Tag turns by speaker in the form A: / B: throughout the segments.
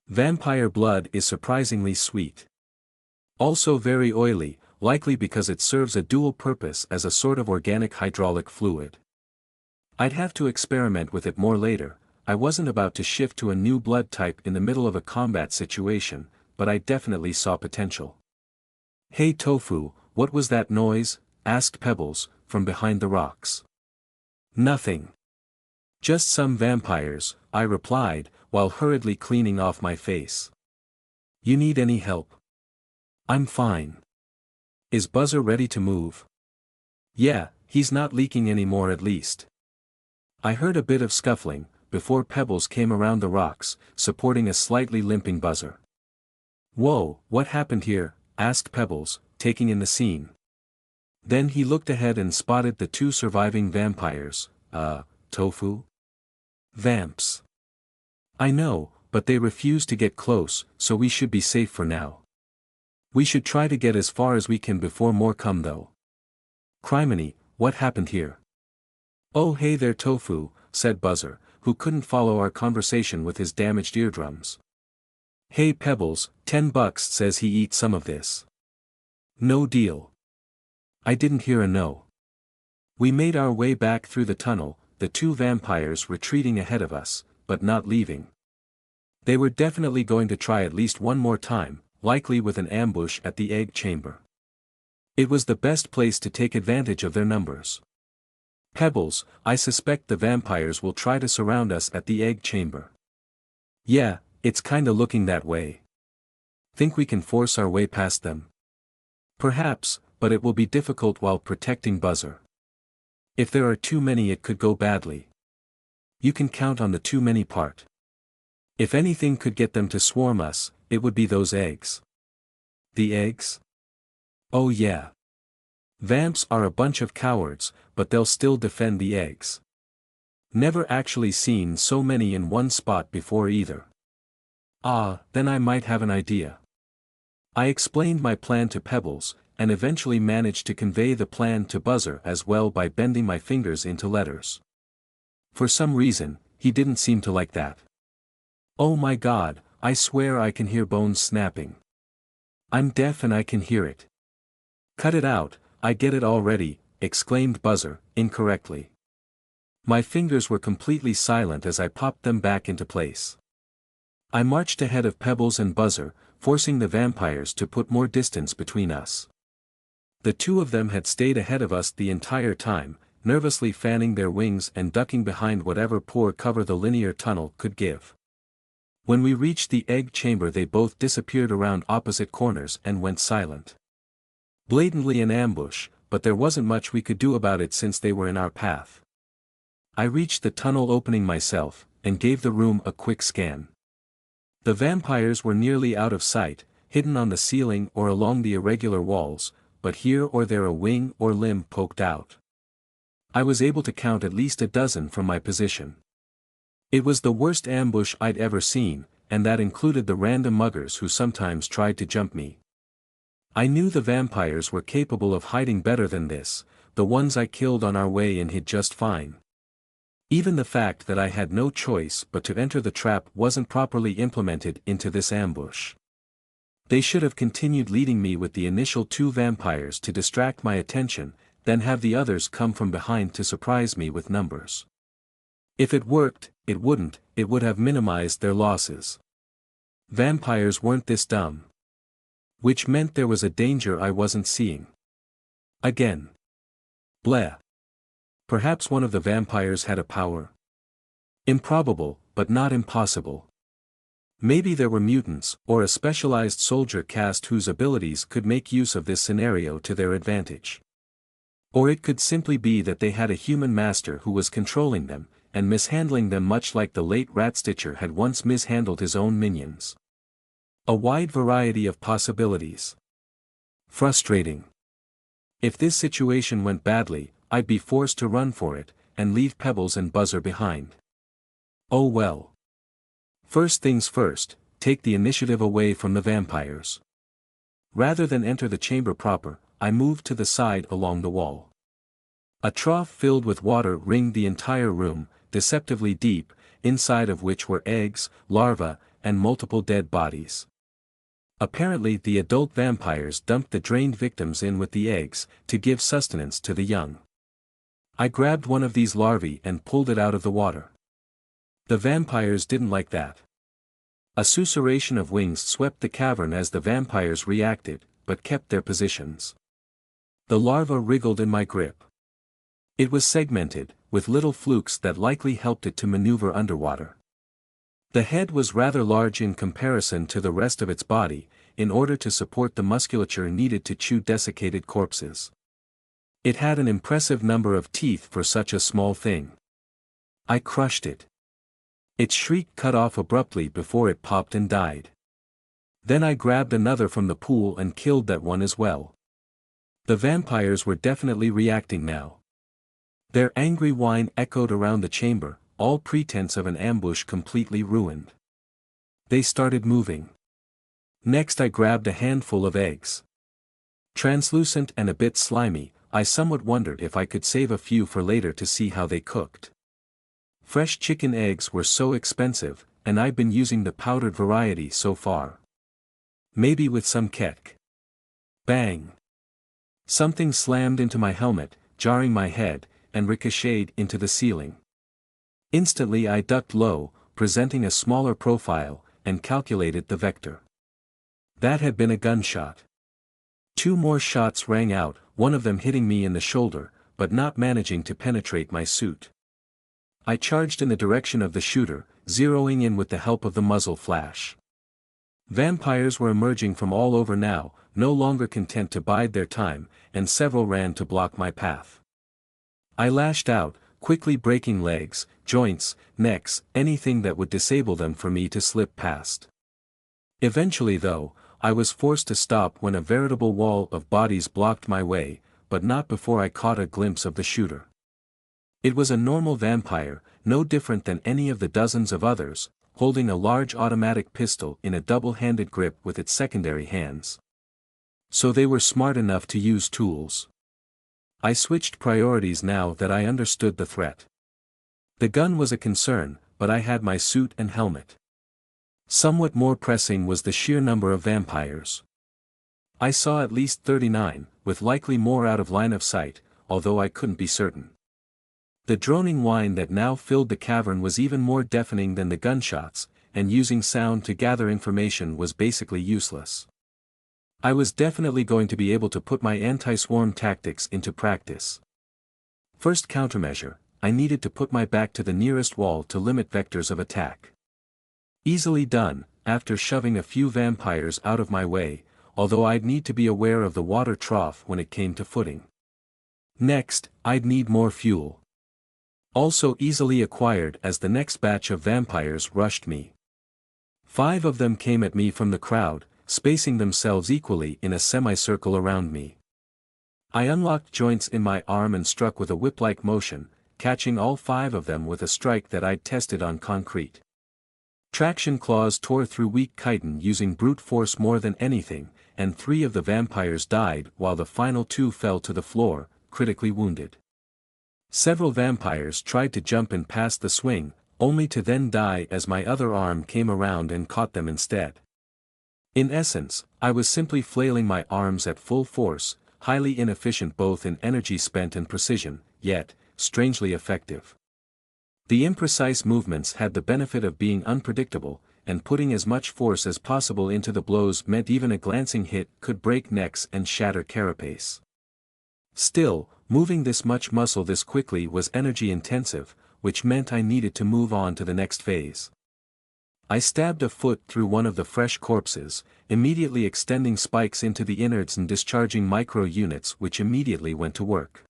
A: Vampire blood is surprisingly sweet. Also very oily, likely because it serves a dual purpose as a sort of organic hydraulic fluid. I'd have to experiment with it more later. I wasn't about to shift to a new blood type in the middle of a combat situation, but I definitely saw potential. "Hey Tofu, what was that noise?" asked Pebbles, from behind the rocks. "Nothing. Just some vampires," I replied, while hurriedly cleaning off my face. "You need any help?" "I'm fine. Is Buzzer ready to move?" "Yeah, he's not leaking anymore at least." I heard a bit of scuffling, before Pebbles came around the rocks, supporting a slightly limping Buzzer. "Whoa, what happened here?" asked Pebbles, taking in the scene. Then he looked ahead and spotted the two surviving vampires. Tofu? Vamps. "I know, but they refuse to get close, so we should be safe for now. We should try to get as far as we can before more come though." "Criminy, what happened here?" "Oh hey there Tofu," said Buzzer, who couldn't follow our conversation with his damaged eardrums. "Hey Pebbles, $10 says he eat some of this." "No deal." I didn't hear a no. We made our way back through the tunnel, the two vampires retreating ahead of us, but not leaving. They were definitely going to try at least one more time, likely with an ambush at the egg chamber. It was the best place to take advantage of their numbers. "Pebbles, I suspect the vampires will try to surround us at the egg chamber." "Yeah, it's kinda looking that way." "Think we can force our way past them?" "Perhaps, but it will be difficult while protecting Buzzer. If there are too many it could go badly." "You can count on the too many part. If anything could get them to swarm us, it would be those eggs." "The eggs?" "Oh yeah. Vamps are a bunch of cowards, but they'll still defend the eggs. Never actually seen so many in one spot before either." "Ah, then I might have an idea." I explained my plan to Pebbles, and eventually managed to convey the plan to Buzzer as well by bending my fingers into letters. For some reason, he didn't seem to like that. "Oh my god, I swear I can hear bones snapping. I'm deaf and I can hear it." "Cut it out, I get it already," exclaimed Buzzer, incorrectly. My fingers were completely silent as I popped them back into place. I marched ahead of Pebbles and Buzzer, forcing the vampires to put more distance between us. The two of them had stayed ahead of us the entire time, nervously fanning their wings and ducking behind whatever poor cover the linear tunnel could give. When we reached the egg chamber they both disappeared around opposite corners and went silent. Blatantly an ambush, but there wasn't much we could do about it since they were in our path. I reached the tunnel opening myself, and gave the room a quick scan. The vampires were nearly out of sight, hidden on the ceiling or along the irregular walls, but here or there a wing or limb poked out. I was able to count at least a dozen from my position. It was the worst ambush I'd ever seen, and that included the random muggers who sometimes tried to jump me. I knew the vampires were capable of hiding better than this, the ones I killed on our way in hid just fine. Even the fact that I had no choice but to enter the trap wasn't properly implemented into this ambush. They should have continued leading me with the initial two vampires to distract my attention, then have the others come from behind to surprise me with numbers. If it worked, it would have minimized their losses. Vampires weren't this dumb. Which meant there was a danger I wasn't seeing. Again. Bleh. Perhaps one of the vampires had a power. Improbable, but not impossible. Maybe there were mutants, or a specialized soldier caste whose abilities could make use of this scenario to their advantage. Or it could simply be that they had a human master who was controlling them, and mishandling them much like the late Ratstitcher had once mishandled his own minions. A wide variety of possibilities. Frustrating. If this situation went badly, I'd be forced to run for it, and leave Pebbles and Buzzer behind. Oh well. First things first, take the initiative away from the vampires. Rather than enter the chamber proper, I moved to the side along the wall. A trough filled with water ringed the entire room, deceptively deep, inside of which were eggs, larvae, and multiple dead bodies. Apparently the adult vampires dumped the drained victims in with the eggs, to give sustenance to the young. I grabbed one of these larvae and pulled it out of the water. The vampires didn't like that. A susurration of wings swept the cavern as the vampires reacted, but kept their positions. The larva wriggled in my grip. It was segmented, with little flukes that likely helped it to maneuver underwater. The head was rather large in comparison to the rest of its body, in order to support the musculature needed to chew desiccated corpses. It had an impressive number of teeth for such a small thing. I crushed it. Its shriek cut off abruptly before it popped and died. Then I grabbed another from the pool and killed that one as well. The vampires were definitely reacting now. Their angry whine echoed around the chamber, all pretense of an ambush completely ruined. They started moving. Next I grabbed a handful of eggs. Translucent and a bit slimy, I somewhat wondered if I could save a few for later to see how they cooked. Fresh chicken eggs were so expensive, and I'd been using the powdered variety so far. Maybe with some ketch. Bang! Something slammed into my helmet, jarring my head, and ricocheted into the ceiling. Instantly I ducked low, presenting a smaller profile, and calculated the vector. That had been a gunshot. 2 more shots rang out, one of them hitting me in the shoulder, but not managing to penetrate my suit. I charged in the direction of the shooter, zeroing in with the help of the muzzle flash. Vampires were emerging from all over now, no longer content to bide their time, and several ran to block my path. I lashed out, quickly breaking legs, joints, necks, anything that would disable them for me to slip past. Eventually though, I was forced to stop when a veritable wall of bodies blocked my way, but not before I caught a glimpse of the shooter. It was a normal vampire, no different than any of the dozens of others, holding a large automatic pistol in a double-handed grip with its secondary hands. So they were smart enough to use tools. I switched priorities now that I understood the threat. The gun was a concern, but I had my suit and helmet. Somewhat more pressing was the sheer number of vampires. I saw at least 39, with likely more out of line of sight, although I couldn't be certain. The droning whine that now filled the cavern was even more deafening than the gunshots, and using sound to gather information was basically useless. I was definitely going to be able to put my anti-swarm tactics into practice. First countermeasure, I needed to put my back to the nearest wall to limit vectors of attack. Easily done, after shoving a few vampires out of my way, although I'd need to be aware of the water trough when it came to footing. Next, I'd need more fuel. Also easily acquired as the next batch of vampires rushed me. 5 of them came at me from the crowd, spacing themselves equally in a semicircle around me. I unlocked joints in my arm and struck with a whip-like motion, catching all 5 of them with a strike that I'd tested on concrete. Traction claws tore through weak chitin using brute force more than anything, and 3 of the vampires died while the final 2 fell to the floor, critically wounded. Several vampires tried to jump and pass the swing, only to then die as my other arm came around and caught them instead. In essence, I was simply flailing my arms at full force, highly inefficient both in energy spent and precision, yet, strangely effective. The imprecise movements had the benefit of being unpredictable, and putting as much force as possible into the blows meant even a glancing hit could break necks and shatter carapace. Still, moving this much muscle this quickly was energy intensive, which meant I needed to move on to the next phase. I stabbed a foot through one of the fresh corpses, immediately extending spikes into the innards and discharging micro-units which immediately went to work.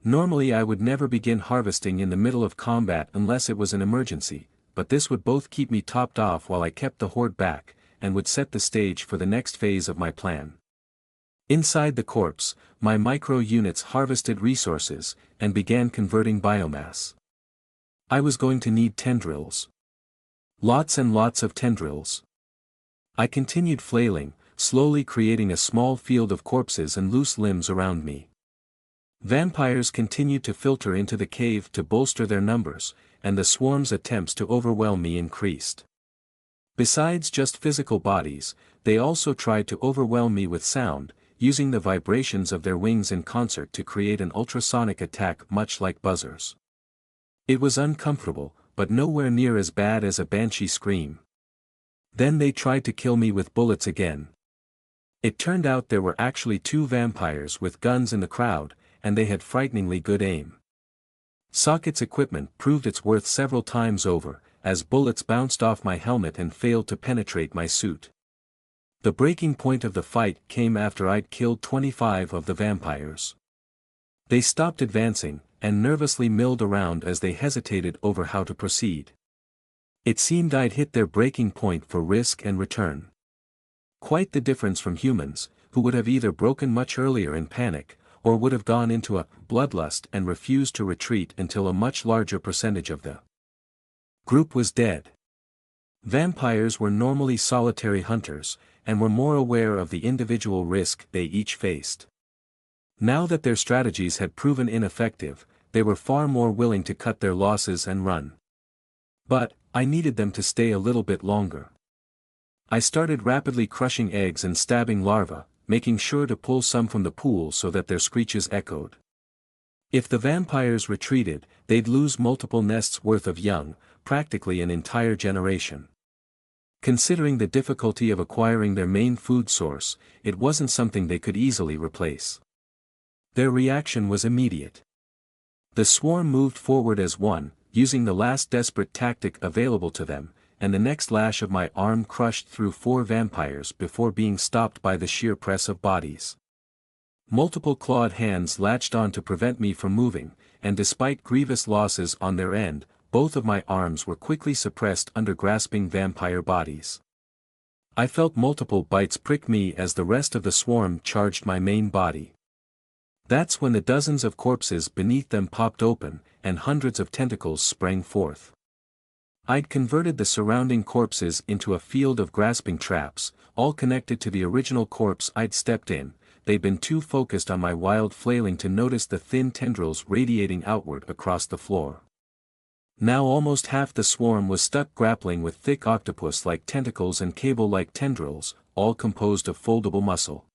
A: Normally I would never begin harvesting in the middle of combat unless it was an emergency, but this would both keep me topped off while I kept the horde back, and would set the stage for the next phase of my plan. Inside the corpse, my micro-units harvested resources, and began converting biomass. I was going to need tendrils. Lots and lots of tendrils. I continued flailing, slowly creating a small field of corpses and loose limbs around me. Vampires continued to filter into the cave to bolster their numbers, and the swarm's attempts to overwhelm me increased. Besides just physical bodies, they also tried to overwhelm me with sound, using the vibrations of their wings in concert to create an ultrasonic attack much like buzzers. It was uncomfortable, but nowhere near as bad as a banshee scream. Then they tried to kill me with bullets again. It turned out there were actually 2 vampires with guns in the crowd, and they had frighteningly good aim. Socket's equipment proved its worth several times over, as bullets bounced off my helmet and failed to penetrate my suit. The breaking point of the fight came after I'd killed 25 of the vampires. They stopped advancing, and nervously milled around as they hesitated over how to proceed. It seemed I'd hit their breaking point for risk and return. Quite the difference from humans, who would have either broken much earlier in panic, or would have gone into a bloodlust and refused to retreat until a much larger percentage of the group was dead. Vampires were normally solitary hunters, and were more aware of the individual risk they each faced. Now that their strategies had proven ineffective, they were far more willing to cut their losses and run. But, I needed them to stay a little bit longer. I started rapidly crushing eggs and stabbing larvae, making sure to pull some from the pool so that their screeches echoed. If the vampires retreated, they'd lose multiple nests worth of young, practically an entire generation. Considering the difficulty of acquiring their main food source, it wasn't something they could easily replace. Their reaction was immediate. The swarm moved forward as one, using the last desperate tactic available to them, and the next lash of my arm crushed through 4 vampires before being stopped by the sheer press of bodies. Multiple clawed hands latched on to prevent me from moving, and despite grievous losses on their end, both of my arms were quickly suppressed under grasping vampire bodies. I felt multiple bites prick me as the rest of the swarm charged my main body. That's when the dozens of corpses beneath them popped open, and hundreds of tentacles sprang forth. I'd converted the surrounding corpses into a field of grasping traps, all connected to the original corpse I'd stepped in. They'd been too focused on my wild flailing to notice the thin tendrils radiating outward across the floor. Now almost half the swarm was stuck grappling with thick octopus-like tentacles and cable-like tendrils, all composed of foldable muscle.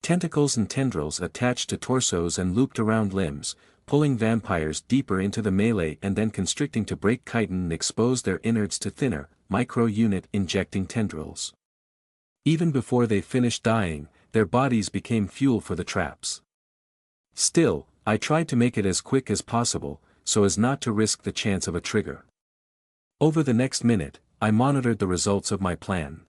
A: Tentacles and tendrils attached to torsos and looped around limbs, pulling vampires deeper into the melee and then constricting to break chitin and expose their innards to thinner, micro-unit injecting tendrils. Even before they finished dying, their bodies became fuel for the traps. Still, I tried to make it as quick as possible, so as not to risk the chance of a trigger. Over the next minute, I monitored the results of my plan.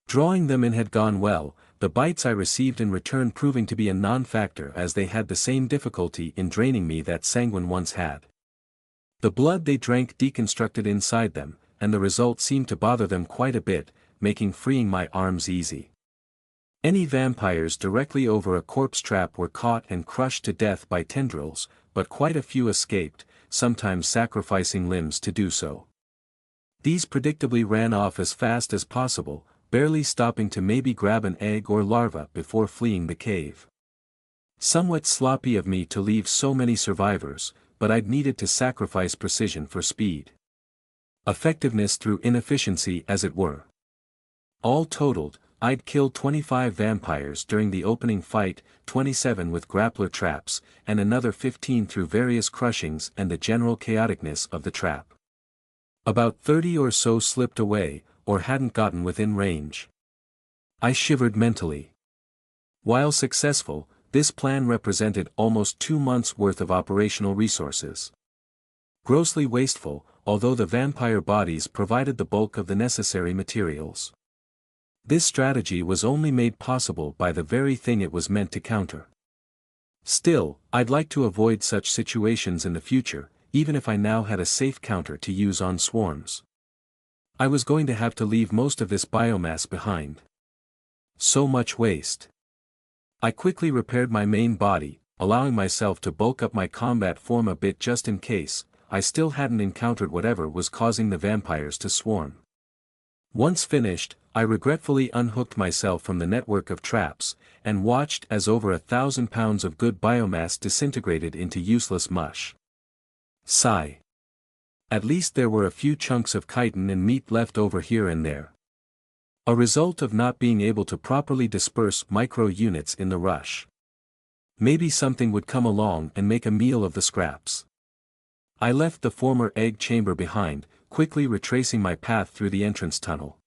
A: Drawing them in had gone well, the bites I received in return proving to be a non-factor as they had the same difficulty in draining me that sanguine once had. The blood they drank deconstructed inside them, and the result seemed to bother them quite a bit, making freeing my arms easy. Any vampires directly over a corpse trap were caught and crushed to death by tendrils, but quite a few escaped, sometimes sacrificing limbs to do so. These predictably ran off as fast as possible, barely stopping to maybe grab an egg or larva before fleeing the cave. Somewhat sloppy of me to leave so many survivors, but I'd needed to sacrifice precision for speed. Effectiveness through inefficiency as it were. All totaled, I'd killed 25 vampires during the opening fight, 27 with grappler traps, and another 15 through various crushings and the general chaoticness of the trap. About 30 or so slipped away, or hadn't gotten within range. I shivered mentally. While successful, this plan represented almost 2 months' worth of operational resources. Grossly wasteful, although the vampire bodies provided the bulk of the necessary materials. This strategy was only made possible by the very thing it was meant to counter. Still, I'd like to avoid such situations in the future, even if I now had a safe counter to use on swarms. I was going to have to leave most of this biomass behind. So much waste. I quickly repaired my main body, allowing myself to bulk up my combat form a bit just in case. I still hadn't encountered whatever was causing the vampires to swarm. Once finished, I regretfully unhooked myself from the network of traps, and watched as over 1,000 pounds of good biomass disintegrated into useless mush. Sigh. At least there were a few chunks of chitin and meat left over here and there. A result of not being able to properly disperse micro-units in the rush. Maybe something would come along and make a meal of the scraps. I left the former egg chamber behind, quickly retracing my path through the entrance tunnel.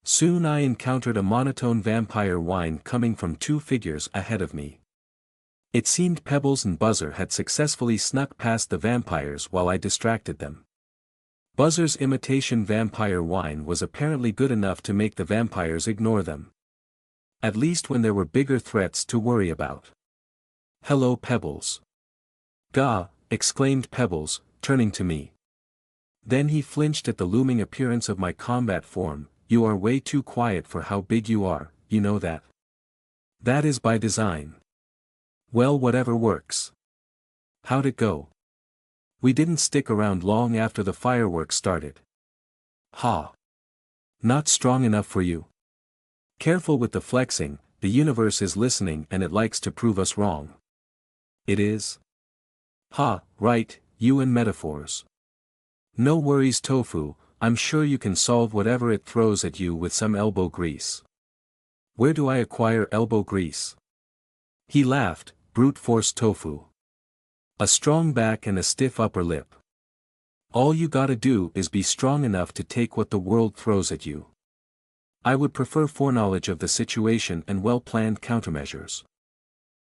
A: Soon I encountered a monotone vampire whine coming from two figures ahead of me. It seemed Pebbles and Buzzer had successfully snuck past the vampires while I distracted them. Buzzer's imitation vampire whine was apparently good enough to make the vampires ignore them. At least when there were bigger threats to worry about. "Hello, Pebbles." "Gah," exclaimed Pebbles, turning to me. Then he flinched at the looming appearance of my combat form. "You are way too quiet for how big you are, you know that. That is by design." "Well, whatever works. How'd it go?" "We didn't stick around long after the fireworks started." "Ha. Not strong enough for you. Careful with the flexing, the universe is listening and it likes to prove us wrong." "It is?" "Ha, right, you and metaphors. No worries, Tofu, I'm sure you can solve whatever it throws at you with some elbow grease." "Where do I acquire elbow grease?" He laughed. "Brute force, Tofu. A strong back and a stiff upper lip. All you gotta do is be strong enough to take what the world throws at you. I would prefer foreknowledge of the situation and well-planned countermeasures."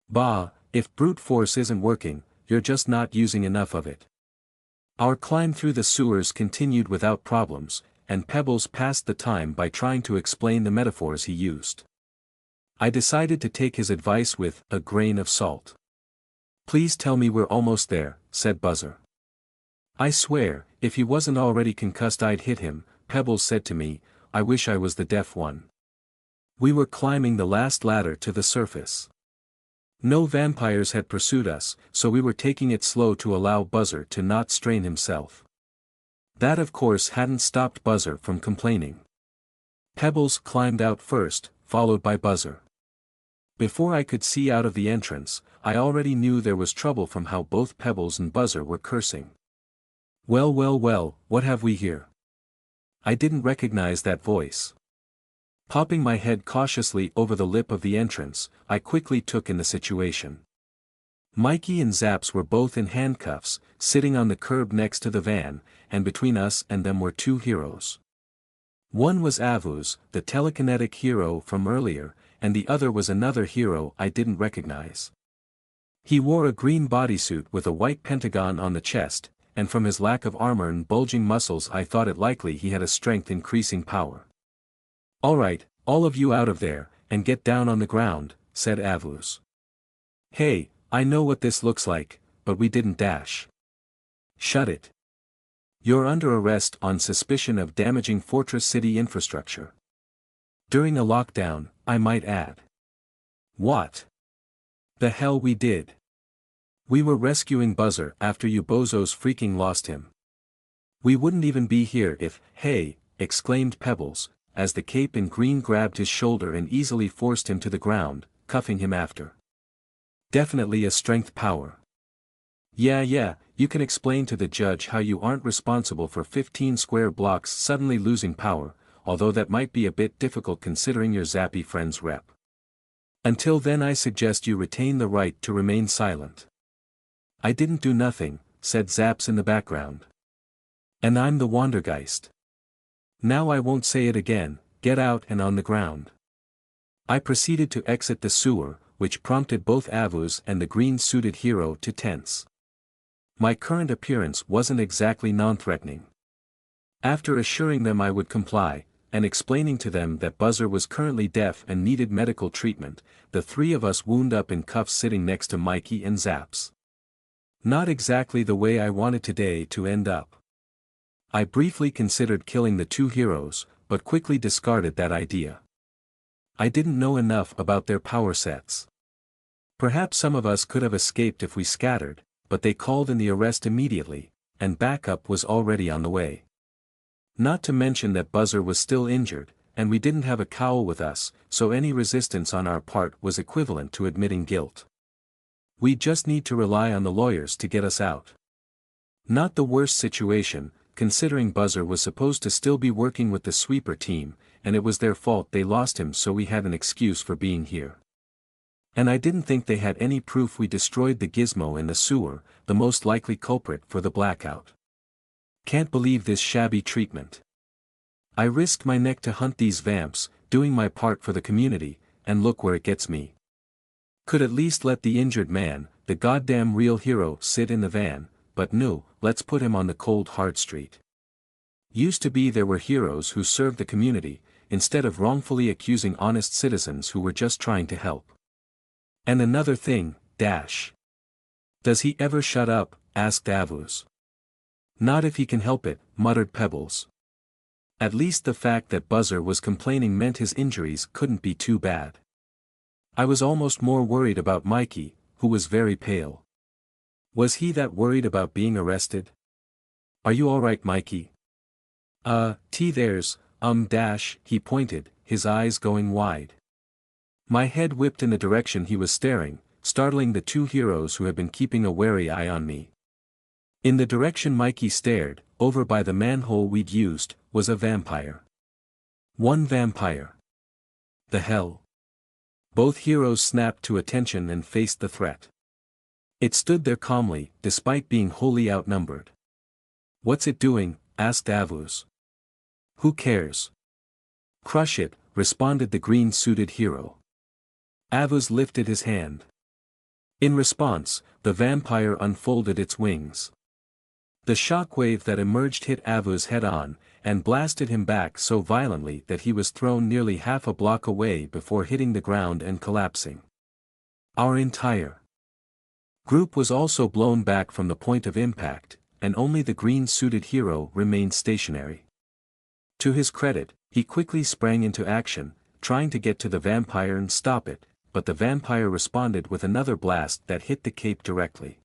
A: "Bah, if brute force isn't working, you're just not using enough of it." Our climb through the sewers continued without problems, and Pebbles passed the time by trying to explain the metaphors he used. I decided to take his advice with a grain of salt. "Please tell me we're almost there," said Buzzer. "I swear, if he wasn't already concussed I'd hit him," Pebbles said to me. "I wish I was the deaf one." We were climbing the last ladder to the surface. No vampires had pursued us, so we were taking it slow to allow Buzzer to not strain himself. That of course hadn't stopped Buzzer from complaining. Pebbles climbed out first, followed by Buzzer. Before I could see out of the entrance, I already knew there was trouble from how both Pebbles and Buzzer were cursing. Well, well, well, what have we here?" I didn't recognize that voice. Popping my head cautiously over the lip of the entrance, I quickly took in the situation. Mikey and Zaps were both in handcuffs, sitting on the curb next to the van, and between us and them were two heroes. One was Avuz, the telekinetic hero from earlier, and the other was another hero I didn't recognize. He wore a green bodysuit with a white pentagon on the chest, and from his lack of armor and bulging muscles I thought it likely he had a strength-increasing power. "Alright, all of you out of there, and get down on the ground," said Avuz. "Hey, I know what this looks like, but we didn't dash." "Shut it. You're under arrest on suspicion of damaging Fortress City infrastructure. During a lockdown, I might add." "What the hell we did? We were rescuing Buzzer after you bozos freaking lost him. We wouldn't even be here if," "Hey," exclaimed Pebbles, as the cape in green grabbed his shoulder and easily forced him to the ground, cuffing him after. "Definitely a strength power. Yeah, you can explain to the judge how you aren't responsible for 15 square blocks suddenly losing power, although that might be a bit difficult considering your zappy friend's rep. Until then I suggest you retain the right to remain silent." "I didn't do nothing," said Zaps in the background. "And I'm the Wandergeist. Now I won't say it again, get out and on the ground." I proceeded to exit the sewer, which prompted both Avuz and the green-suited hero to tense. My current appearance wasn't exactly non-threatening. After assuring them I would comply, and explaining to them that Buzzer was currently deaf and needed medical treatment, the three of us wound up in cuffs sitting next to Mikey and Zaps. Not exactly the way I wanted today to end up. I briefly considered killing the two heroes, but quickly discarded that idea. I didn't know enough about their power sets. Perhaps some of us could have escaped if we scattered, but they called in the arrest immediately, and backup was already on the way. Not to mention that Buzzer was still injured, and we didn't have a cowl with us, so any resistance on our part was equivalent to admitting guilt. We just need to rely on the lawyers to get us out. Not the worst situation, considering Buzzer was supposed to still be working with the sweeper team, and it was their fault they lost him, so we had an excuse for being here. And I didn't think they had any proof we destroyed the gizmo in the sewer, the most likely culprit for the blackout. Can't believe this shabby treatment. I risked my neck to hunt these vamps, doing my part for the community, and look where it gets me. Could at least let the injured man, the goddamn real hero, sit in the van, but no, let's put him on the cold hard street. Used to be there were heroes who served the community, instead of wrongfully accusing honest citizens who were just trying to help. And another thing, Dash. Does he ever shut up? Asked Avuz. Not if he can help it, muttered Pebbles. At least the fact that Buzzer was complaining meant his injuries couldn't be too bad. I was almost more worried about Mikey, who was very pale. Was he that worried about being arrested? Are you alright, Mikey? There's, Dash, he pointed, his eyes going wide. My head whipped in the direction he was staring, startling the two heroes who had been keeping a wary eye on me. In the direction Mikey stared, over by the manhole we'd used, was a vampire. One vampire. The hell? Both heroes snapped to attention and faced the threat. It stood there calmly, despite being wholly outnumbered. What's it doing? Asked Avuz. Who cares? Crush it, responded the green-suited hero. Avuz lifted his hand. In response, the vampire unfolded its wings. The shockwave that emerged hit Avuz head-on, and blasted him back so violently that he was thrown nearly half a block away before hitting the ground and collapsing. Our entire group was also blown back from the point of impact, and only the green-suited hero remained stationary. To his credit, he quickly sprang into action, trying to get to the vampire and stop it, but the vampire responded with another blast that hit the cape directly.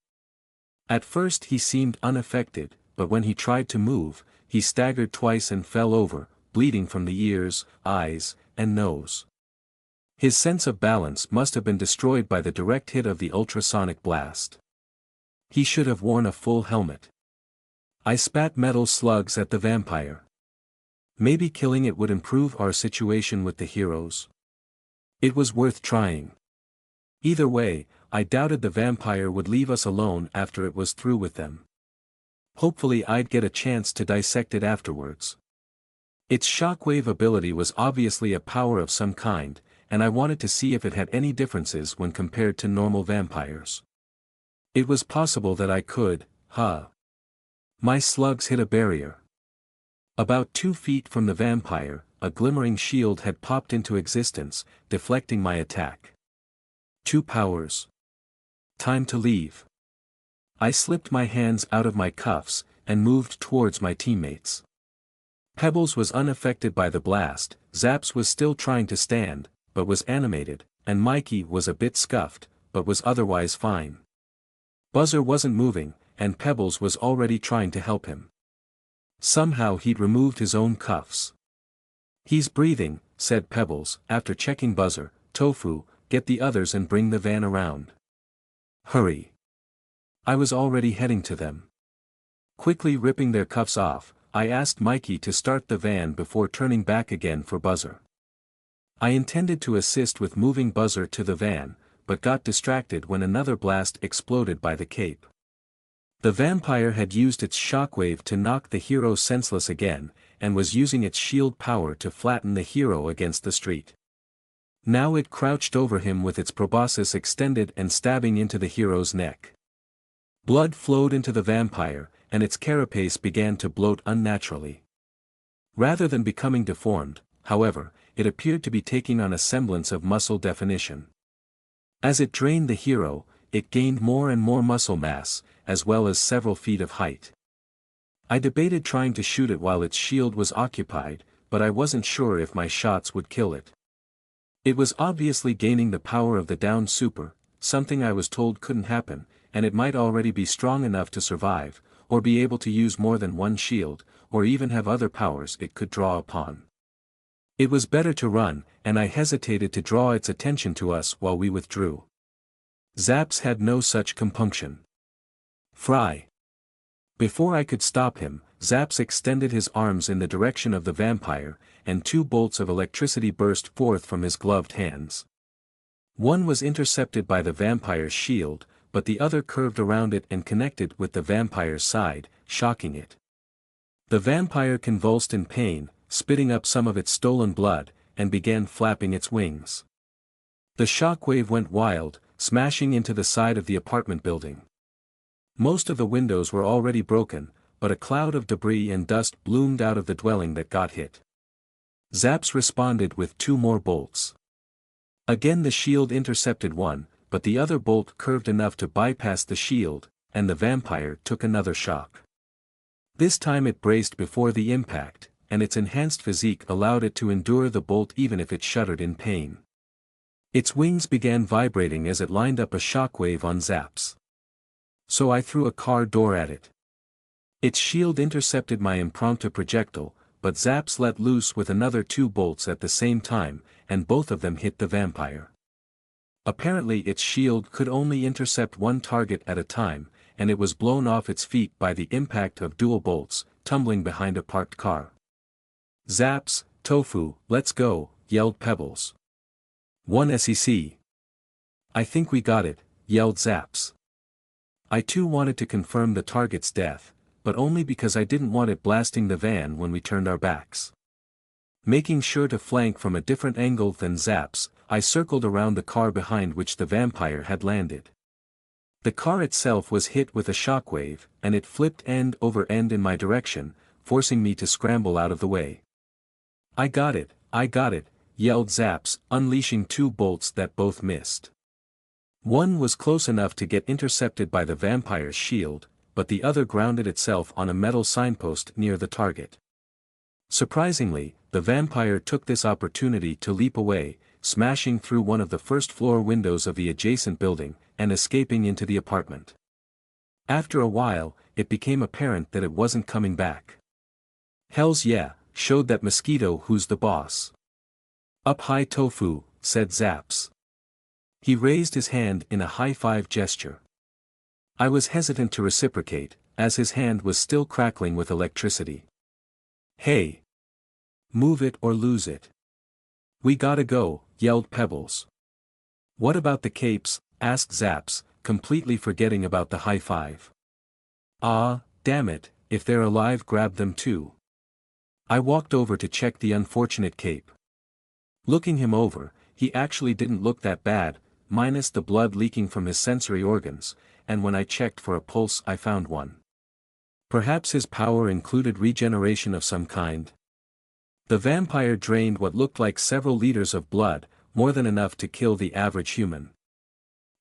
A: At first he seemed unaffected, but when he tried to move, he staggered twice and fell over, bleeding from the ears, eyes, and nose. His sense of balance must have been destroyed by the direct hit of the ultrasonic blast. He should have worn a full helmet. I spat metal slugs at the vampire. Maybe killing it would improve our situation with the heroes. It was worth trying. Either way, I doubted the vampire would leave us alone after it was through with them. Hopefully I'd get a chance to dissect it afterwards. Its shockwave ability was obviously a power of some kind, and I wanted to see if it had any differences when compared to normal vampires. It was possible that I could, My slugs hit a barrier. About 2 feet from the vampire, a glimmering shield had popped into existence, deflecting my attack. 2 powers. Time to leave. I slipped my hands out of my cuffs, and moved towards my teammates. Pebbles was unaffected by the blast, Zaps was still trying to stand, but was animated, and Mikey was a bit scuffed, but was otherwise fine. Buzzer wasn't moving, and Pebbles was already trying to help him. Somehow he'd removed his own cuffs. He's breathing, said Pebbles, after checking Buzzer. Tofu, get the others and bring the van around. Hurry. I was already heading to them. Quickly ripping their cuffs off, I asked Mikey to start the van before turning back again for Buzzer. I intended to assist with moving Buzzer to the van, but got distracted when another blast exploded by the cape. The vampire had used its shockwave to knock the hero senseless again, and was using its shield power to flatten the hero against the street. Now it crouched over him with its proboscis extended and stabbing into the hero's neck. Blood flowed into the vampire, and its carapace began to bloat unnaturally. Rather than becoming deformed, however, it appeared to be taking on a semblance of muscle definition. As it drained the hero, it gained more and more muscle mass, as well as several feet of height. I debated trying to shoot it while its shield was occupied, but I wasn't sure if my shots would kill it. It was obviously gaining the power of the down super, something I was told couldn't happen, and it might already be strong enough to survive, or be able to use more than one shield, or even have other powers it could draw upon. It was better to run, and I hesitated to draw its attention to us while we withdrew. Zaps had no such compunction. Fry. Before I could stop him, Zaps extended his arms in the direction of the vampire, and 2 bolts of electricity burst forth from his gloved hands. One was intercepted by the vampire's shield, but the other curved around it and connected with the vampire's side, shocking it. The vampire convulsed in pain, spitting up some of its stolen blood, and began flapping its wings. The shockwave went wild, smashing into the side of the apartment building. Most of the windows were already broken, but a cloud of debris and dust bloomed out of the dwelling that got hit. Zaps responded with 2 more bolts. Again the shield intercepted one, but the other bolt curved enough to bypass the shield, and the vampire took another shock. This time it braced before the impact, and its enhanced physique allowed it to endure the bolt even if it shuddered in pain. Its wings began vibrating as it lined up a shockwave on Zaps. So I threw a car door at it. Its shield intercepted my impromptu projectile, but Zaps let loose with another 2 bolts at the same time, and both of them hit the vampire. Apparently its shield could only intercept one target at a time, and it was blown off its feet by the impact of dual bolts, tumbling behind a parked car. "Zaps, Tofu, let's go," yelled Pebbles. "1 SEC. "I think we got it," yelled Zaps. I too wanted to confirm the target's death, but only because I didn't want it blasting the van when we turned our backs. Making sure to flank from a different angle than Zaps, I circled around the car behind which the vampire had landed. The car itself was hit with a shockwave, and it flipped end over end in my direction, forcing me to scramble out of the way. I got it," yelled Zaps, unleashing 2 bolts that both missed. One was close enough to get intercepted by the vampire's shield, but the other grounded itself on a metal signpost near the target. Surprisingly, the vampire took this opportunity to leap away, smashing through one of the first-floor windows of the adjacent building, and escaping into the apartment. After a while, it became apparent that it wasn't coming back. "Hells yeah, showed that mosquito who's the boss." "Up high Tofu," said Zaps. He raised his hand in a high-five gesture. I was hesitant to reciprocate, as his hand was still crackling with electricity. "Hey! Move it or lose it." "We gotta go," yelled Pebbles. "What about the capes?" asked Zaps, completely forgetting about the high-five. "Ah, damn it, if they're alive grab them too." I walked over to check the unfortunate cape. Looking him over, he actually didn't look that bad, minus the blood leaking from his sensory organs, and when I checked for a pulse I found one. Perhaps his power included regeneration of some kind. The vampire drained what looked like several liters of blood, more than enough to kill the average human.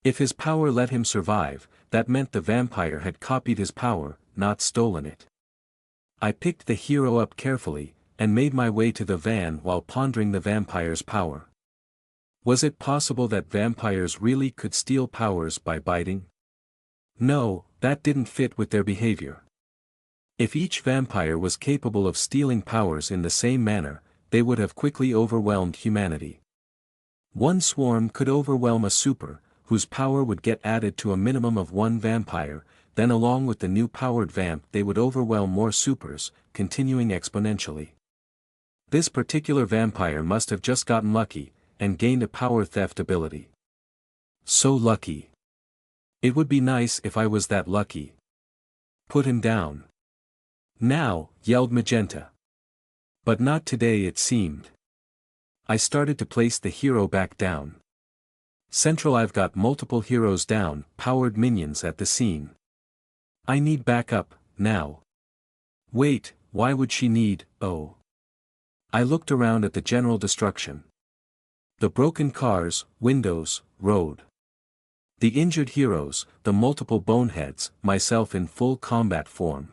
A: If his power let him survive, that meant the vampire had copied his power, not stolen it. I picked the hero up carefully, and made my way to the van while pondering the vampire's power. Was it possible that vampires really could steal powers by biting? No, that didn't fit with their behavior. If each vampire was capable of stealing powers in the same manner, they would have quickly overwhelmed humanity. One swarm could overwhelm a super, whose power would get added to a minimum of 1 vampire, then along with the new powered vamp they would overwhelm more supers, continuing exponentially. This particular vampire must have just gotten lucky, and gained a power theft ability. So lucky. It would be nice if I was that lucky. "Put him down." "Now," yelled Magenta. But not today it seemed. I started to place the hero back down. Central, I've got multiple heroes down, powered minions at the scene. I need backup, now. Wait, why would she need, oh? I looked around at the general destruction. The broken cars, windows, road. The injured heroes, the multiple boneheads, myself in full combat form.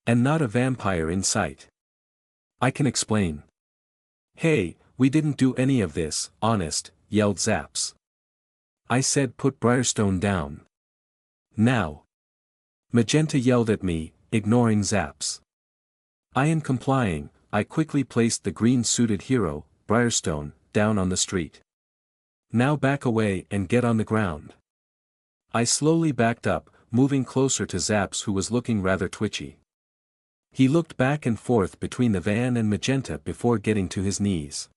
A: And not a vampire in sight. I can explain. "Hey, we didn't do any of this, honest," yelled Zaps. I said put Briarstone down. Now. Magenta yelled at me, ignoring Zaps. I am complying. I quickly placed the green-suited hero, Briarstone, down on the street. "Now back away and get on the ground." I slowly backed up, moving closer to Zaps, who was looking rather twitchy. He looked back and forth between the van and Magenta before getting to his knees.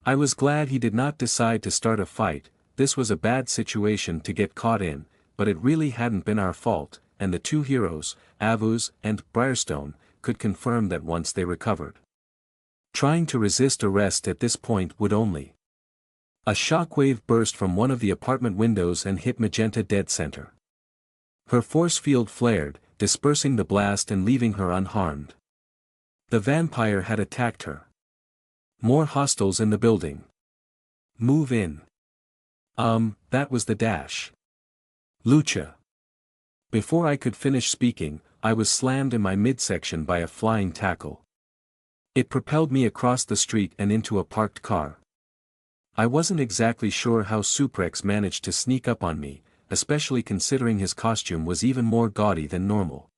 A: I was glad he did not decide to start a fight. This was a bad situation to get caught in, but it really hadn't been our fault, and the two heroes, Avuz and Briarstone, could confirm that once they recovered. Trying to resist arrest at this point would only. A shockwave burst from one of the apartment windows and hit Magenta dead center. Her force field flared, dispersing the blast and leaving her unharmed. The vampire had attacked her. More hostiles in the building. Move in. That was the dash. Lucha. Before I could finish speaking, I was slammed in my midsection by a flying tackle. It propelled me across the street and into a parked car. I wasn't exactly sure how Suprex managed to sneak up on me, especially considering his costume was even more gaudy than normal.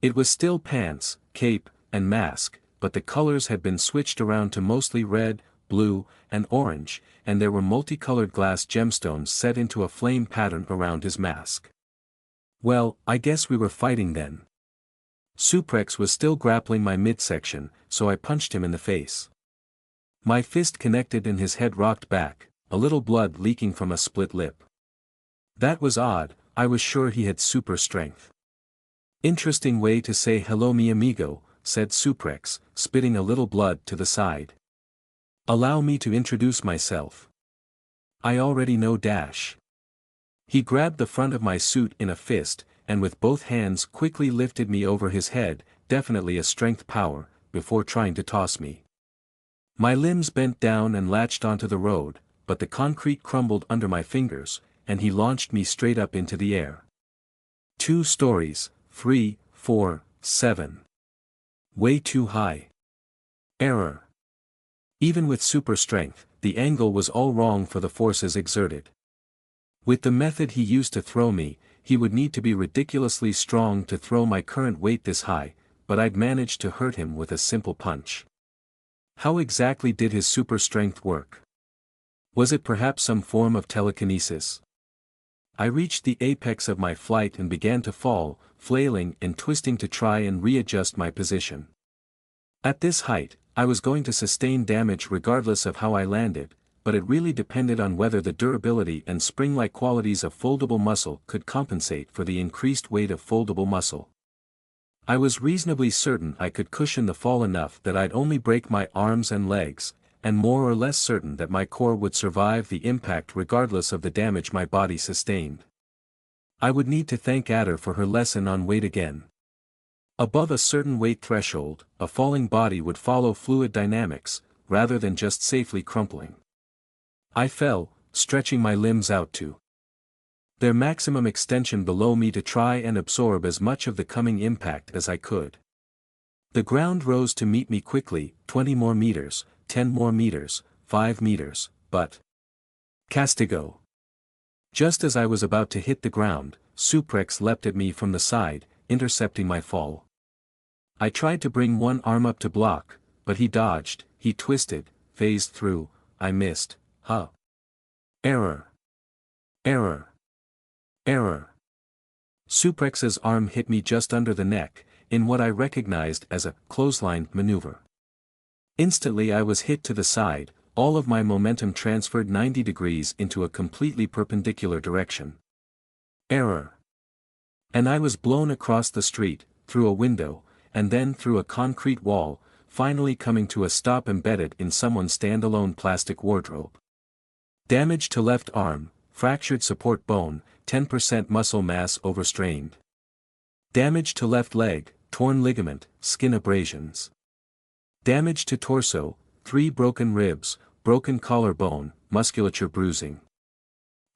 A: It was still pants, cape, and mask, but the colors had been switched around to mostly red, blue, and orange, and there were multicolored glass gemstones set into a flame pattern around his mask. Well, I guess we were fighting then. Suprex was still grappling my midsection, so I punched him in the face. My fist connected and his head rocked back, a little blood leaking from a split lip. That was odd. I was sure he had super strength. Interesting way to say hello mi amigo, said Suprex, spitting a little blood to the side. Allow me to introduce myself. I already know Dash. He grabbed the front of my suit in a fist, and with both hands quickly lifted me over his head, definitely a strength power, before trying to toss me. My limbs bent down and latched onto the road, but the concrete crumbled under my fingers, and he launched me straight up into the air. 2 stories, 3, 4, 7. Way too high. Error. Even with super strength, the angle was all wrong for the forces exerted. With the method he used to throw me, he would need to be ridiculously strong to throw my current weight this high, but I'd managed to hurt him with a simple punch. How exactly did his super strength work? Was it perhaps some form of telekinesis? I reached the apex of my flight and began to fall, flailing and twisting to try and readjust my position. At this height, I was going to sustain damage regardless of how I landed, but it really depended on whether the durability and spring-like qualities of foldable muscle could compensate for the increased weight of foldable muscle. I was reasonably certain I could cushion the fall enough that I'd only break my arms and legs, and more or less certain that my core would survive the impact regardless of the damage my body sustained. I would need to thank Adder for her lesson on weight again. Above a certain weight threshold, a falling body would follow fluid dynamics, rather than just safely crumpling. I fell, stretching my limbs out to their maximum extension below me to try and absorb as much of the coming impact as I could. The ground rose to meet me quickly, 20 more meters, 10 more meters, 5 meters, but castigo. Just as I was about to hit the ground, Suprex leapt at me from the side, intercepting my fall. I tried to bring one arm up to block, but he dodged, he twisted, phased through, I missed, Error. Error. Error. Suprex's arm hit me just under the neck, in what I recognized as a clothesline maneuver. Instantly I was hit to the side, all of my momentum transferred 90 degrees into a completely perpendicular direction. Error. And I was blown across the street, through a window, and then through a concrete wall, finally coming to a stop embedded in someone's standalone plastic wardrobe. Damage to left arm, fractured support bone, 10% muscle mass overstrained. Damage to left leg, torn ligament, skin abrasions. Damage to torso, 3 broken ribs, broken collarbone, musculature bruising.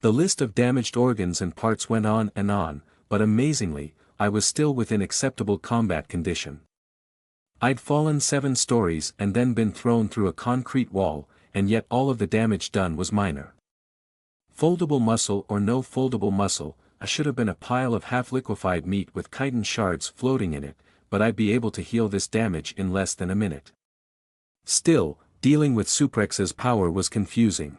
A: The list of damaged organs and parts went on, but amazingly, I was still within acceptable combat condition. I'd fallen 7 stories and then been thrown through a concrete wall, and yet all of the damage done was minor. Foldable muscle or no foldable muscle, I should have been a pile of half-liquefied meat with chitin shards floating in it, but I'd be able to heal this damage in less than a minute. Still, dealing with Suprex's power was confusing.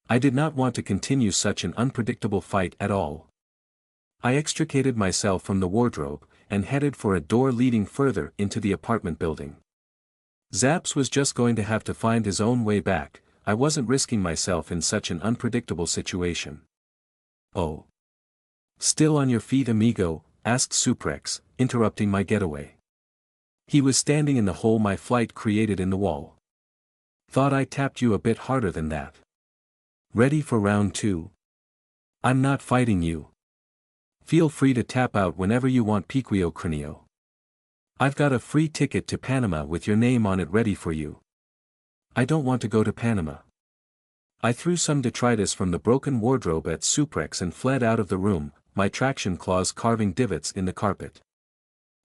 A: I did not want to continue such an unpredictable fight at all. I extricated myself from the wardrobe, and headed for a door leading further into the apartment building. Zaps was just going to have to find his own way back. I wasn't risking myself in such an unpredictable situation. "Oh. Still on your feet, amigo?" asked Suprex, interrupting my getaway. He was standing in the hole my flight created in the wall. "Thought I tapped you a bit harder than that. Ready for round 2? I'm not fighting you. Feel free to tap out whenever you want, Piquio Cranio. I've got a free ticket to Panama with your name on it ready for you." "I don't want to go to Panama." I threw some detritus from the broken wardrobe at Suprex and fled out of the room, my traction claws carving divots in the carpet.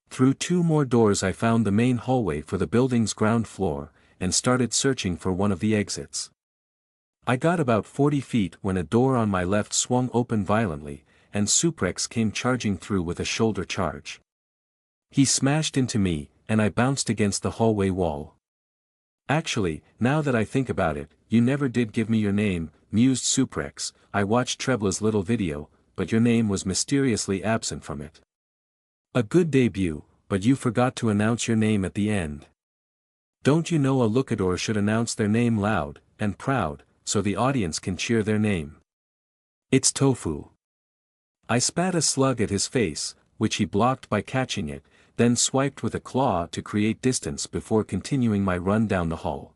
A: Through 2 more doors I found the main hallway for the building's ground floor, and started searching for one of the exits. I got about 40 feet when a door on my left swung open violently, and Suprex came charging through with a shoulder charge. He smashed into me, and I bounced against the hallway wall. "Actually, now that I think about it, you never did give me your name," mused Suprex. "I watched Trebla's little video, but your name was mysteriously absent from it. A good debut, but you forgot to announce your name at the end. Don't you know a lookador should announce their name loud and proud, so the audience can cheer their name? It's Tofu." I spat a slug at his face, which he blocked by catching it, then swiped with a claw to create distance before continuing my run down the hall.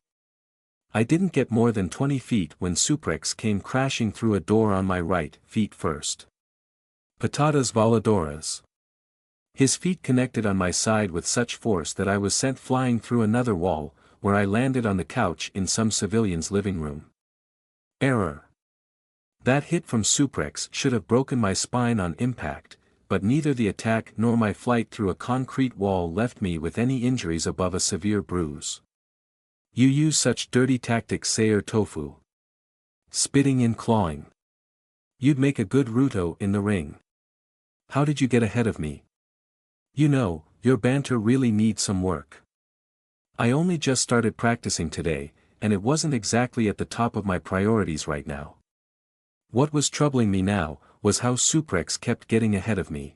A: I didn't get more than 20 feet when Suprex came crashing through a door on my right, feet first. Patatas voladoras. His feet connected on my side with such force that I was sent flying through another wall, where I landed on the couch in some civilian's living room. Error. That hit from Suprex should have broken my spine on impact, but neither the attack nor my flight through a concrete wall left me with any injuries above a severe bruise. "You use such dirty tactics, Sayer Tofu. Spitting and clawing. You'd make a good Ruto in the ring. How did you get ahead of me? You know, your banter really needs some work. I only just started practicing today, and it wasn't exactly at the top of my priorities right now." What was troubling me now was how Suprex kept getting ahead of me.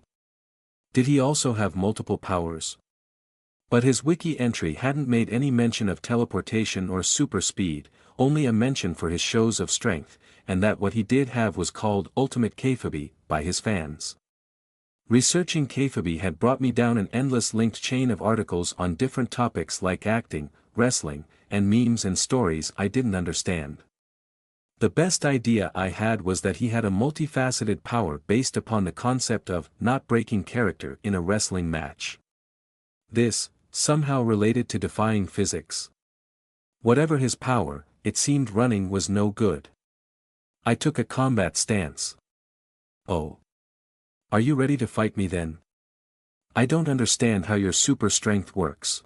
A: Did he also have multiple powers? But his wiki entry hadn't made any mention of teleportation or super speed, only a mention for his shows of strength, and that what he did have was called Ultimate Kayfabe by his fans. Researching Kayfabe had brought me down an endless linked chain of articles on different topics like acting, wrestling, and memes and stories I didn't understand. The best idea I had was that he had a multifaceted power based upon the concept of not breaking character in a wrestling match. This, somehow related to defying physics. Whatever his power, it seemed running was no good. I took a combat stance. "Oh. Are you ready to fight me then? I don't understand how your super strength works.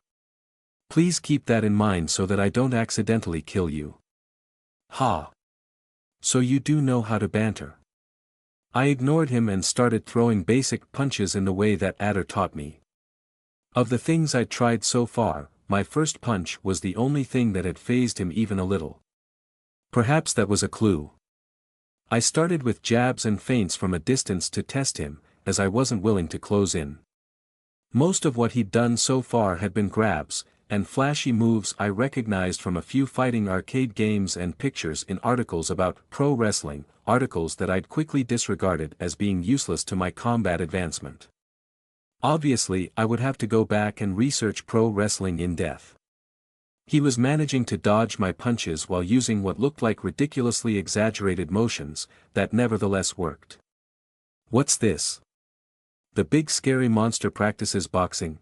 A: Please keep that in mind so that I don't accidentally kill you." "Ha. So you do know how to banter." I ignored him and started throwing basic punches in the way that Adder taught me. Of the things I'd tried so far, my first punch was the only thing that had fazed him even a little. Perhaps that was a clue. I started with jabs and feints from a distance to test him, as I wasn't willing to close in. Most of what he'd done so far had been grabs, and flashy moves I recognized from a few fighting arcade games and pictures in articles about pro wrestling, articles that I'd quickly disregarded as being useless to my combat advancement. Obviously, I would have to go back and research pro wrestling in depth. He was managing to dodge my punches while using what looked like ridiculously exaggerated motions, that nevertheless worked. "What's this? The big scary monster practices boxing?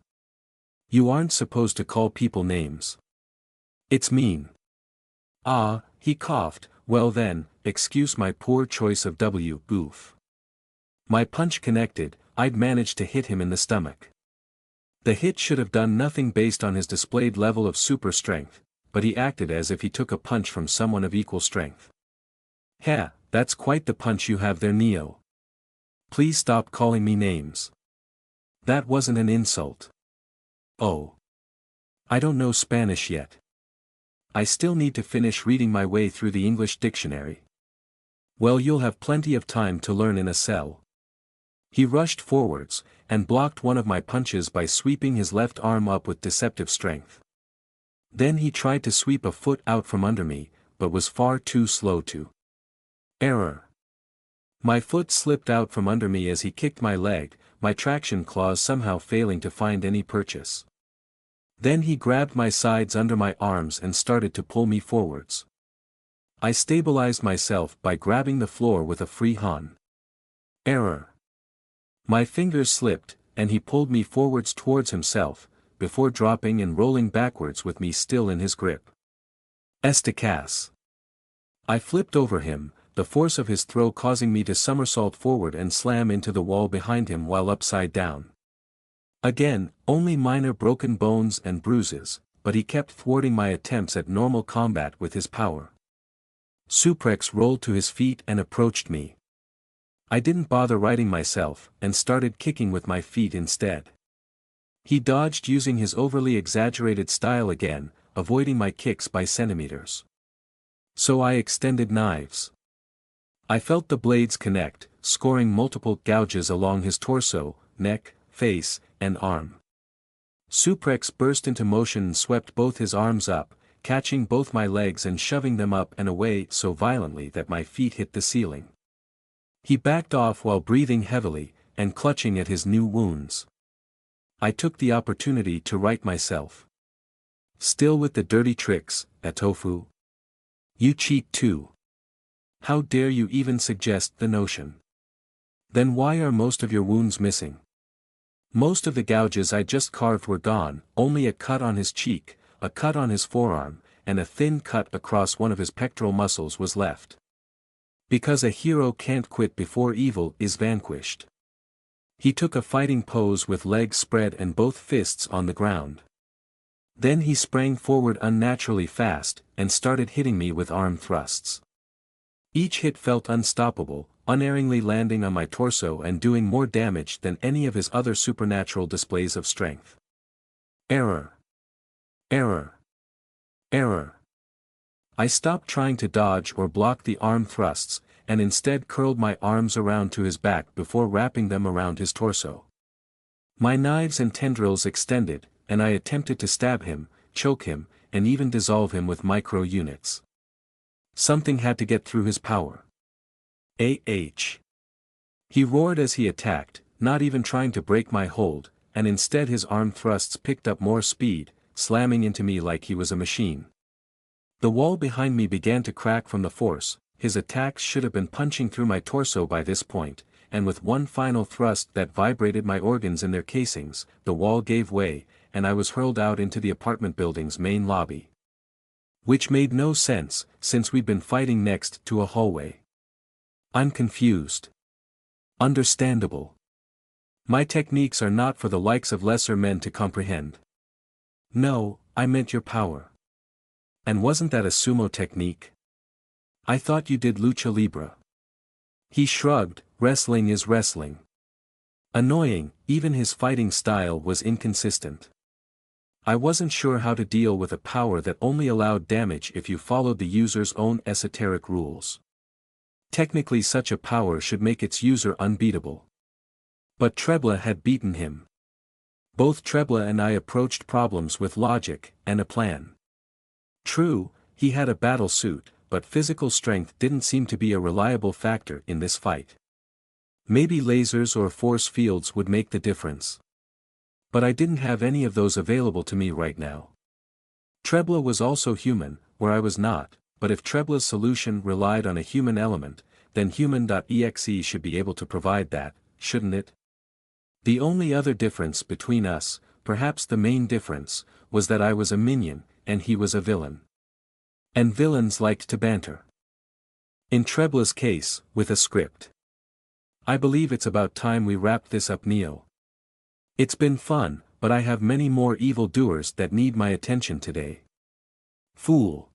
A: You aren't supposed to call people names. It's mean." "Ah," he coughed, "well then, excuse my poor choice of goof." My punch connected. I'd managed to hit him in the stomach. The hit should have done nothing based on his displayed level of super strength, but he acted as if he took a punch from someone of equal strength. "Heh, that's quite the punch you have there, Neo. Please stop calling me names. That wasn't an insult." "Oh. I don't know Spanish yet. I still need to finish reading my way through the English dictionary." "Well, you'll have plenty of time to learn in a cell. He rushed forwards, and blocked one of my punches by sweeping his left arm up with deceptive strength. Then he tried to sweep a foot out from under me, but was far too slow to. Error. My foot slipped out from under me as he kicked my leg, my traction claws somehow failing to find any purchase. Then he grabbed my sides under my arms and started to pull me forwards. I stabilized myself by grabbing the floor with a free hand. Error. My fingers slipped, and he pulled me forwards towards himself, before dropping and rolling backwards with me still in his grip. Estacas. I flipped over him, the force of his throw causing me to somersault forward and slam into the wall behind him while upside down. Again, only minor broken bones and bruises, but he kept thwarting my attempts at normal combat with his power. Suplex rolled to his feet and approached me. I didn't bother righting myself, and started kicking with my feet instead. He dodged using his overly exaggerated style again, avoiding my kicks by centimeters. So I extended knives. I felt the blades connect, scoring multiple gouges along his torso, neck, face, and arm. Suplex burst into motion and swept both his arms up, catching both my legs and shoving them up and away so violently that my feet hit the ceiling. He backed off while breathing heavily, and clutching at his new wounds. I took the opportunity to right myself. Still with the dirty tricks, Atofu? You cheat too. How dare you even suggest the notion? Then why are most of your wounds missing? Most of the gouges I just carved were gone, only a cut on his cheek, a cut on his forearm, and a thin cut across one of his pectoral muscles was left. Because a hero can't quit before evil is vanquished. He took a fighting pose with legs spread and both fists on the ground. Then he sprang forward unnaturally fast, and started hitting me with arm thrusts. Each hit felt unstoppable, unerringly landing on my torso and doing more damage than any of his other supernatural displays of strength. Error. Error. Error. I stopped trying to dodge or block the arm thrusts, and instead curled my arms around to his back before wrapping them around his torso. My knives and tendrils extended, and I attempted to stab him, choke him, and even dissolve him with micro-units. Something had to get through his power. He roared as he attacked, not even trying to break my hold, and instead his arm thrusts picked up more speed, slamming into me like he was a machine. The wall behind me began to crack from the force. His attacks should have been punching through my torso by this point, and with one final thrust that vibrated my organs in their casings, the wall gave way, and I was hurled out into the apartment building's main lobby. Which made no sense, since we'd been fighting next to a hallway. I'm confused. Understandable. My techniques are not for the likes of lesser men to comprehend. No, I meant your power. And wasn't that a sumo technique? I thought you did lucha libre. He shrugged, wrestling is wrestling. Annoying, even his fighting style was inconsistent. I wasn't sure how to deal with a power that only allowed damage if you followed the user's own esoteric rules. Technically such a power should make its user unbeatable. But Trebla had beaten him. Both Trebla and I approached problems with logic and a plan. True, he had a battle suit, but physical strength didn't seem to be a reliable factor in this fight. Maybe lasers or force fields would make the difference. But I didn't have any of those available to me right now. Trebla was also human, where I was not, but if Trebla's solution relied on a human element, then human.exe should be able to provide that, shouldn't it? The only other difference between us, perhaps the main difference, was that I was a minion, and he was a villain. And villains liked to banter. In Trebla's case, with a script. I believe it's about time we wrap this up, Neo. It's been fun, but I have many more evil doers that need my attention today. Fool.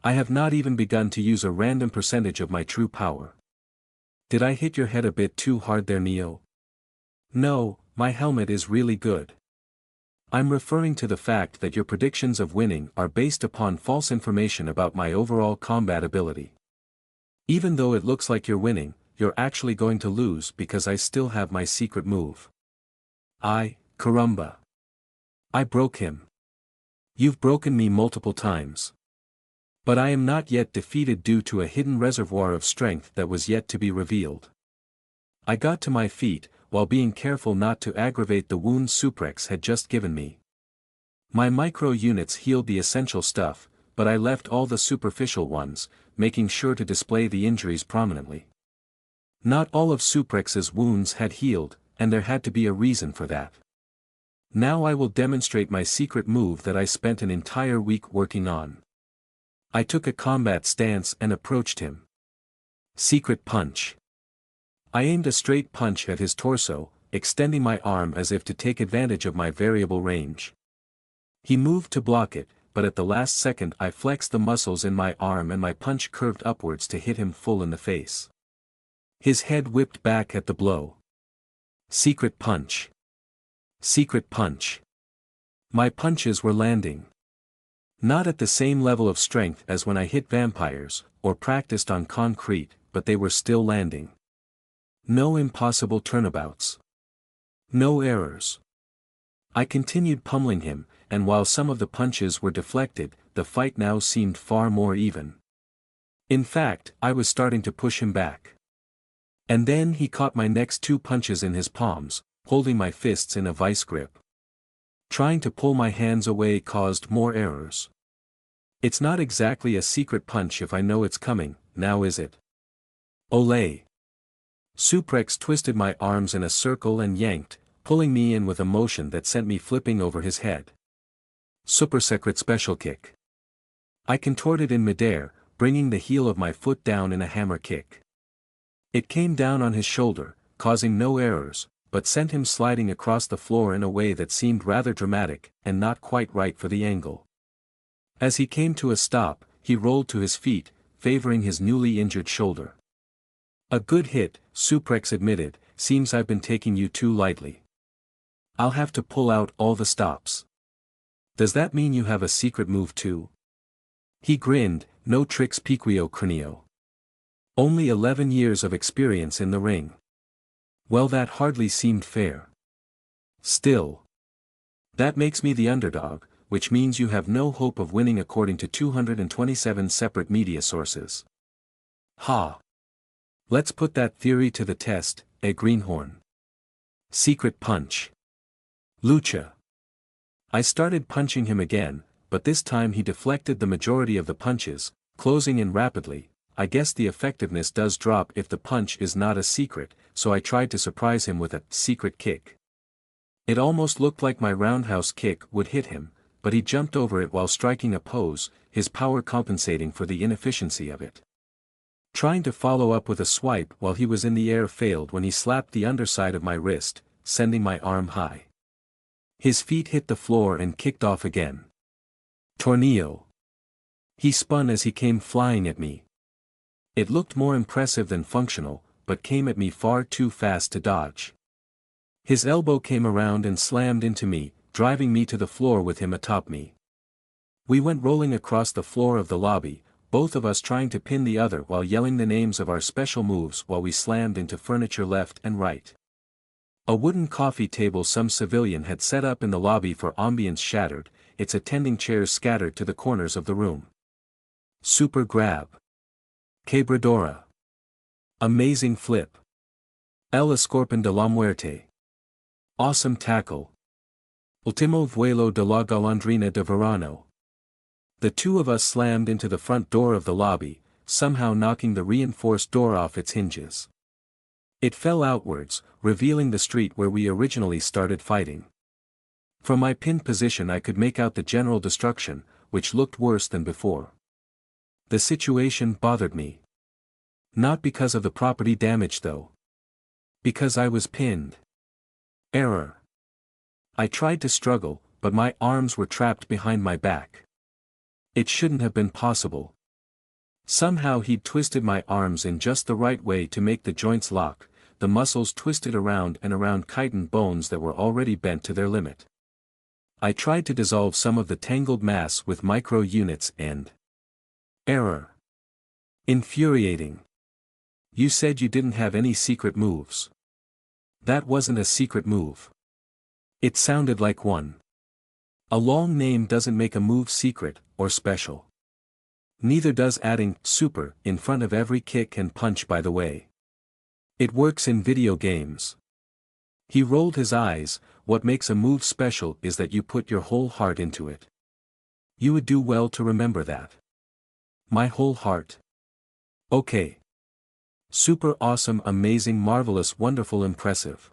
A: I have not even begun to use a random percentage of my true power. Did I hit your head a bit too hard there, Neo? No, my helmet is really good. I'm referring to the fact that your predictions of winning are based upon false information about my overall combat ability. Even though it looks like you're winning, you're actually going to lose because I still have my secret move. Caramba. I broke him. You've broken me multiple times. But I am not yet defeated due to a hidden reservoir of strength that was yet to be revealed. I got to my feet, while being careful not to aggravate the wound Suprex had just given me. My micro-units healed the essential stuff, but I left all the superficial ones, making sure to display the injuries prominently. Not all of Suprex's wounds had healed, and there had to be a reason for that. Now I will demonstrate my secret move that I spent an entire week working on. I took a combat stance and approached him. Secret punch. I aimed a straight punch at his torso, extending my arm as if to take advantage of my variable range. He moved to block it, but at the last second I flexed the muscles in my arm and my punch curved upwards to hit him full in the face. His head whipped back at the blow. Secret punch. Secret punch. My punches were landing. Not at the same level of strength as when I hit vampires, or practiced on concrete, but they were still landing. No impossible turnabouts. No errors. I continued pummeling him, and while some of the punches were deflected, the fight now seemed far more even. In fact, I was starting to push him back. And then he caught my next two punches in his palms, holding my fists in a vice grip. Trying to pull my hands away caused more errors. It's not exactly a secret punch if I know it's coming, now is it? Olé! Suprex twisted my arms in a circle and yanked, pulling me in with a motion that sent me flipping over his head. Super secret special kick. I contorted in midair, bringing the heel of my foot down in a hammer kick. It came down on his shoulder, causing no errors, but sent him sliding across the floor in a way that seemed rather dramatic, and not quite right for the angle. As he came to a stop, he rolled to his feet, favoring his newly injured shoulder. A good hit, Suprex admitted, seems I've been taking you too lightly. I'll have to pull out all the stops. Does that mean you have a secret move too? He grinned, no tricks piquio cranio. Only 11 years of experience in the ring. Well, that hardly seemed fair. Still. That makes me the underdog, which means you have no hope of winning according to 227 separate media sources. Ha! Let's put that theory to the test, Greenhorn. Secret punch. Lucha. I started punching him again, but this time he deflected the majority of the punches, closing in rapidly. I guess the effectiveness does drop if the punch is not a secret, so I tried to surprise him with a secret kick. It almost looked like my roundhouse kick would hit him, but he jumped over it while striking a pose, his power compensating for the inefficiency of it. Trying to follow up with a swipe while he was in the air failed when he slapped the underside of my wrist, sending my arm high. His feet hit the floor and kicked off again. Tornillo. He spun as he came flying at me. It looked more impressive than functional, but came at me far too fast to dodge. His elbow came around and slammed into me, driving me to the floor with him atop me. We went rolling across the floor of the lobby, both of us trying to pin the other while yelling the names of our special moves while we slammed into furniture left and right. A wooden coffee table some civilian had set up in the lobby for ambience shattered, its attending chairs scattered to the corners of the room. Super grab. Quebradora. Amazing flip. El escorpión de la muerte. Awesome tackle. Último vuelo de la golondrina de verano. The two of us slammed into the front door of the lobby, somehow knocking the reinforced door off its hinges. It fell outwards, revealing the street where we originally started fighting. From my pinned position I could make out the general destruction, which looked worse than before. The situation bothered me. Not because of the property damage though. Because I was pinned. Error. I tried to struggle, but my arms were trapped behind my back. It shouldn't have been possible. Somehow he'd twisted my arms in just the right way to make the joints lock, the muscles twisted around and around chitin bones that were already bent to their limit. I tried to dissolve some of the tangled mass with micro units and... Error. Infuriating. You said you didn't have any secret moves. That wasn't a secret move. It sounded like one. A long name doesn't make a move secret, or special. Neither does adding super in front of every kick and punch, by the way. It works in video games. He rolled his eyes. What makes a move special is that you put your whole heart into it. You would do well to remember that. My whole heart. Okay. Super, awesome, amazing, marvelous, wonderful, impressive.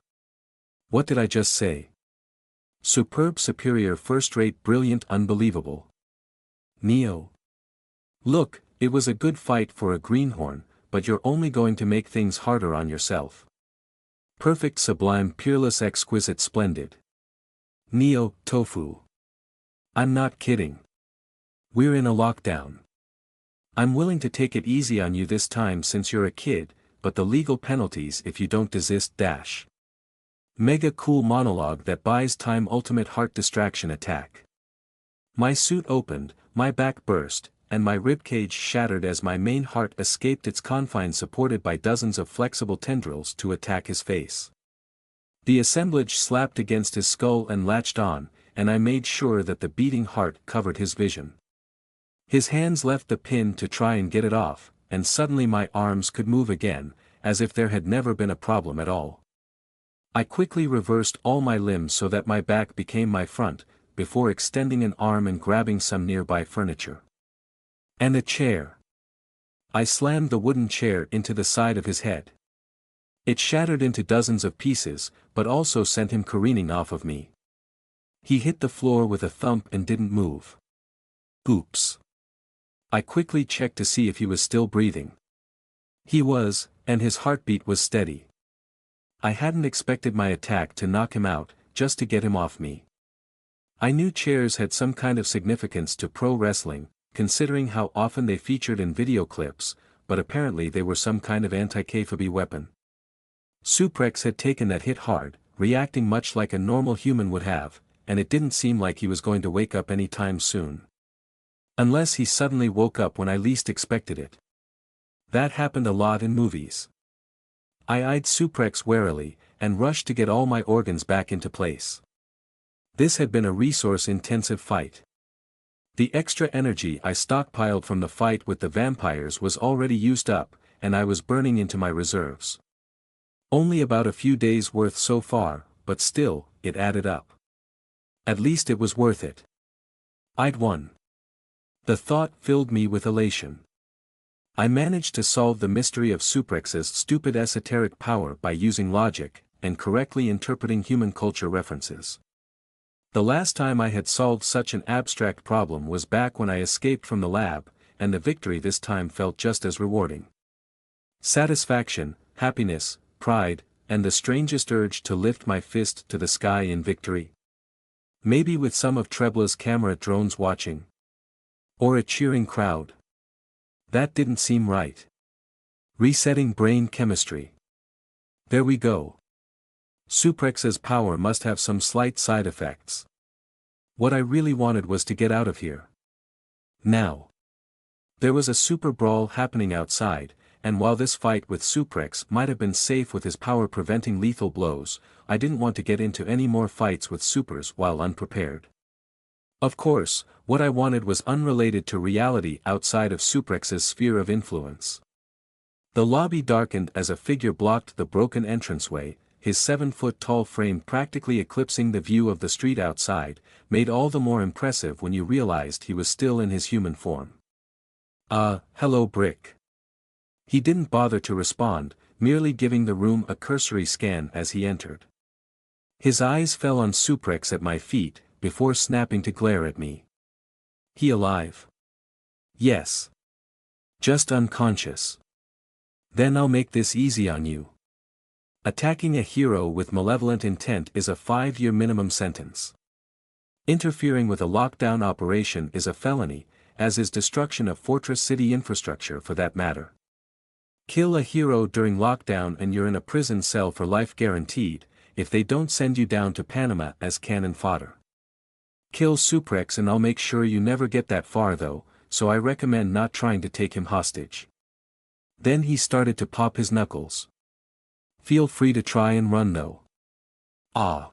A: What did I just say? Superb, superior, first-rate, brilliant, unbelievable. Neo. Look, it was a good fight for a greenhorn, but you're only going to make things harder on yourself. Perfect, sublime, peerless, exquisite, splendid. Neo, tofu. I'm not kidding. We're in a lockdown. I'm willing to take it easy on you this time since you're a kid, but the legal penalties if you don't desist dash. Mega cool monologue that buys time, ultimate heart distraction attack. My suit opened, my back burst, and my ribcage shattered as my main heart escaped its confines, supported by dozens of flexible tendrils to attack his face. The assemblage slapped against his skull and latched on, and I made sure that the beating heart covered his vision. His hands left the pin to try and get it off, and suddenly my arms could move again, as if there had never been a problem at all. I quickly reversed all my limbs so that my back became my front, before extending an arm and grabbing some nearby furniture. And a chair. I slammed the wooden chair into the side of his head. It shattered into dozens of pieces, but also sent him careening off of me. He hit the floor with a thump and didn't move. Oops. I quickly checked to see if he was still breathing. He was, and his heartbeat was steady. I hadn't expected my attack to knock him out, just to get him off me. I knew chairs had some kind of significance to pro wrestling, considering how often they featured in video clips, but apparently they were some kind of anti-kayfabe weapon. Suprex had taken that hit hard, reacting much like a normal human would have, and it didn't seem like he was going to wake up any time soon. Unless he suddenly woke up when I least expected it. That happened a lot in movies. I eyed Suprex warily, and rushed to get all my organs back into place. This had been a resource-intensive fight. The extra energy I stockpiled from the fight with the vampires was already used up, and I was burning into my reserves. Only about a few days' worth so far, but still, it added up. At least it was worth it. I'd won. The thought filled me with elation. I managed to solve the mystery of Suprex's stupid esoteric power by using logic, and correctly interpreting human culture references. The last time I had solved such an abstract problem was back when I escaped from the lab, and the victory this time felt just as rewarding. Satisfaction, happiness, pride, and the strangest urge to lift my fist to the sky in victory. Maybe with some of Trebla's camera drones watching. Or a cheering crowd. That didn't seem right. Resetting brain chemistry. There we go. Suprex's power must have some slight side effects. What I really wanted was to get out of here. Now. There was a super brawl happening outside, and while this fight with Suprex might have been safe with his power preventing lethal blows, I didn't want to get into any more fights with supers while unprepared. Of course, what I wanted was unrelated to reality outside of Suprex's sphere of influence. The lobby darkened as a figure blocked the broken entranceway, his 7-foot-tall frame practically eclipsing the view of the street outside, made all the more impressive when you realized he was still in his human form. Hello Brick. He didn't bother to respond, merely giving the room a cursory scan as he entered. His eyes fell on Suprex at my feet, before snapping to glare at me. He alive? Yes. Just unconscious. Then I'll make this easy on you. Attacking a hero with malevolent intent is a 5-year minimum sentence. Interfering with a lockdown operation is a felony, as is destruction of Fortress City infrastructure for that matter. Kill a hero during lockdown and you're in a prison cell for life guaranteed, if they don't send you down to Panama as cannon fodder. Kill Suprex and I'll make sure you never get that far though, so I recommend not trying to take him hostage. Then he started to pop his knuckles. Feel free to try and run though. Ah.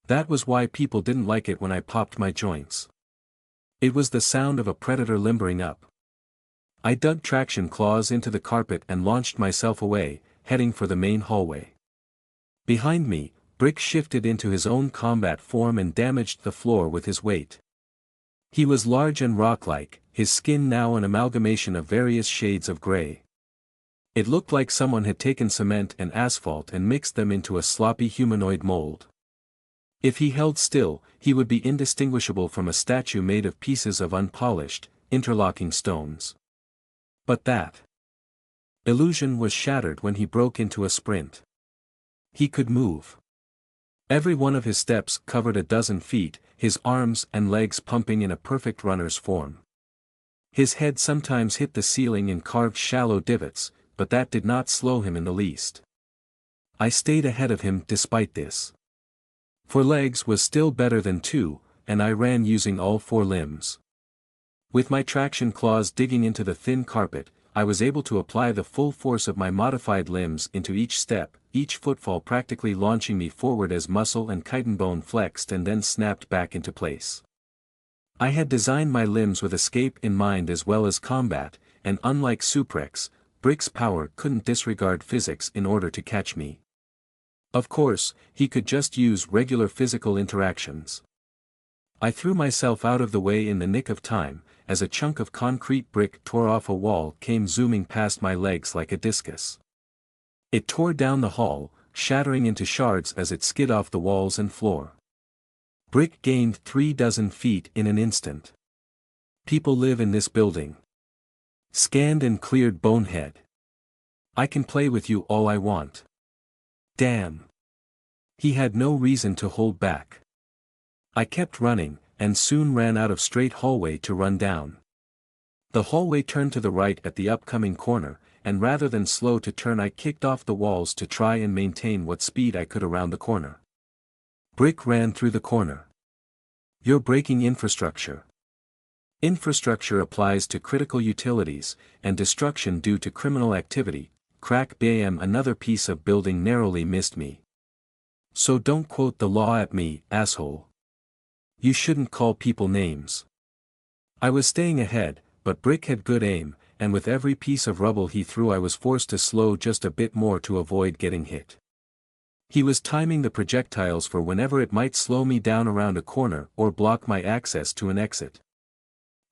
A: That was why people didn't like it when I popped my joints. It was the sound of a predator limbering up. I dug traction claws into the carpet and launched myself away, heading for the main hallway. Behind me, Brick shifted into his own combat form and damaged the floor with his weight. He was large and rock-like, his skin now an amalgamation of various shades of gray. It looked like someone had taken cement and asphalt and mixed them into a sloppy humanoid mold. If he held still, he would be indistinguishable from a statue made of pieces of unpolished, interlocking stones. But that illusion was shattered when he broke into a sprint. He could move. Every one of his steps covered a dozen feet, his arms and legs pumping in a perfect runner's form. His head sometimes hit the ceiling in carved shallow divots, but that did not slow him in the least. I stayed ahead of him despite this. 4 legs was still better than 2, and I ran using all 4 limbs. With my traction claws digging into the thin carpet, I was able to apply the full force of my modified limbs into each step, each footfall practically launching me forward as muscle and chitin bone flexed and then snapped back into place. I had designed my limbs with escape in mind as well as combat, and unlike Suprex, Brick's power couldn't disregard physics in order to catch me. Of course, he could just use regular physical interactions. I threw myself out of the way in the nick of time, as a chunk of concrete brick tore off a wall came zooming past my legs like a discus. It tore down the hall, shattering into shards as it skid off the walls and floor. Brick gained 36 feet in an instant. People live in this building. Scanned and cleared bonehead. I can play with you all I want. Damn. He had no reason to hold back. I kept running, and soon ran out of straight hallway to run down. The hallway turned to the right at the upcoming corner, and rather than slow to turn I kicked off the walls to try and maintain what speed I could around the corner. Brick ran through the corner. You're breaking infrastructure. Infrastructure applies to critical utilities, and destruction due to criminal activity. Crack bam, another piece of building narrowly missed me. So don't quote the law at me, asshole. You shouldn't call people names. I was staying ahead, but Brick had good aim, and with every piece of rubble he threw I was forced to slow just a bit more to avoid getting hit. He was timing the projectiles for whenever it might slow me down around a corner or block my access to an exit.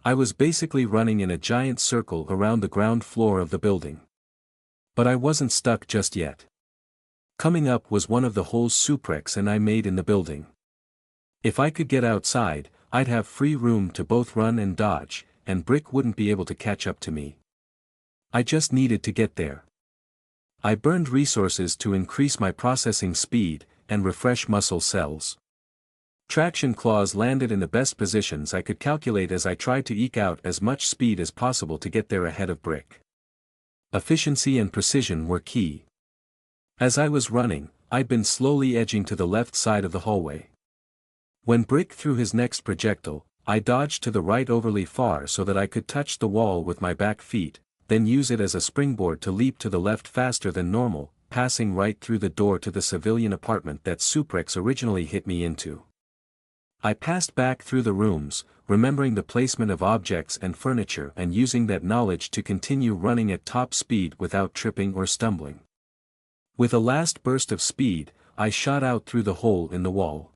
A: I was basically running in a giant circle around the ground floor of the building. But I wasn't stuck just yet. Coming up was one of the holes Suprex and I made in the building. If I could get outside, I'd have free room to both run and dodge, and Brick wouldn't be able to catch up to me. I just needed to get there. I burned resources to increase my processing speed, and refresh muscle cells. Traction claws landed in the best positions I could calculate as I tried to eke out as much speed as possible to get there ahead of Brick. Efficiency and precision were key. As I was running, I'd been slowly edging to the left side of the hallway. When Brick threw his next projectile, I dodged to the right overly far so that I could touch the wall with my back feet, then use it as a springboard to leap to the left faster than normal, passing right through the door to the civilian apartment that Suprex originally hit me into. I passed back through the rooms, remembering the placement of objects and furniture and using that knowledge to continue running at top speed without tripping or stumbling. With a last burst of speed, I shot out through the hole in the wall.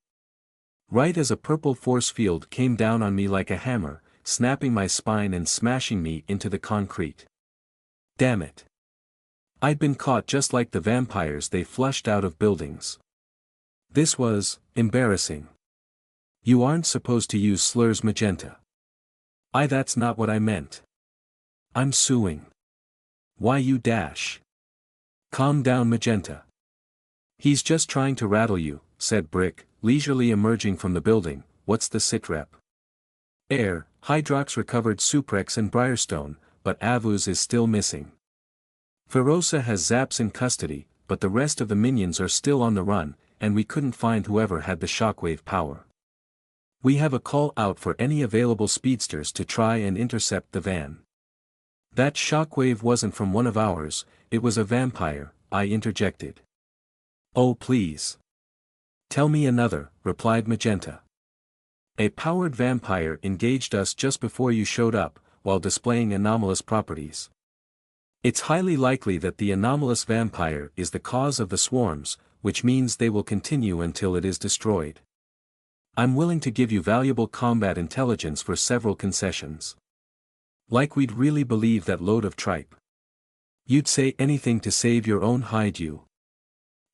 A: Right as a purple force field came down on me like a hammer, snapping my spine and smashing me into the concrete. Damn it. I'd been caught just like the vampires they flushed out of buildings. This was embarrassing. You aren't supposed to use slurs, Magenta. That's not what I meant. I'm suing. Why you dash? Calm down, Magenta. He's just trying to rattle you, said Brick, leisurely emerging from the building. What's the sitrep? Hydrox recovered Suprex and Briarstone, but Avuz is still missing. Ferosa has Zaps in custody, but the rest of the minions are still on the run, and we couldn't find whoever had the shockwave power. We have a call out for any available speedsters to try and intercept the van. That shockwave wasn't from one of ours, it was a vampire, I interjected. Oh please. Tell me another, replied Magenta. A powered vampire engaged us just before you showed up, while displaying anomalous properties. It's highly likely that the anomalous vampire is the cause of the swarms, which means they will continue until it is destroyed. I'm willing to give you valuable combat intelligence for several concessions. Like we'd really believe that load of tripe. You'd say anything to save your own hide, you.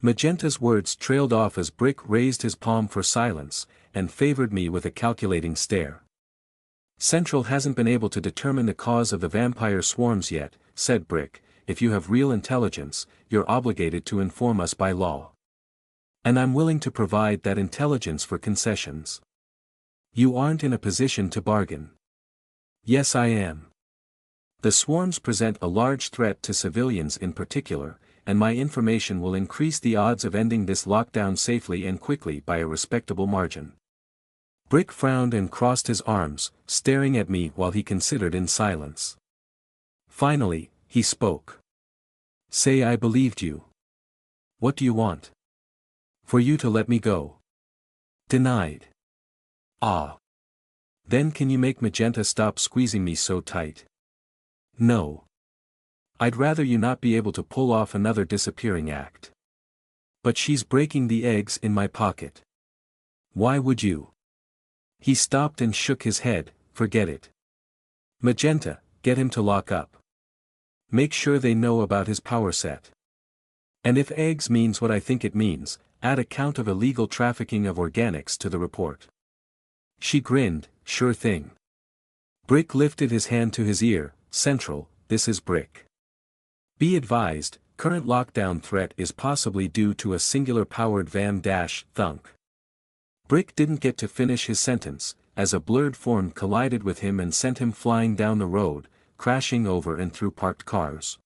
A: Magenta's words trailed off as Brick raised his palm for silence, and favored me with a calculating stare. Central hasn't been able to determine the cause of the vampire swarms yet, said Brick. If you have real intelligence, you're obligated to inform us by law. And I'm willing to provide that intelligence for concessions. You aren't in a position to bargain. Yes, I am. The swarms present a large threat to civilians in particular, and my information will increase the odds of ending this lockdown safely and quickly by a respectable margin. Brick frowned and crossed his arms, staring at me while he considered in silence. Finally, he spoke. Say I believed you. What do you want? For you to let me go. Denied. Ah. Then can you make Magenta stop squeezing me so tight? No. I'd rather you not be able to pull off another disappearing act. But she's breaking the eggs in my pocket. Why would you? He stopped and shook his head. Forget it. Magenta, get him to lock up. Make sure they know about his power set. And if eggs means what I think it means, add a count of illegal trafficking of organics to the report. She grinned. Sure thing. Brick lifted his hand to his ear. Central, this is Brick. Be advised, current lockdown threat is possibly due to a singular powered thunk. Brick didn't get to finish his sentence, as a blurred form collided with him and sent him flying down the road, crashing over and through parked cars.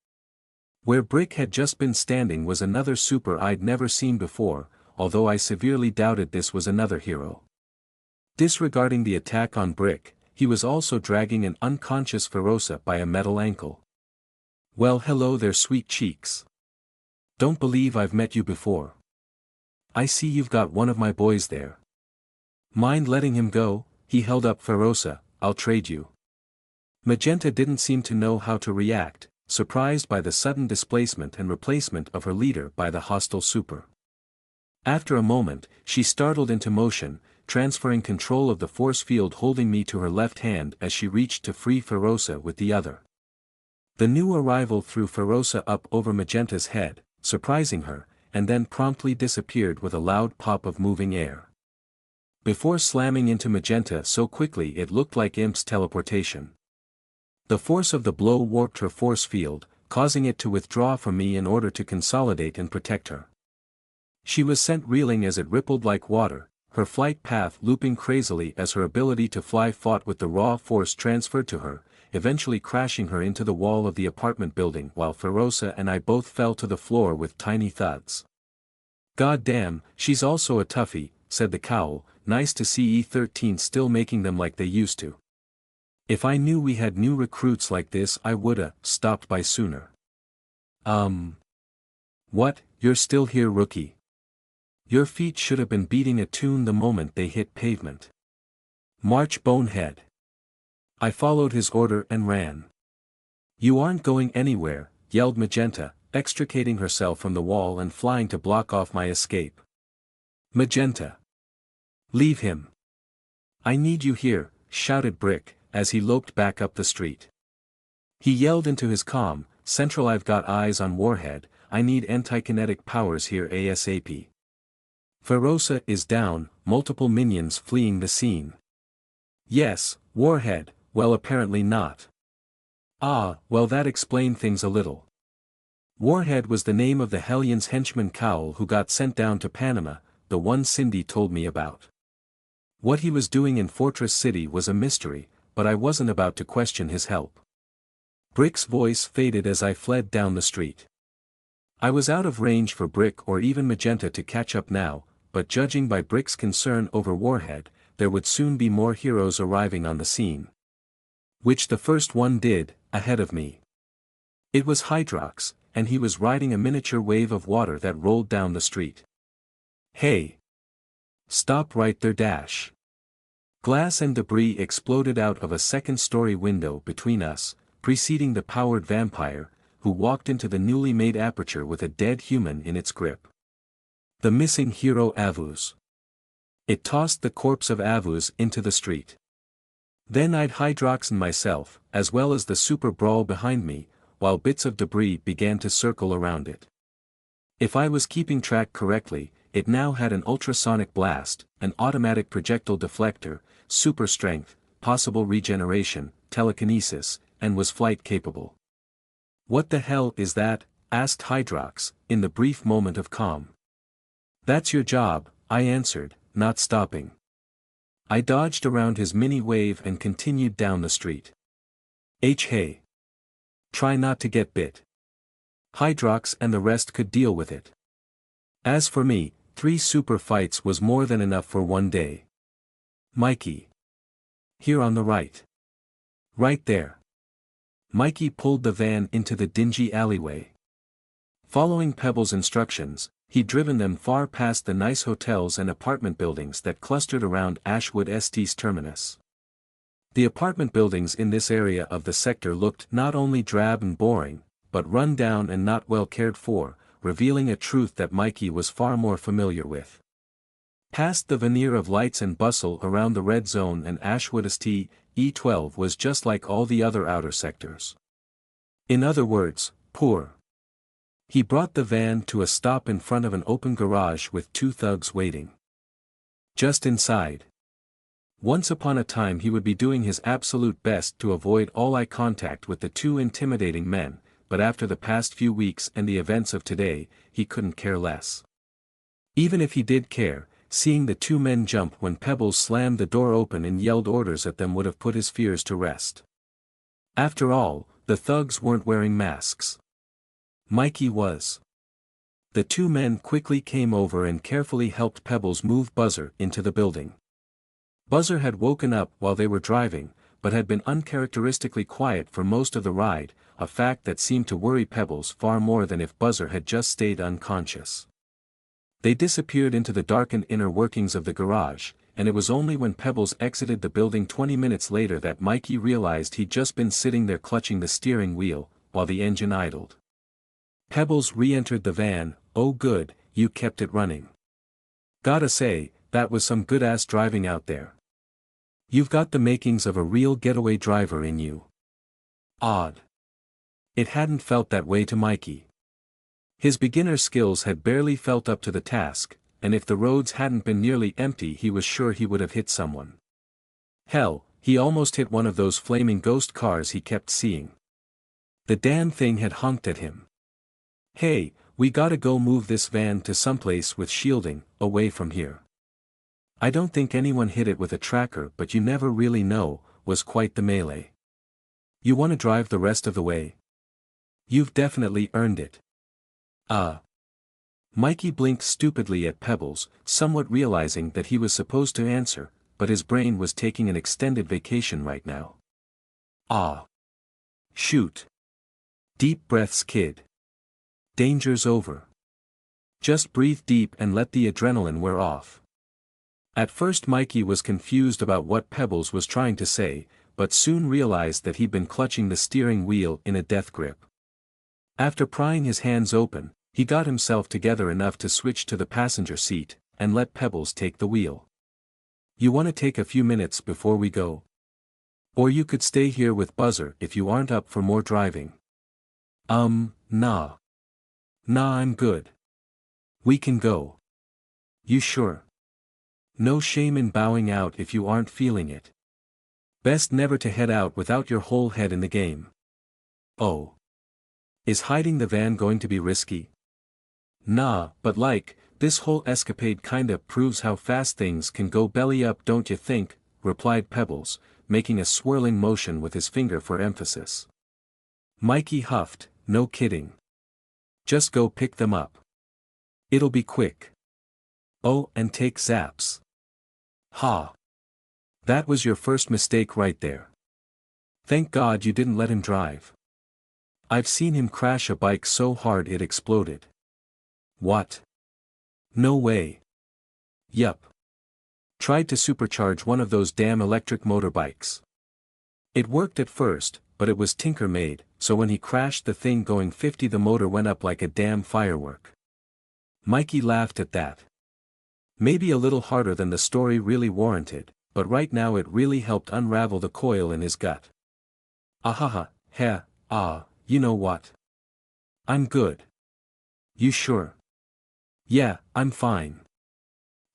A: Where Brick had just been standing was another super I'd never seen before, although I severely doubted this was another hero. Disregarding the attack on Brick, he was also dragging an unconscious Ferosa by a metal ankle. Well, hello there, sweet cheeks. Don't believe I've met you before. I see you've got one of my boys there. Mind letting him go? He held up Ferosa. I'll trade you. Magenta didn't seem to know how to react, surprised by the sudden displacement and replacement of her leader by the hostile super. After a moment, she startled into motion, transferring control of the force field holding me to her left hand as she reached to free Ferosa with the other. The new arrival threw Ferosa up over Magenta's head, surprising her, and then promptly disappeared with a loud pop of moving air. Before slamming into Magenta so quickly it looked like Imp's teleportation. The force of the blow warped her force field, causing it to withdraw from me in order to consolidate and protect her. She was sent reeling as it rippled like water, her flight path looping crazily as her ability to fly fought with the raw force transferred to her, eventually crashing her into the wall of the apartment building while Ferosa and I both fell to the floor with tiny thuds. God damn, she's also a toughie, said the cowl. Nice to see E13 still making them like they used to. If I knew we had new recruits like this I woulda stopped by sooner. What, you're still here, rookie? Your feet should have been beating a tune the moment they hit pavement. March, bonehead. I followed his order and ran. You aren't going anywhere, yelled Magenta, extricating herself from the wall and flying to block off my escape. Magenta. Leave him. I need you here, shouted Brick, as he loped back up the street. He yelled into his comm, Central, I've got eyes on Warhead, I need anti-kinetic powers here ASAP. Ferosa is down, multiple minions fleeing the scene. Yes, Warhead, well apparently not. Ah, well that explained things a little. Warhead was the name of the Hellion's henchman Cowl who got sent down to Panama, the one Cindy told me about. What he was doing in Fortress City was a mystery, but I wasn't about to question his help. Brick's voice faded as I fled down the street. I was out of range for Brick or even Magenta to catch up now, but judging by Brick's concern over Warhead, there would soon be more heroes arriving on the scene. Which the first one did, ahead of me. It was Hydrox, and he was riding a miniature wave of water that rolled down the street. Hey! Stop right there dash! Glass and debris exploded out of a second-story window between us, preceding the powered vampire, who walked into the newly made aperture with a dead human in its grip. The missing hero Avuz. It tossed the corpse of Avuz into the street. Then I'd Hydrox and myself, as well as the super brawl behind me, while bits of debris began to circle around it. If I was keeping track correctly, it now had an ultrasonic blast, an automatic projectile deflector, super strength, possible regeneration, telekinesis, and was flight capable. "What the hell is that?" asked Hydrox, in the brief moment of calm. "That's your job," I answered, not stopping. I dodged around his mini-wave and continued down the street. Hey. Try not to get bit. Hydrox and the rest could deal with it. As for me, 3 super fights was more than enough for one day. Mikey. Here on the right. Right there. Mikey pulled the van into the dingy alleyway. Following Pebble's instructions, he'd driven them far past the nice hotels and apartment buildings that clustered around Ashwood ST's terminus. The apartment buildings in this area of the sector looked not only drab and boring, but run down and not well cared for, revealing a truth that Mikey was far more familiar with. Past the veneer of lights and bustle around the red zone and Ashwood ST, E12 was just like all the other outer sectors. In other words, poor. He brought the van to a stop in front of an open garage with 2 thugs waiting. Just inside. Once upon a time he would be doing his absolute best to avoid all eye contact with the 2 intimidating men, but after the past few weeks and the events of today, he couldn't care less. Even if he did care, seeing the 2 men jump when Pebbles slammed the door open and yelled orders at them would have put his fears to rest. After all, the thugs weren't wearing masks. Mikey was. The 2 men quickly came over and carefully helped Pebbles move Buzzer into the building. Buzzer had woken up while they were driving, but had been uncharacteristically quiet for most of the ride, a fact that seemed to worry Pebbles far more than if Buzzer had just stayed unconscious. They disappeared into the darkened inner workings of the garage, and it was only when Pebbles exited the building 20 minutes later that Mikey realized he'd just been sitting there clutching the steering wheel, while the engine idled. Pebbles re-entered the van. "Oh good, you kept it running. Gotta say, that was some good-ass driving out there. You've got the makings of a real getaway driver in you." Odd. It hadn't felt that way to Mikey. His beginner skills had barely felt up to the task, and if the roads hadn't been nearly empty he was sure he would have hit someone. Hell, he almost hit one of those flaming ghost cars he kept seeing. The damn thing had honked at him. "Hey, we gotta go move this van to someplace with shielding, away from here." "I don't think anyone hit it with a tracker, but you never really know," was quite the melee. "You wanna drive the rest of the way? You've definitely earned it." Mikey blinked stupidly at Pebbles, somewhat realizing that he was supposed to answer, but his brain was taking an extended vacation right now. Shoot. Deep breaths, kid. Danger's over. Just breathe deep and let the adrenaline wear off. At first Mikey was confused about what Pebbles was trying to say, but soon realized that he'd been clutching the steering wheel in a death grip. After prying his hands open, he got himself together enough to switch to the passenger seat, and let Pebbles take the wheel. "You want to take a few minutes before we go? Or you could stay here with Buzzer if you aren't up for more driving." Nah. Nah, I'm good. We can go." "You sure? No shame in bowing out if you aren't feeling it. Best never to head out without your whole head in the game." "Oh. Is hiding the van going to be risky?" "Nah, but this whole escapade kinda proves how fast things can go belly up, don't you think?" replied Pebbles, making a swirling motion with his finger for emphasis. Mikey huffed. "No kidding. Just go pick them up. It'll be quick. Oh, and take zaps." "Ha. That was your first mistake right there. Thank God you didn't let him drive." I've seen him crash a bike so hard it exploded. What? No way. Yup. Tried to supercharge one of those damn electric motorbikes. It worked at first, but it was Tinker made, so when he crashed the thing going 50 the motor went up like a damn firework. Mikey laughed at that. Maybe a little harder than the story really warranted, but right now it really helped unravel the coil in his gut. Ahaha, you know what? I'm good. You sure? Yeah, I'm fine.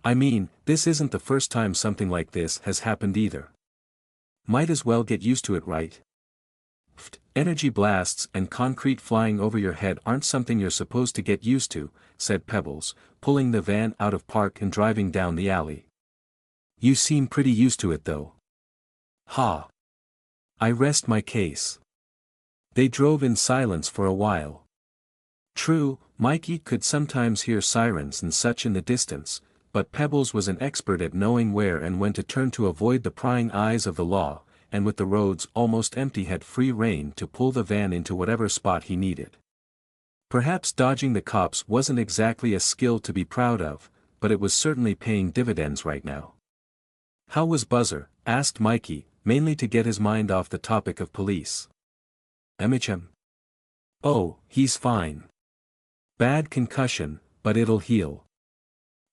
A: I mean, this isn't the first time something like this has happened either. Might as well get used to it, right? Energy blasts and concrete flying over your head aren't something you're supposed to get used to, said Pebbles, pulling the van out of park and driving down the alley. You seem pretty used to it though. Ha. I rest my case. They drove in silence for a while. True, Mikey could sometimes hear sirens and such in the distance, but Pebbles was an expert at knowing where and when to turn to avoid the prying eyes of the law, and with the roads almost empty had free rein to pull the van into whatever spot he needed. Perhaps dodging the cops wasn't exactly a skill to be proud of, but it was certainly paying dividends right now. How was Buzzer? Asked Mikey, mainly to get his mind off the topic of police. MHM. Oh, he's fine. Bad concussion, but it'll heal.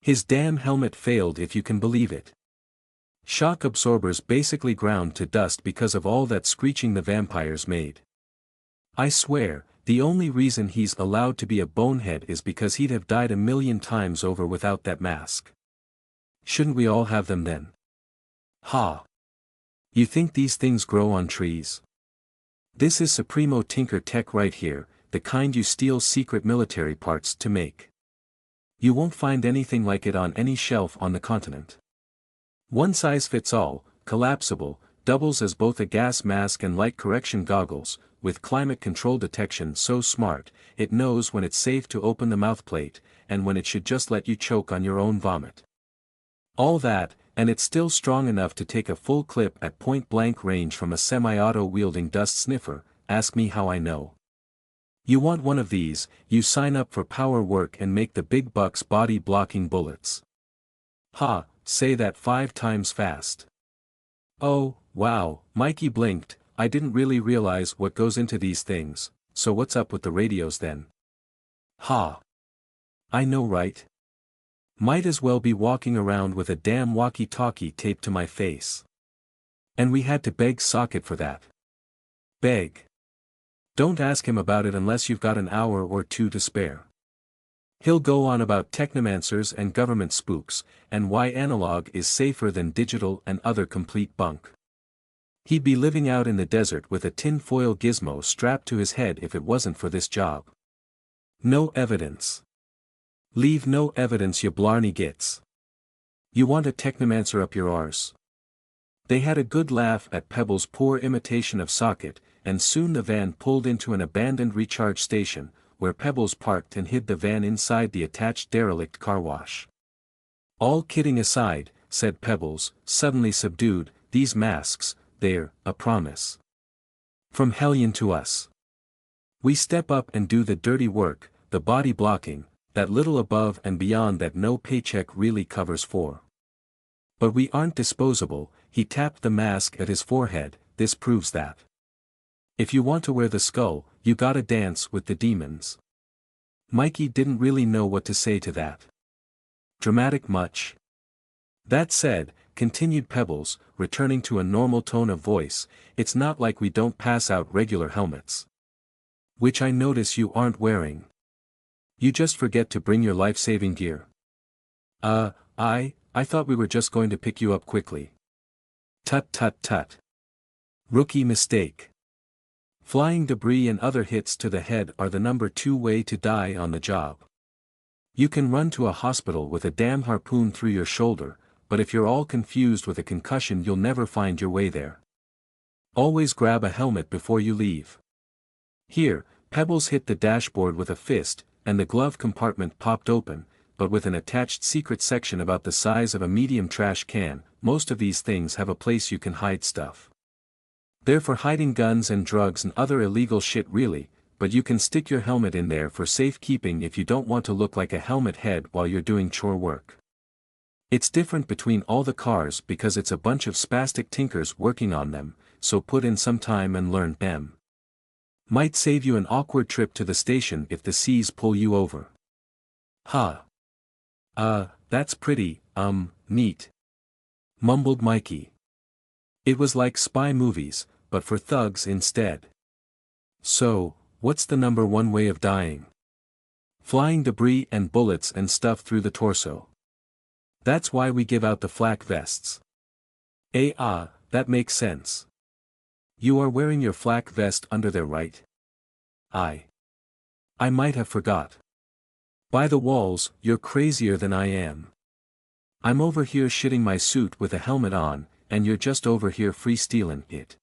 A: His damn helmet failed if you can believe it. Shock absorbers basically ground to dust because of all that screeching the vampires made. I swear, the only reason he's allowed to be a bonehead is because he'd have died 1,000,000 times over without that mask. Shouldn't we all have them then? Ha! You think these things grow on trees? This is Supremo Tinker tech right here, the kind you steal secret military parts to make. You won't find anything like it on any shelf on the continent. One size fits all, collapsible, doubles as both a gas mask and light correction goggles, with climate control detection so smart, it knows when it's safe to open the mouthplate, and when it should just let you choke on your own vomit. All that, and it's still strong enough to take a full clip at point-blank range from a semi-auto wielding dust sniffer. Ask me how I know. You want one of these, you sign up for power work and make the big bucks body-blocking bullets. Ha, say that 5 times fast. Oh, wow, Mikey blinked. I didn't really realize what goes into these things, so what's up with the radios then? Ha. I know, right? Might as well be walking around with a damn walkie-talkie taped to my face. And we had to beg Socket for that. Beg. Don't ask him about it unless you've got an hour or two to spare. He'll go on about technomancers and government spooks, and why analog is safer than digital and other complete bunk. He'd be living out in the desert with a tin-foil gizmo strapped to his head if it wasn't for this job. No evidence. Leave no evidence, you blarney gits. You want a technomancer up your arse? They had a good laugh at Pebble's poor imitation of Socket, and soon the van pulled into an abandoned recharge station, where Pebbles parked and hid the van inside the attached derelict car wash. All kidding aside, said Pebbles, suddenly subdued, these masks, they're a promise. From hellion to us. We step up and do the dirty work, the body blocking, that little above and beyond that no paycheck really covers for. But we aren't disposable. He tapped the mask at his forehead, this proves that. If you want to wear the skull, you gotta dance with the demons. Mikey didn't really know what to say to that. Dramatic much? That said, continued Pebbles, returning to a normal tone of voice, it's not like we don't pass out regular helmets. Which I notice you aren't wearing. You just forget to bring your life-saving gear. I thought we were just going to pick you up quickly. Tut tut tut. Rookie mistake. Flying debris and other hits to the head are the number 2 way to die on the job. You can run to a hospital with a damn harpoon through your shoulder, but if you're all confused with a concussion you'll never find your way there. Always grab a helmet before you leave. Here, Pebbles hit the dashboard with a fist, and the glove compartment popped open, but with an attached secret section about the size of a medium trash can. Most of these things have a place you can hide stuff. They're for hiding guns and drugs and other illegal shit really, but you can stick your helmet in there for safekeeping if you don't want to look like a helmet head while you're doing chore work. It's different between all the cars because it's a bunch of spastic tinkers working on them, so put in some time and learn them. Might save you an awkward trip to the station if the C's pull you over. Huh. That's pretty, neat. Mumbled Mikey. It was like spy movies, but for thugs instead. So, what's the number one way of dying? Flying debris and bullets and stuff through the torso. That's why we give out the flak vests. That makes sense. You are wearing your flak vest under there, right? I might have forgot. By the walls, you're crazier than I am. I'm over here shitting my suit with a helmet on, and you're just over here free-stealing it.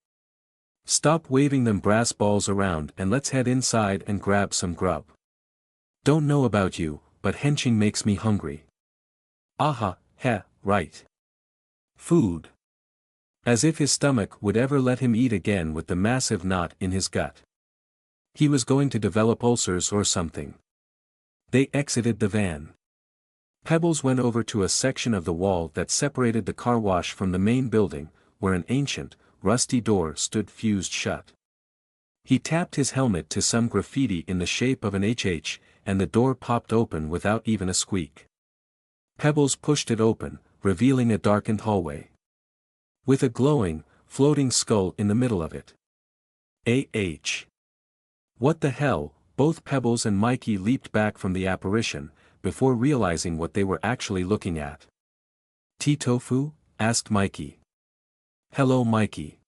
A: Stop waving them brass balls around and let's head inside and grab some grub. Don't know about you, but henching makes me hungry. Right. Food. As if his stomach would ever let him eat again with the massive knot in his gut. He was going to develop ulcers or something. They exited the van. Pebbles went over to a section of the wall that separated the car wash from the main building, where an ancient, rusty door stood fused shut. He tapped his helmet to some graffiti in the shape of an HH, and the door popped open without even a squeak. Pebbles pushed it open, revealing a darkened hallway. With a glowing, floating skull in the middle of it. What the hell? Both Pebbles and Mikey leaped back from the apparition, before realizing what they were actually looking at. Tofu? Asked Mikey. Hello Mikey.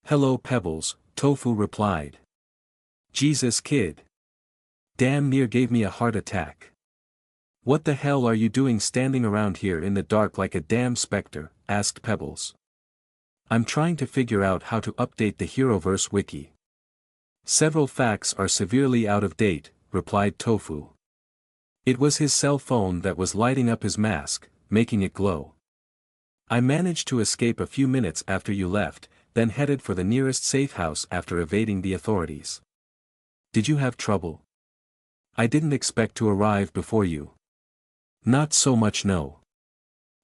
A: Hello Pebbles, Tofu replied. Jesus kid. Damn near gave me a heart attack. What the hell are you doing standing around here in the dark like a damn specter? Asked Pebbles. I'm trying to figure out how to update the Heroverse wiki. Several facts are severely out of date, replied Tofu. It was his cell phone that was lighting up his mask, making it glow. I managed to escape a few minutes after you left, then headed for the nearest safe house after evading the authorities. Did you have trouble? I didn't expect to arrive before you. Not so much no.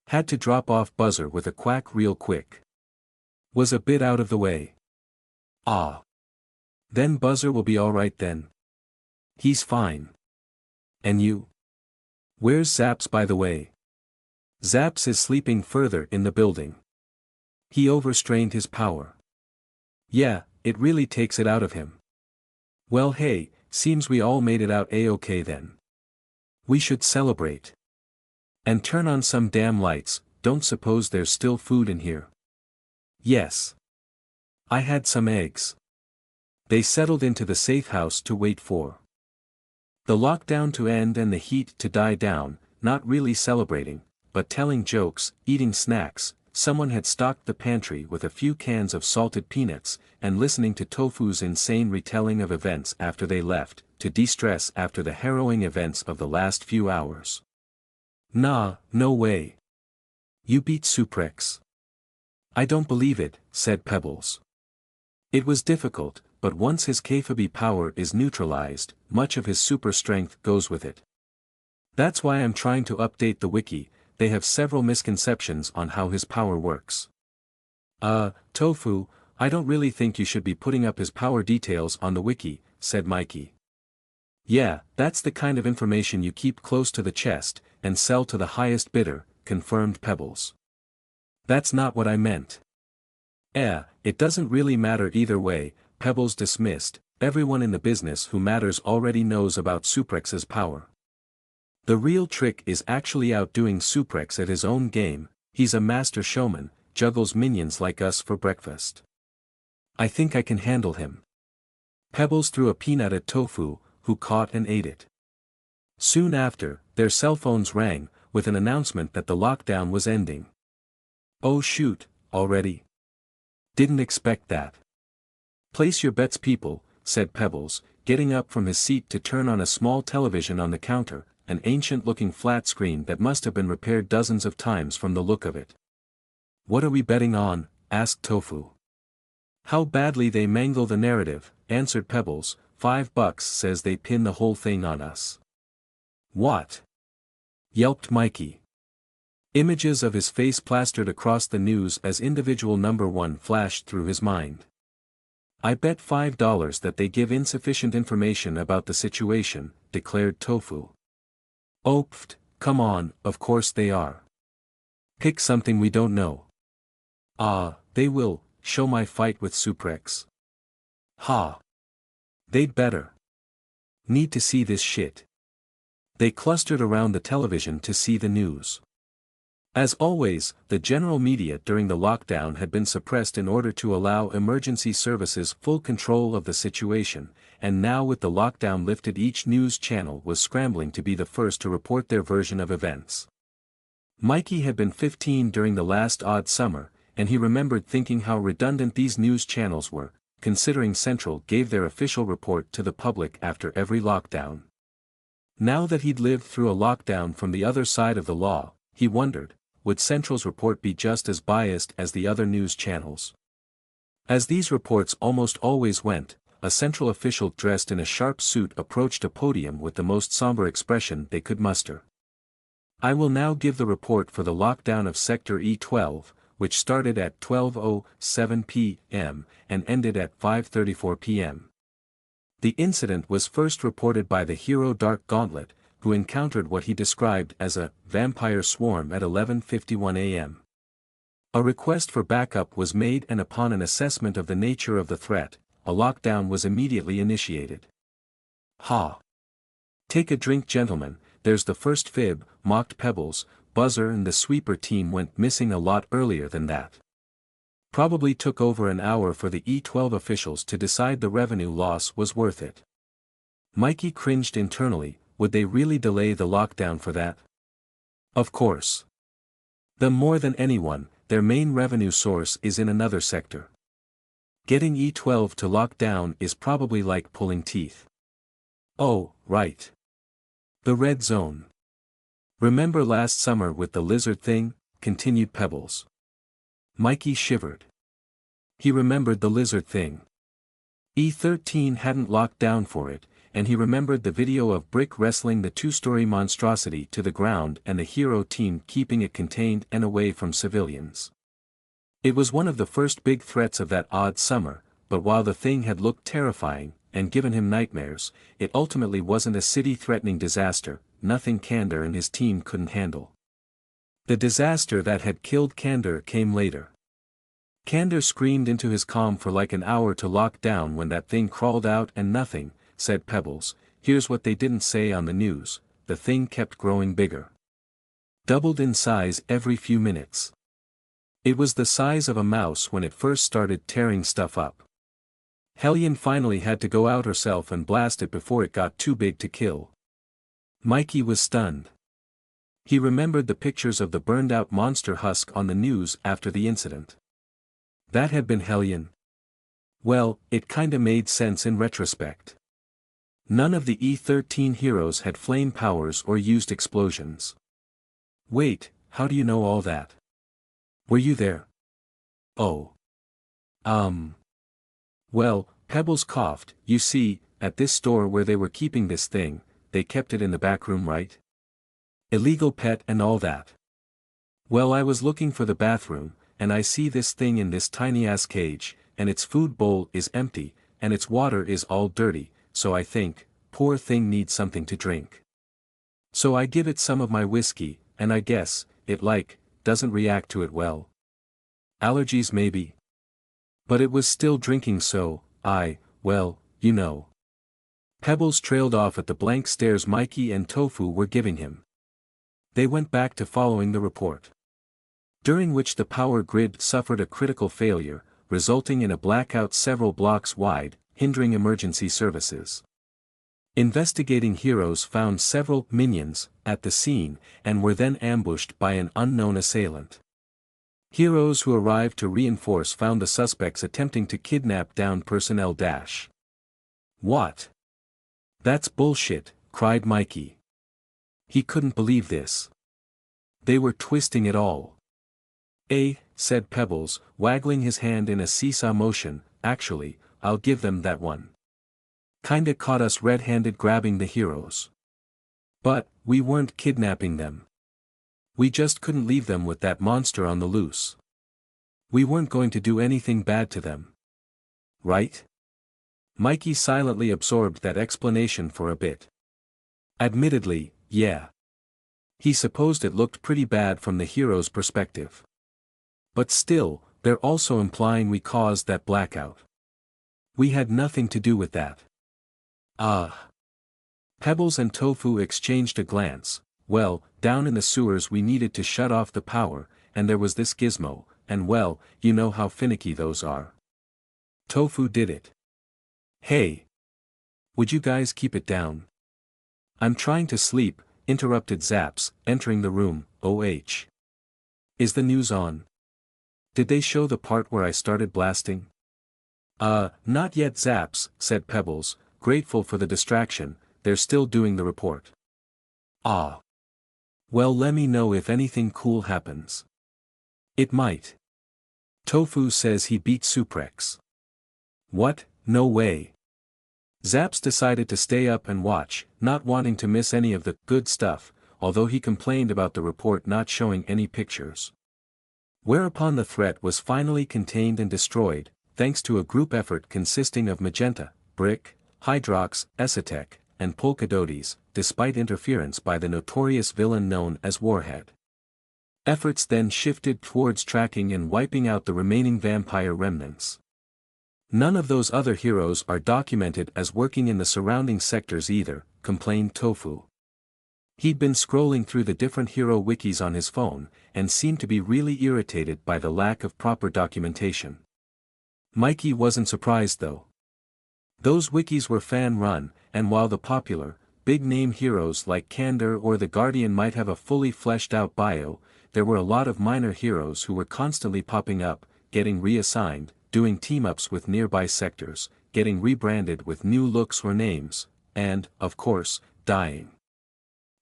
A: Had to drop off Buzzer with a quack real quick. Was a bit out of the way. Then Buzzer will be alright then. He's fine. And you? Where's Zaps by the way? Zaps is sleeping further in the building. He overstrained his power. Yeah, it really takes it out of him. Well hey, seems we all made it out a-okay then. We should celebrate. And turn on some damn lights, don't suppose there's still food in here. Yes. I had some eggs. They settled into the safe house to wait for the lockdown to end and the heat to die down, not really celebrating, but telling jokes, eating snacks. Someone had stocked the pantry with a few cans of salted peanuts, and listening to Tofu's insane retelling of events after they left, to de-stress after the harrowing events of the last few hours. Nah, no way. You beat Suprex. I don't believe it, said Pebbles. It was difficult, but once his Kayfabe power is neutralized, much of his super strength goes with it. That's why I'm trying to update the wiki. They have several misconceptions on how his power works. Tofu, I don't really think you should be putting up his power details on the wiki, said Mikey. Yeah, that's the kind of information you keep close to the chest, and sell to the highest bidder, confirmed Pebbles. That's not what I meant. It doesn't really matter either way, Pebbles dismissed. Everyone in the business who matters already knows about Suprex's power. The real trick is actually outdoing Suprex at his own game. He's a master showman, juggles minions like us for breakfast. I think I can handle him. Pebbles threw a peanut at Tofu, who caught and ate it. Soon after, their cell phones rang, with an announcement that the lockdown was ending. Oh shoot, already? Didn't expect that. Place your bets people, said Pebbles, getting up from his seat to turn on a small television on the counter, an ancient-looking flat screen that must have been repaired dozens of times from the look of it. What are we betting on? Asked Tofu. How badly they mangle the narrative, answered Pebbles, $5 says they pin the whole thing on us. What? Yelped Mikey. Images of his face plastered across the news as individual number one flashed through his mind. I bet $5 that they give insufficient information about the situation, declared Tofu. Oh, pfft, come on, of course they are. Pick something we don't know. Ah, they will, show my fight with Suprex. Ha. They'd better. Need to see this shit. They clustered around the television to see the news. As always, the general media during the lockdown had been suppressed in order to allow emergency services full control of the situation, and now with the lockdown lifted each news channel was scrambling to be the first to report their version of events. Mikey had been 15 during the last odd summer, and he remembered thinking how redundant these news channels were, considering Central gave their official report to the public after every lockdown. Now that he'd lived through a lockdown from the other side of the law, he wondered, would Central's report be just as biased as the other news channels? As these reports almost always went, a Central official dressed in a sharp suit approached a podium with the most somber expression they could muster. I will now give the report for the lockdown of Sector E12, which started at 12:07 p.m. and ended at 5:34 p.m. The incident was first reported by the hero Dark Gauntlet, who encountered what he described as a vampire swarm at 11:51 a.m. A request for backup was made, and upon an assessment of the nature of the threat, a lockdown was immediately initiated. Ha! Take a drink, gentlemen, there's the first fib, mocked Pebbles. Buzzer and the sweeper team went missing a lot earlier than that. Probably took over an hour for the E12 officials to decide the revenue loss was worth it. Mikey cringed internally. Would they really delay the lockdown for that? Of course. Them more than anyone, their main revenue source is in another sector. Getting E12 to lock down is probably like pulling teeth. Oh, right. The red zone. Remember last summer with the lizard thing? Continued Pebbles. Mikey shivered. He remembered the lizard thing. E13 hadn't locked down for it, and he remembered the video of Brick wrestling the two-story monstrosity to the ground and the hero team keeping it contained and away from civilians. It was one of the first big threats of that odd summer, but while the thing had looked terrifying, and given him nightmares, it ultimately wasn't a city-threatening disaster, nothing Kander and his team couldn't handle. The disaster that had killed Kander came later. Kander screamed into his comm for like an hour to lock down when that thing crawled out, and nothing, said Pebbles. Here's what they didn't say on the news: the thing kept growing bigger. Doubled in size every few minutes. It was the size of a mouse when it first started tearing stuff up. Hellion finally had to go out herself and blast it before it got too big to kill. Mikey was stunned. He remembered the pictures of the burned-out monster husk on the news after the incident. That had been Hellion. Well, it kinda made sense in retrospect. None of the E13 heroes had flame powers or used explosions. Wait, how do you know all that? Were you there? Oh. Well, Pebbles coughed. You see, at this store where they were keeping this thing, they kept it in the back room, right? Illegal pet and all that. Well, I was looking for the bathroom, and I see this thing in this tiny-ass cage, and its food bowl is empty, and its water is all dirty, so I think, poor thing needs something to drink. So I give it some of my whiskey, and I guess, it doesn't react to it well. Allergies maybe. But it was still drinking, so, well, you know. Pebbles trailed off at the blank stares Mikey and Tofu were giving him. They went back to following the report. During which the power grid suffered a critical failure, resulting in a blackout several blocks wide, hindering emergency services. Investigating heroes found several minions at the scene, and were then ambushed by an unknown assailant. Heroes who arrived to reinforce found the suspects attempting to kidnap down personnel. What? That's bullshit, cried Mikey. He couldn't believe this. They were twisting it all. Said Pebbles, waggling his hand in a seesaw motion. Actually, I'll give them that one. Kinda caught us red-handed grabbing the heroes. But, we weren't kidnapping them. We just couldn't leave them with that monster on the loose. We weren't going to do anything bad to them. Right? Mikey silently absorbed that explanation for a bit. Admittedly, yeah. He supposed it looked pretty bad from the hero's perspective. But still, they're also implying we caused that blackout. We had nothing to do with that. Ah. Pebbles and Tofu exchanged a glance. Well, down in the sewers we needed to shut off the power, and there was this gizmo, and well, you know how finicky those are. Tofu did it. Hey! Would you guys keep it down? I'm trying to sleep, interrupted Zaps, entering the room. OH. Is the news on? Did they show the part where I started blasting? Not yet Zaps, said Pebbles, grateful for the distraction. They're still doing the report. Ah. Well, let me know if anything cool happens. It might. Tofu says he beat Suprex. What? No way. Zaps decided to stay up and watch, not wanting to miss any of the good stuff, although he complained about the report not showing any pictures. Whereupon the threat was finally contained and destroyed, thanks to a group effort consisting of Magenta, Brick, Hydrox, Esotec, and Polkadotes, despite interference by the notorious villain known as Warhead. Efforts then shifted towards tracking and wiping out the remaining vampire remnants. None of those other heroes are documented as working in the surrounding sectors either, complained Tofu. He'd been scrolling through the different hero wikis on his phone, and seemed to be really irritated by the lack of proper documentation. Mikey wasn't surprised though. Those wikis were fan-run, and while the popular, big-name heroes like Kandor or the Guardian might have a fully fleshed-out bio, there were a lot of minor heroes who were constantly popping up, getting reassigned, doing team-ups with nearby sectors, getting rebranded with new looks or names, and, of course, dying.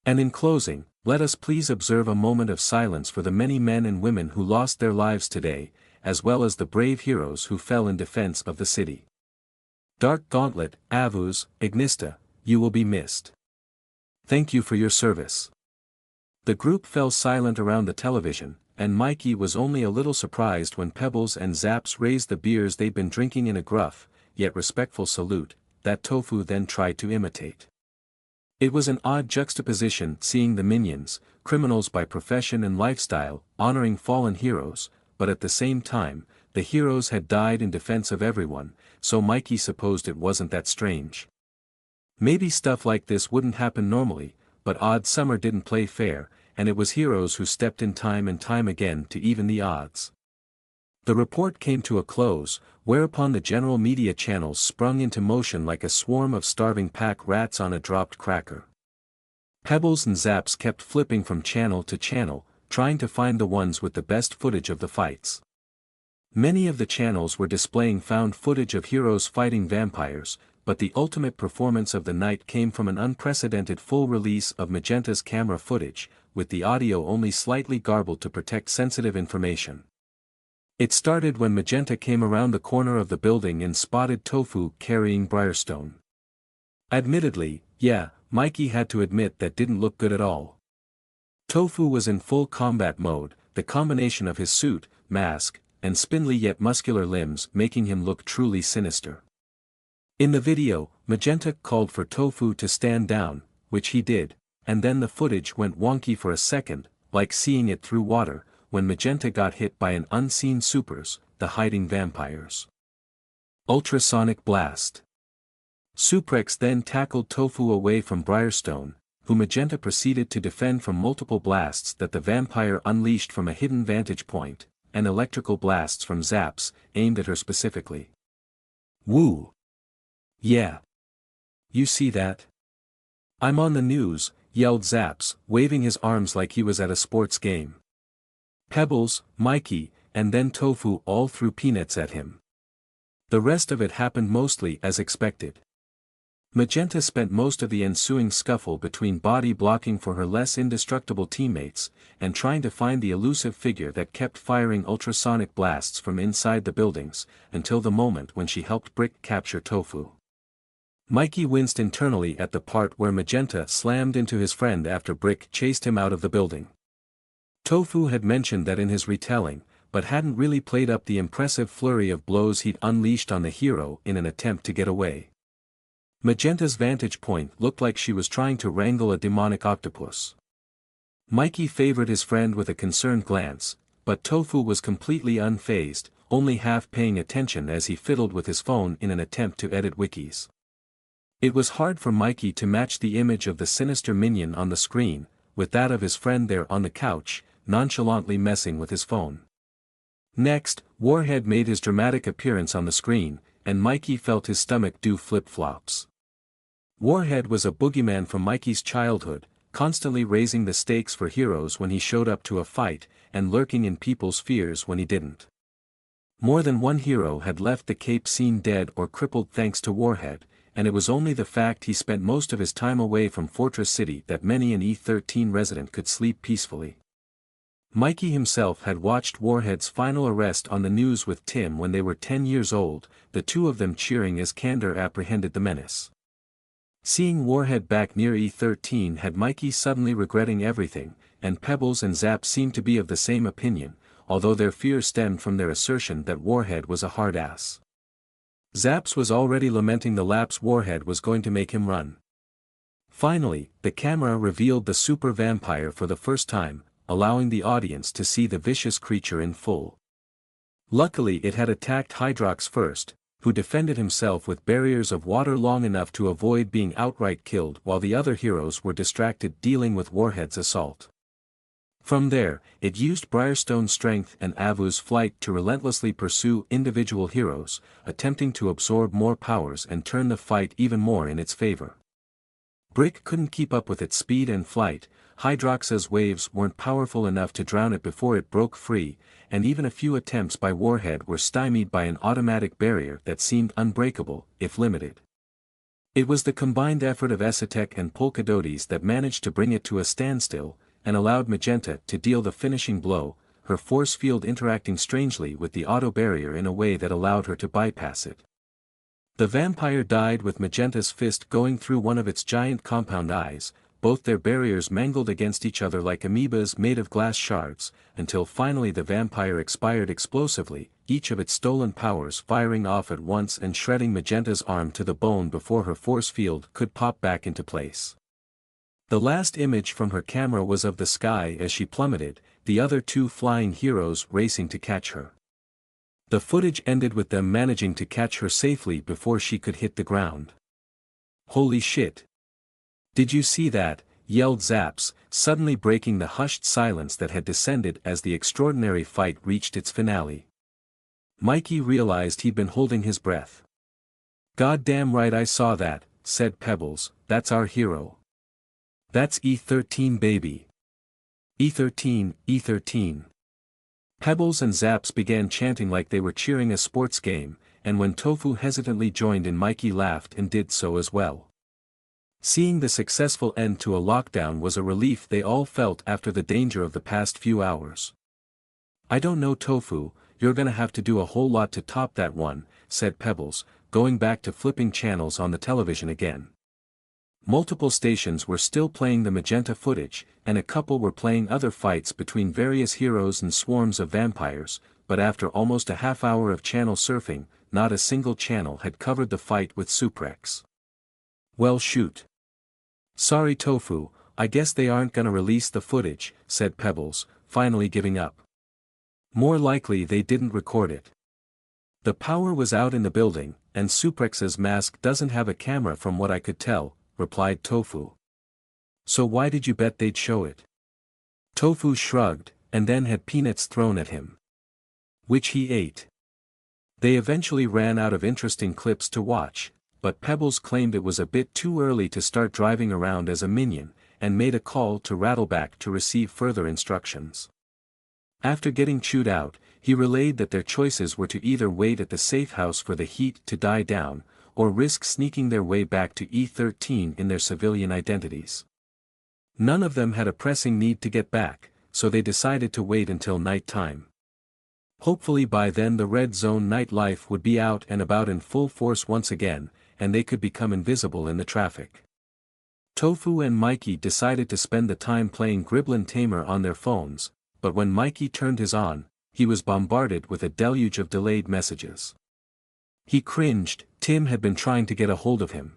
A: And in closing, let us please observe a moment of silence for the many men and women who lost their lives today, as well as the brave heroes who fell in defense of the city. Dark Gauntlet, Avuz, Ignista, you will be missed. Thank you for your service. The group fell silent around the television, and Mikey was only a little surprised when Pebbles and Zaps raised the beers they'd been drinking in a gruff, yet respectful salute, that Tofu then tried to imitate. It was an odd juxtaposition seeing the minions, criminals by profession and lifestyle, honoring fallen heroes, but at the same time, the heroes had died in defense of everyone, so Mikey supposed it wasn't that strange. Maybe stuff like this wouldn't happen normally, but Odd Summer didn't play fair, and it was heroes who stepped in time and time again to even the odds. The report came to a close, whereupon the general media channels sprung into motion like a swarm of starving pack rats on a dropped cracker. Pebbles and Zaps kept flipping from channel to channel, trying to find the ones with the best footage of the fights. Many of the channels were displaying found footage of heroes fighting vampires, but the ultimate performance of the night came from an unprecedented full release of Magenta's camera footage, with the audio only slightly garbled to protect sensitive information. It started when Magenta came around the corner of the building and spotted Tofu carrying Briarstone. Admittedly, yeah, Mikey had to admit that didn't look good at all. Tofu was in full combat mode, the combination of his suit, mask, and spindly yet muscular limbs making him look truly sinister. In the video, Magenta called for Tofu to stand down, which he did, and then the footage went wonky for a second, like seeing it through water, when Magenta got hit by an unseen supers, the hiding vampires. Ultrasonic Blast. Suprex then tackled Tofu away from Briarstone, who Magenta proceeded to defend from multiple blasts that the vampire unleashed from a hidden vantage point, and electrical blasts from Zaps, aimed at her specifically. Woo! Yeah. You see that? I'm on the news, yelled Zaps, waving his arms like he was at a sports game. Pebbles, Mikey, and then Tofu all threw peanuts at him. The rest of it happened mostly as expected. Magenta spent most of the ensuing scuffle between body blocking for her less indestructible teammates, and trying to find the elusive figure that kept firing ultrasonic blasts from inside the buildings, until the moment when she helped Brick capture Tofu. Mikey winced internally at the part where Magenta slammed into his friend after Brick chased him out of the building. Tofu had mentioned that in his retelling, but hadn't really played up the impressive flurry of blows he'd unleashed on the hero in an attempt to get away. Magenta's vantage point looked like she was trying to wrangle a demonic octopus. Mikey favored his friend with a concerned glance, but Tofu was completely unfazed, only half paying attention as he fiddled with his phone in an attempt to edit wikis. It was hard for Mikey to match the image of the sinister minion on the screen, with that of his friend there on the couch, nonchalantly messing with his phone. Next, Warhead made his dramatic appearance on the screen, and Mikey felt his stomach do flip-flops. Warhead was a boogeyman from Mikey's childhood, constantly raising the stakes for heroes when he showed up to a fight, and lurking in people's fears when he didn't. More than one hero had left the Cape scene dead or crippled thanks to Warhead, and it was only the fact he spent most of his time away from Fortress City that many an E13 resident could sleep peacefully. Mikey himself had watched Warhead's final arrest on the news with Tim when they were 10 years old, the two of them cheering as Candor apprehended the menace. Seeing Warhead back near E13 had Mikey suddenly regretting everything, and Pebbles and Zap seemed to be of the same opinion, although their fear stemmed from their assertion that Warhead was a hard ass. Zaps was already lamenting the laps Warhead was going to make him run. Finally, the camera revealed the super vampire for the first time, allowing the audience to see the vicious creature in full. Luckily it had attacked Hydrox first, who defended himself with barriers of water long enough to avoid being outright killed while the other heroes were distracted dealing with Warhead's assault. From there, it used Briarstone's strength and Avu's flight to relentlessly pursue individual heroes, attempting to absorb more powers and turn the fight even more in its favor. Brick couldn't keep up with its speed and flight, Hydrox's waves weren't powerful enough to drown it before it broke free, and even a few attempts by Warhead were stymied by an automatic barrier that seemed unbreakable, if limited. It was the combined effort of Esotek and Polkadotes that managed to bring it to a standstill, and allowed Magenta to deal the finishing blow, her force field interacting strangely with the auto barrier in a way that allowed her to bypass it. The vampire died with Magenta's fist going through one of its giant compound eyes, both their barriers mangled against each other like amoebas made of glass shards, until finally the vampire expired explosively, each of its stolen powers firing off at once and shredding Magenta's arm to the bone before her force field could pop back into place. The last image from her camera was of the sky as she plummeted, the other two flying heroes racing to catch her. The footage ended with them managing to catch her safely before she could hit the ground. Holy shit! Did you see that? Yelled Zaps, suddenly breaking the hushed silence that had descended as the extraordinary fight reached its finale. Mikey realized he'd been holding his breath. "Goddamn right I saw that," said Pebbles, "that's our hero. That's E13 baby. E13, E13. Pebbles and Zaps began chanting like they were cheering a sports game, and when Tofu hesitantly joined in Mikey laughed and did so as well. Seeing the successful end to a lockdown was a relief they all felt after the danger of the past few hours. "I don't know Tofu, you're gonna have to do a whole lot to top that one," said Pebbles, going back to flipping channels on the television again. Multiple stations were still playing the Magenta footage, and a couple were playing other fights between various heroes and swarms of vampires, but after almost a half hour of channel surfing, not a single channel had covered the fight with Suprex. "Well shoot. Sorry Tofu, I guess they aren't gonna release the footage," said Pebbles, finally giving up. "More likely they didn't record it. The power was out in the building, and Suprex's mask doesn't have a camera from what I could tell," replied Tofu. "So why did you bet they'd show it?" Tofu shrugged, and then had peanuts thrown at him. Which he ate. They eventually ran out of interesting clips to watch, but Pebbles claimed it was a bit too early to start driving around as a minion, and made a call to Rattleback to receive further instructions. After getting chewed out, he relayed that their choices were to either wait at the safe house for the heat to die down, or risk sneaking their way back to E13 in their civilian identities. None of them had a pressing need to get back, so they decided to wait until night time. Hopefully by then the Red Zone nightlife would be out and about in full force once again, and they could become invisible in the traffic. Tofu and Mikey decided to spend the time playing Gremlin Tamer on their phones, but when Mikey turned his on, he was bombarded with a deluge of delayed messages. He cringed. Tim had been trying to get a hold of him.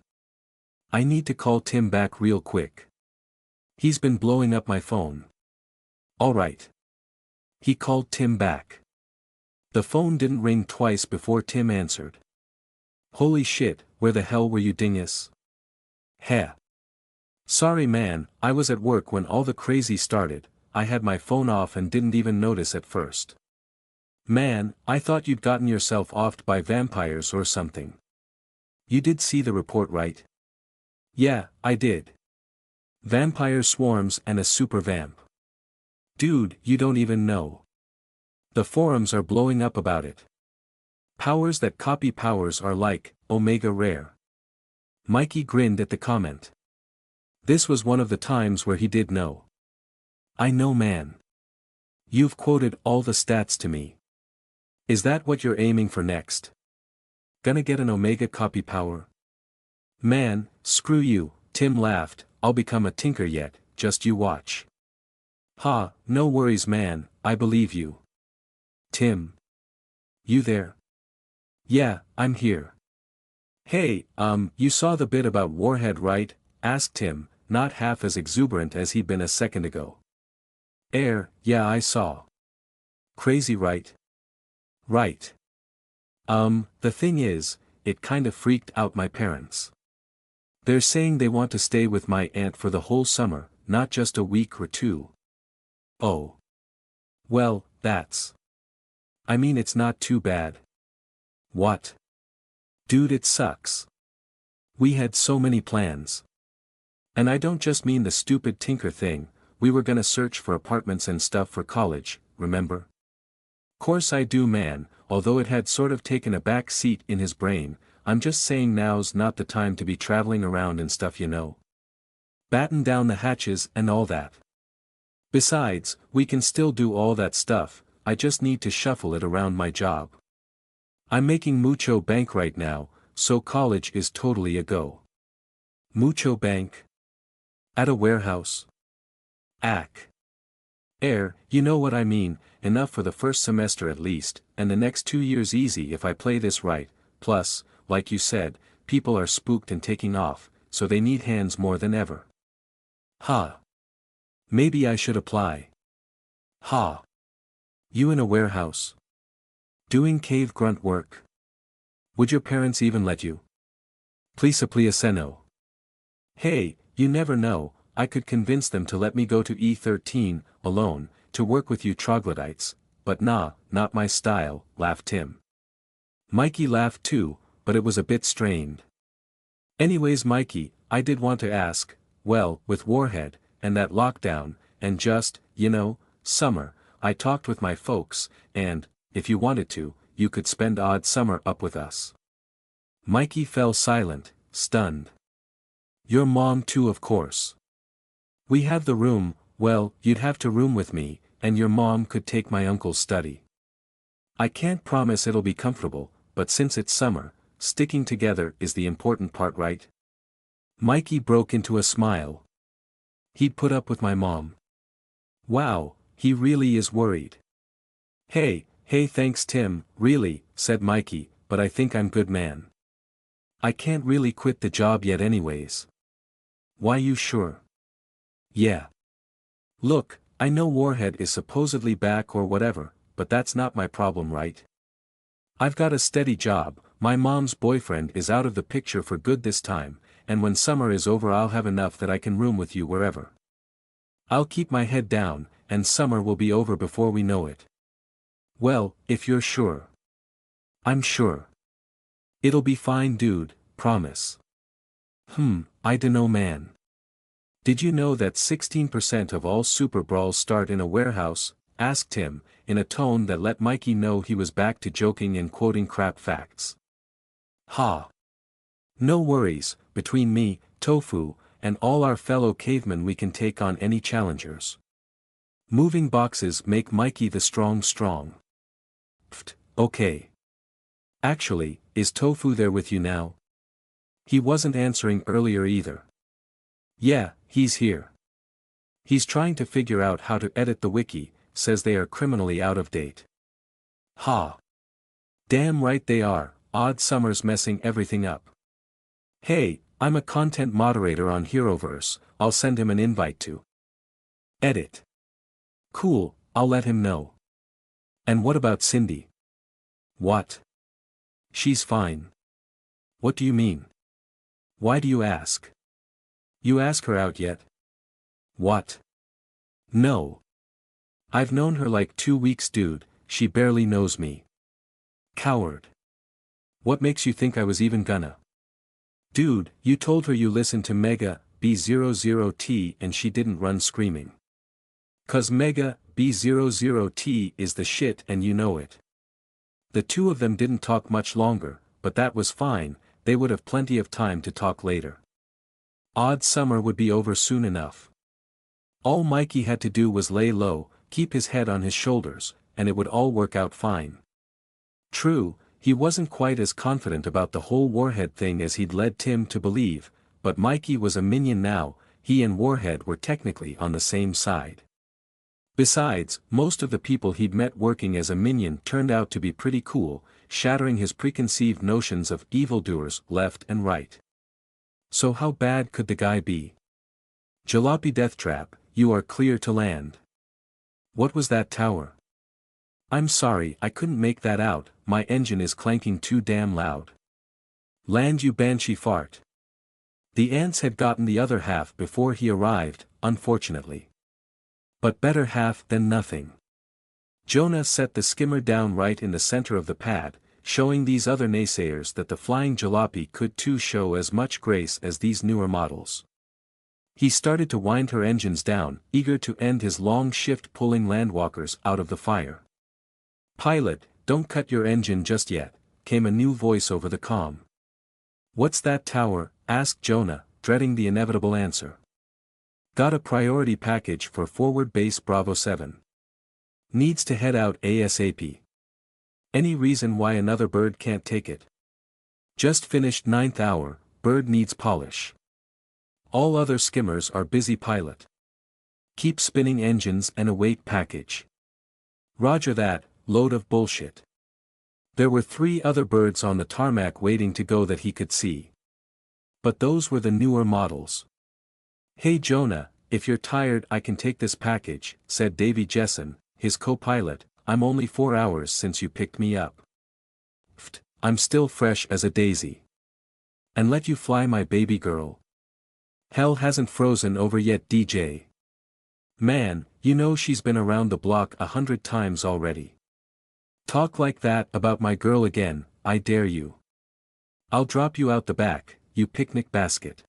A: I need to call Tim back real quick. He's been blowing up my phone. Alright. He called Tim back. The phone didn't ring twice before Tim answered. Holy shit, where the hell were you, dingus? Heh. Sorry man, I was at work when all the crazy started. I had my phone off and didn't even notice at first. Man, I thought you'd gotten yourself offed by vampires or something. You did see the report, right? Yeah, I did. Vampire swarms and a super vamp. Dude, you don't even know. The forums are blowing up about it. Powers that copy powers are like, Omega Rare. Mikey grinned at the comment. This was one of the times where he did know. I know man. You've quoted all the stats to me. Is that what you're aiming for next? Gonna get an Omega copy power? Man, screw you, Tim laughed, I'll become a tinker yet, just you watch. Ha, no worries man, I believe you. Tim. You there? Yeah, I'm here. Hey, you saw the bit about Warhead right? Asked Tim, not half as exuberant as he'd been a second ago. Yeah I saw. Crazy right? Right. The thing is, it kinda freaked out my parents. They're saying they want to stay with my aunt for the whole summer, not just a week or two. Oh. Well, I mean it's not too bad. What? Dude, it sucks. We had so many plans. And I don't just mean the stupid tinker thing, we were gonna search for apartments and stuff for college, remember? Course I do man, although it had sort of taken a back seat in his brain, I'm just saying now's not the time to be traveling around and stuff, you know. Batten down the hatches and all that. Besides, we can still do all that stuff, I just need to shuffle it around my job. I'm making mucho bank right now, so college is totally a go. Mucho bank? At a warehouse? Ack. You know what I mean, enough for the first semester at least, and the next 2 years easy if I play this right, plus, like you said, people are spooked and taking off, so they need hands more than ever. Ha. Maybe I should apply. Ha. You in a warehouse? Doing cave grunt work? Would your parents even let you? Please no. Hey, you never know, I could convince them to let me go to E13, alone, to work with you troglodytes, but nah, not my style, laughed Tim. Mikey laughed too, but it was a bit strained. Anyways Mikey, I did want to ask, well, with Warhead, and that lockdown, and just, you know, summer, I talked with my folks, and, if you wanted to, you could spend odd summer up with us. Mikey fell silent, stunned. Your mom too, of course. We have the room, well, you'd have to room with me, and your mom could take my uncle's study. I can't promise it'll be comfortable, but since it's summer, sticking together is the important part, right? Mikey broke into a smile. He'd put up with my mom. Wow, he really is worried. Hey, thanks Tim, really, said Mikey, but I think I'm good man. I can't really quit the job yet anyways. Why you sure? Yeah. Look, I know Warhead is supposedly back or whatever, but that's not my problem, right? I've got a steady job, my mom's boyfriend is out of the picture for good this time, and when summer is over I'll have enough that I can room with you wherever. I'll keep my head down, and summer will be over before we know it. Well, if you're sure. I'm sure. It'll be fine dude, promise. I dunno man. Did you know that 16% of all super brawls start in a warehouse? Asked Tim, in a tone that let Mikey know he was back to joking and quoting crap facts. Ha. No worries, between me, Tofu, and all our fellow cavemen we can take on any challengers. Moving boxes make Mikey the strong. Okay. Actually, is Tofu there with you now? He wasn't answering earlier either. Yeah, he's here. He's trying to figure out how to edit the wiki, says they are criminally out of date. Ha! Damn right they are, Odd Summer's messing everything up. Hey, I'm a content moderator on Heroverse, I'll send him an invite to edit. Cool, I'll let him know. And what about Cindy? What? She's fine. What do you mean? Why do you ask? You ask her out yet? What? No. I've known her like 2 weeks, dude, she barely knows me. Coward. What makes you think I was even gonna? Dude, you told her you listened to Mega B00T and she didn't run screaming. 'Cause Mega B00T is the shit and you know it. The two of them didn't talk much longer, but that was fine, they would have plenty of time to talk later. Odd Summer would be over soon enough. All Mikey had to do was lay low, keep his head on his shoulders, and it would all work out fine. True, he wasn't quite as confident about the whole Warhead thing as he'd led Tim to believe, but Mikey was a minion now, he and Warhead were technically on the same side. Besides, most of the people he'd met working as a minion turned out to be pretty cool, shattering his preconceived notions of evildoers left and right. So how bad could the guy be? Jalopy Deathtrap, you are clear to land. What was that tower? I'm sorry, I couldn't make that out, my engine is clanking too damn loud. Land, you banshee fart. The ants had gotten the other half before he arrived, unfortunately. But better half than nothing. Jonah set the skimmer down right in the center of the pad, showing these other naysayers that the flying jalopy could too show as much grace as these newer models. He started to wind her engines down, eager to end his long shift pulling landwalkers out of the fire. Pilot, don't cut your engine just yet, came a new voice over the comm. What's that tower? Asked Jonah, dreading the inevitable answer. Got a priority package for forward base Bravo 7. Needs to head out ASAP. Any reason why another bird can't take it? Just finished 9th hour, bird needs polish. All other skimmers are busy, pilot. Keep spinning engines and await package. Roger that, load of bullshit. There were 3 other birds on the tarmac waiting to go that he could see. But those were the newer models. Hey Jonah, if you're tired I can take this package, said Davy Jessen, his co-pilot, I'm only 4 hours since you picked me up. Pfft, I'm still fresh as a daisy. And let you fly my baby girl. Hell hasn't frozen over yet, DJ. Man, you know she's been around the block 100 times already. Talk like that about my girl again, I dare you. I'll drop you out the back, you picnic basket.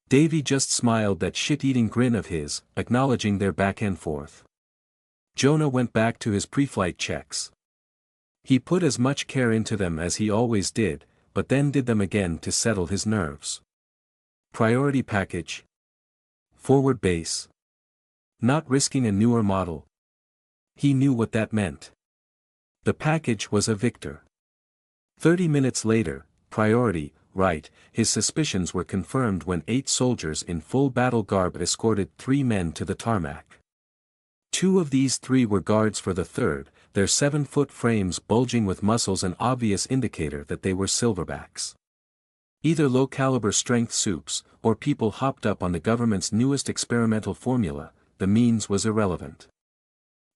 A: Davy just smiled that shit-eating grin of his, acknowledging their back and forth. Jonah went back to his pre-flight checks. He put as much care into them as he always did, but then did them again to settle his nerves. Priority package. Forward base. Not risking a newer model. He knew what that meant. The package was a Victor. 30 minutes later, priority, right, his suspicions were confirmed when 8 soldiers in full battle garb escorted 3 men to the tarmac. 2 of these 3 were guards for the third, their 7-foot frames bulging with muscles an obvious indicator that they were silverbacks. Either low-caliber strength soups, or people hopped up on the government's newest experimental formula, the means was irrelevant.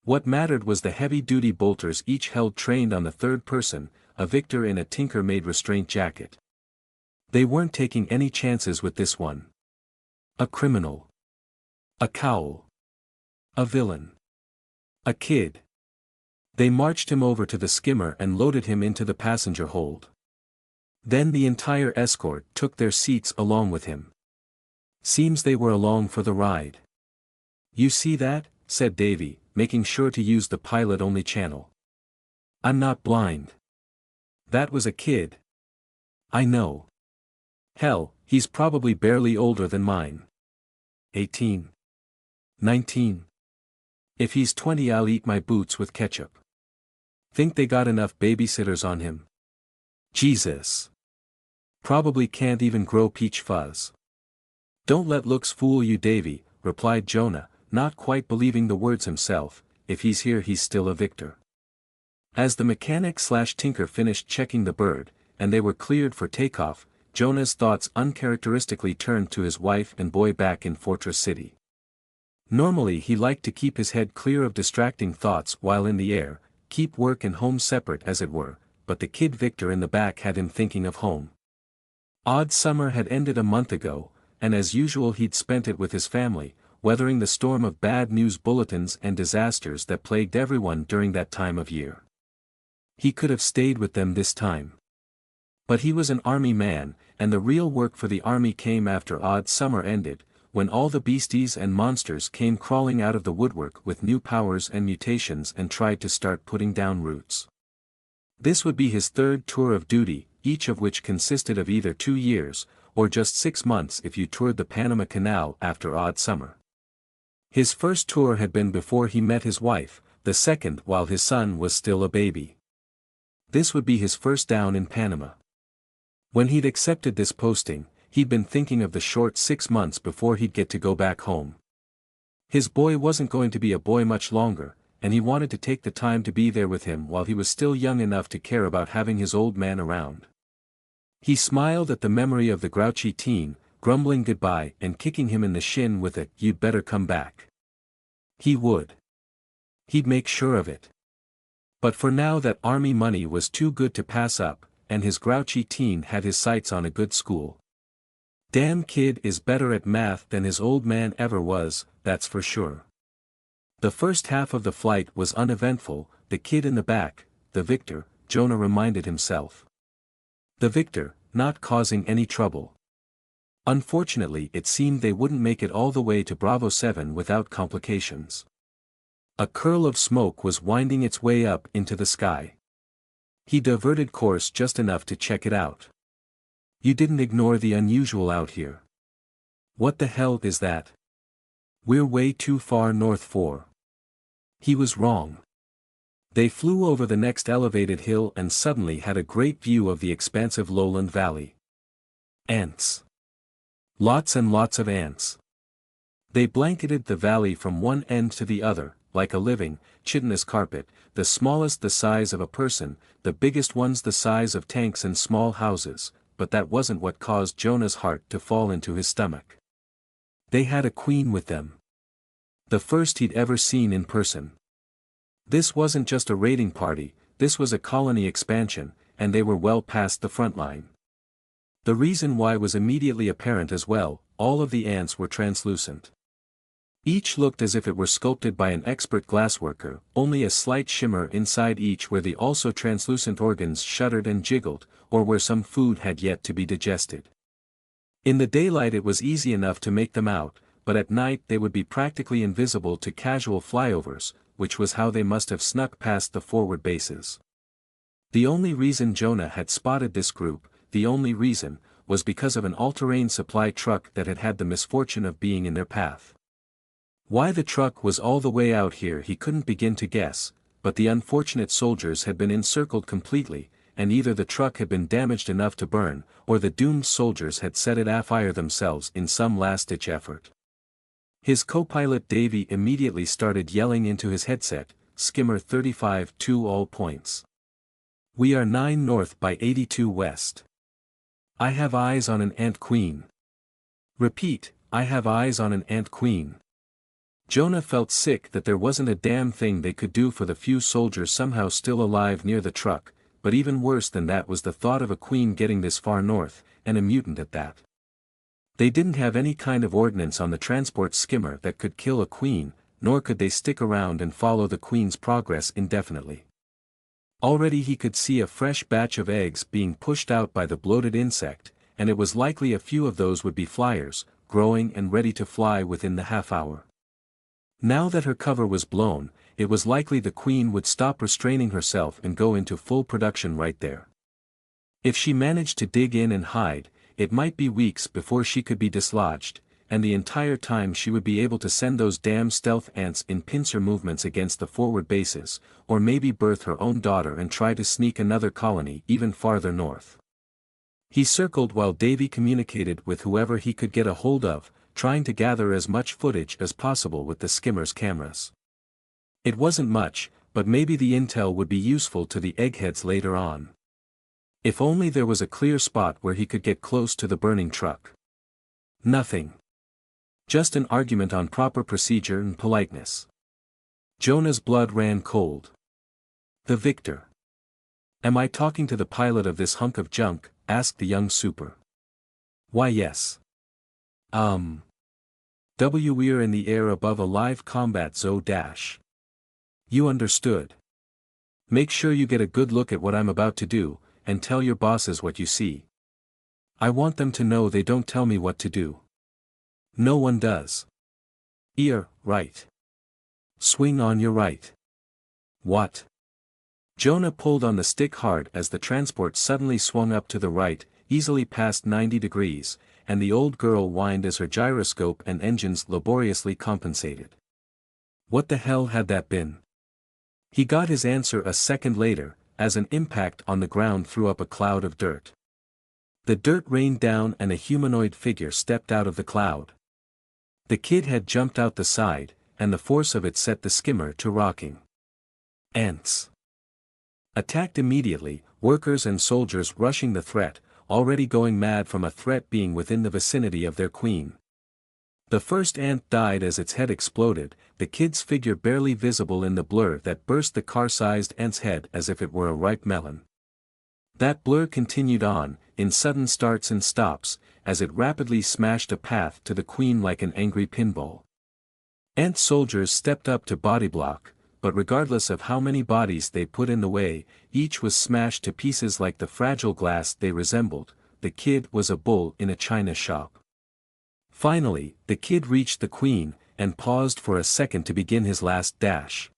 A: What mattered was the heavy-duty bolters each held trained on the third person, a Victor in a tinker-made restraint jacket. They weren't taking any chances with this one. A criminal. A cowl. A villain. A kid. They marched him over to the skimmer and loaded him into the passenger hold. Then the entire escort took their seats along with him. Seems they were along for the ride. You see that? Said Davy, making sure to use the pilot-only channel. I'm not blind. That was a kid. I know. Hell, he's probably barely older than mine. 18. 19. If he's 20 I'll eat my boots with ketchup. Think they got enough babysitters on him? Jesus. Probably can't even grow peach fuzz. Don't let looks fool you, Davy, replied Jonah, not quite believing the words himself. If he's here he's still a victor. As the mechanic/tinker finished checking the bird, and they were cleared for takeoff, Jonah's thoughts uncharacteristically turned to his wife and boy back in Fortress City. Normally he liked to keep his head clear of distracting thoughts while in the air, keep work and home separate as it were, but the kid Victor in the back had him thinking of home. Odd summer had ended a month ago, and as usual he'd spent it with his family, weathering the storm of bad news bulletins and disasters that plagued everyone during that time of year. He could have stayed with them this time. But he was an army man, and the real work for the army came after odd summer ended, when all the beasties and monsters came crawling out of the woodwork with new powers and mutations and tried to start putting down roots. This would be his third tour of duty, each of which consisted of either 2 years, or just 6 months if you toured the Panama Canal after odd summer. His first tour had been before he met his wife, the second while his son was still a baby. This would be his first down in Panama. When he'd accepted this posting, he'd been thinking of the short 6 months before he'd get to go back home. His boy wasn't going to be a boy much longer, and he wanted to take the time to be there with him while he was still young enough to care about having his old man around. He smiled at the memory of the grouchy teen, grumbling goodbye and kicking him in the shin with a "you'd better come back." He would. He'd make sure of it. But for now that army money was too good to pass up, and his grouchy teen had his sights on a good school. Damn kid is better at math than his old man ever was, that's for sure. The first half of the flight was uneventful, the kid in the back, the victor, Jonah reminded himself. The victor, not causing any trouble. Unfortunately it seemed they wouldn't make it all the way to Bravo 7 without complications. A curl of smoke was winding its way up into the sky. He diverted course just enough to check it out. You didn't ignore the unusual out here. What the hell is that? We're way too far north for. He was wrong. They flew over the next elevated hill and suddenly had a great view of the expansive lowland valley. Ants. Lots and lots of ants. They blanketed the valley from one end to the other, like a living, chitinous carpet, the smallest the size of a person, the biggest ones the size of tanks and small houses, but that wasn't what caused Jonah's heart to fall into his stomach. They had a queen with them. The first he'd ever seen in person. This wasn't just a raiding party, this was a colony expansion, and they were well past the front line. The reason why was immediately apparent as well, all of the ants were translucent. Each looked as if it were sculpted by an expert glassworker, only a slight shimmer inside each where the also translucent organs shuddered and jiggled, or where some food had yet to be digested. In the daylight it was easy enough to make them out, but at night they would be practically invisible to casual flyovers, which was how they must have snuck past the forward bases. The only reason Jonah had spotted this group, the only reason, was because of an all-terrain supply truck that had had the misfortune of being in their path. Why the truck was all the way out here he couldn't begin to guess, but the unfortunate soldiers had been encircled completely, and either the truck had been damaged enough to burn, or the doomed soldiers had set it afire themselves in some last-ditch effort. His co-pilot Davy immediately started yelling into his headset, "Skimmer 35-2 all points. We are 9 north by 82 west. I have eyes on an ant queen. Repeat, I have eyes on an ant queen." Jonah felt sick that there wasn't a damn thing they could do for the few soldiers somehow still alive near the truck, but even worse than that was the thought of a queen getting this far north, and a mutant at that. They didn't have any kind of ordnance on the transport skimmer that could kill a queen, nor could they stick around and follow the queen's progress indefinitely. Already he could see a fresh batch of eggs being pushed out by the bloated insect, and it was likely a few of those would be flyers, growing and ready to fly within the half hour. Now that her cover was blown, it was likely the queen would stop restraining herself and go into full production right there. If she managed to dig in and hide, it might be weeks before she could be dislodged, and the entire time she would be able to send those damn stealth ants in pincer movements against the forward bases, or maybe birth her own daughter and try to sneak another colony even farther north. He circled while Davy communicated with whoever he could get a hold of, trying to gather as much footage as possible with the skimmer's cameras. It wasn't much, but maybe the intel would be useful to the eggheads later on. If only there was a clear spot where he could get close to the burning truck. Nothing. Just an argument on proper procedure and politeness. Jonah's blood ran cold. The victor. Am I talking to the pilot of this hunk of junk? Asked the young super. Why yes. We're in the air above a live combat zone dash. You understood. Make sure you get a good look at what I'm about to do, and tell your bosses what you see. I want them to know they don't tell me what to do. No one does. Right. Swing on your right. What? Jonah pulled on the stick hard as the transport suddenly swung up to the right, easily past 90 degrees, and the old girl whined as her gyroscope and engines laboriously compensated. What the hell had that been? He got his answer a second later, as an impact on the ground threw up a cloud of dirt. The dirt rained down and a humanoid figure stepped out of the cloud. The kid had jumped out the side, and the force of it set the skimmer to rocking. Ants. Attacked immediately, workers and soldiers rushing the threat, already going mad from a threat being within the vicinity of their queen. The first ant died as its head exploded, the kid's figure barely visible in the blur that burst the car-sized ant's head as if it were a ripe melon. That blur continued on, in sudden starts and stops, as it rapidly smashed a path to the queen like an angry pinball. Ant soldiers stepped up to bodyblock, but regardless of how many bodies they put in the way, each was smashed to pieces like the fragile glass they resembled. The kid was a bull in a china shop. Finally, the kid reached the queen, and paused for a second to begin his last dash.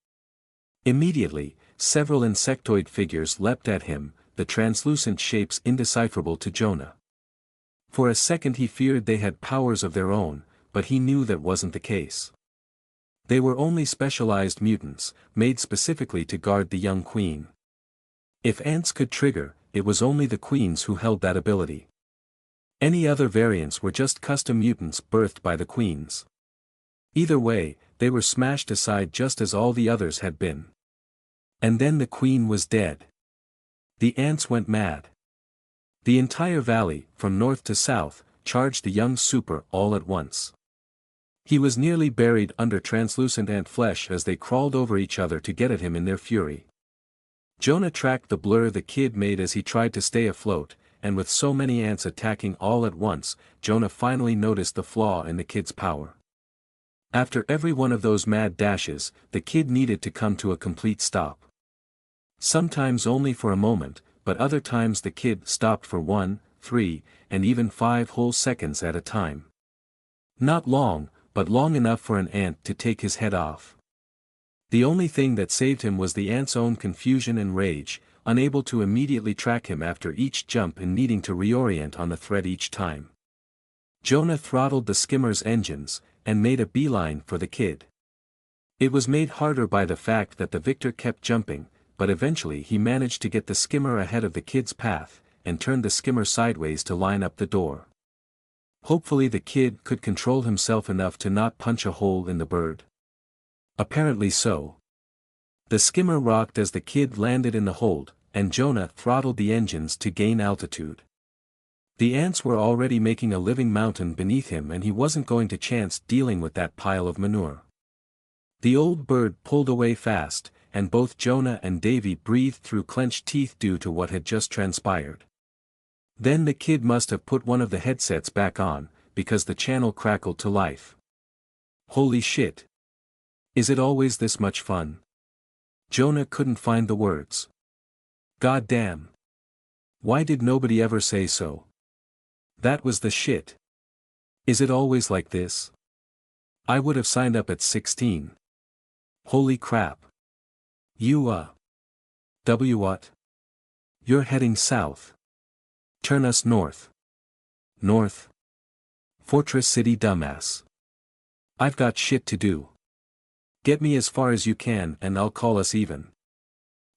A: Immediately, several insectoid figures leapt at him, the translucent shapes indecipherable to Jonah. For a second he feared they had powers of their own, but he knew that wasn't the case. They were only specialized mutants, made specifically to guard the young queen. If ants could trigger, it was only the queens who held that ability. Any other variants were just custom mutants birthed by the queens. Either way, they were smashed aside just as all the others had been. And then the queen was dead. The ants went mad. The entire valley, from north to south, charged the young super all at once. He was nearly buried under translucent ant flesh as they crawled over each other to get at him in their fury. Jonah tracked the blur the kid made as he tried to stay afloat, and with so many ants attacking all at once, Jonah finally noticed the flaw in the kid's power. After every one of those mad dashes, the kid needed to come to a complete stop. Sometimes only for a moment, but other times the kid stopped for 1, 3, and even 5 whole seconds at a time. Not long, but long enough for an ant to take his head off. The only thing that saved him was the ant's own confusion and rage, unable to immediately track him after each jump and needing to reorient on the thread each time. Jonah throttled the skimmer's engines, and made a beeline for the kid. It was made harder by the fact that the victor kept jumping, but eventually he managed to get the skimmer ahead of the kid's path, and turned the skimmer sideways to line up the door. Hopefully the kid could control himself enough to not punch a hole in the bird. Apparently so. The skimmer rocked as the kid landed in the hold, and Jonah throttled the engines to gain altitude. The ants were already making a living mountain beneath him and he wasn't going to chance dealing with that pile of manure. The old bird pulled away fast, and both Jonah and Davy breathed through clenched teeth due to what had just transpired. Then the kid must have put one of the headsets back on, because the channel crackled to life. Holy shit! Is it always this much fun? Jonah couldn't find the words. God damn! Why did nobody ever say so? That was the shit. Is it always like this? I would have signed up at 16. Holy crap. What? You're heading south. Turn us north. North? Fortress City dumbass. I've got shit to do. Get me as far as you can and I'll call us even.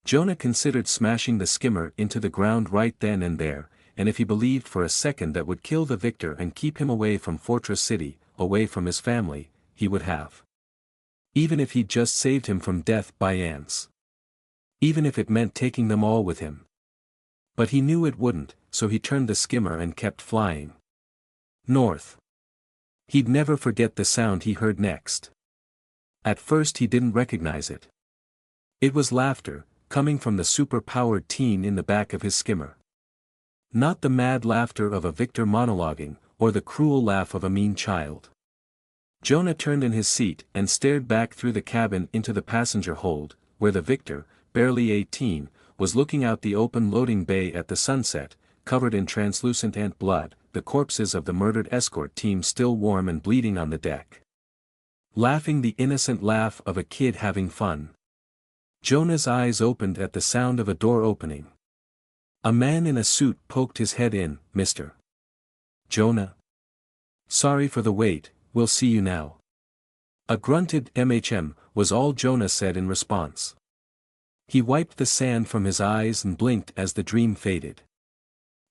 A: Jonah considered smashing the skimmer into the ground right then and there, and if he believed for a second that would kill the victor and keep him away from Fortress City, away from his family, he would have. Even if he'd just saved him from death by ants. Even if it meant taking them all with him. But he knew it wouldn't, so he turned the skimmer and kept flying. North. He'd never forget the sound he heard next. At first he didn't recognize it. It was laughter, coming from the super-powered teen in the back of his skimmer. Not the mad laughter of a victor monologuing, or the cruel laugh of a mean child. Jonah turned in his seat and stared back through the cabin into the passenger hold, where the victor, barely 18, was looking out the open loading bay at the sunset, covered in translucent ant blood, the corpses of the murdered escort team still warm and bleeding on the deck. Laughing the innocent laugh of a kid having fun. Jonah's eyes opened at the sound of a door opening. A man in a suit poked his head in. "Mr. Jonah? Sorry for the wait, we'll see you now." A grunted was all Jonah said in response. He wiped the sand from his eyes and blinked as the dream faded.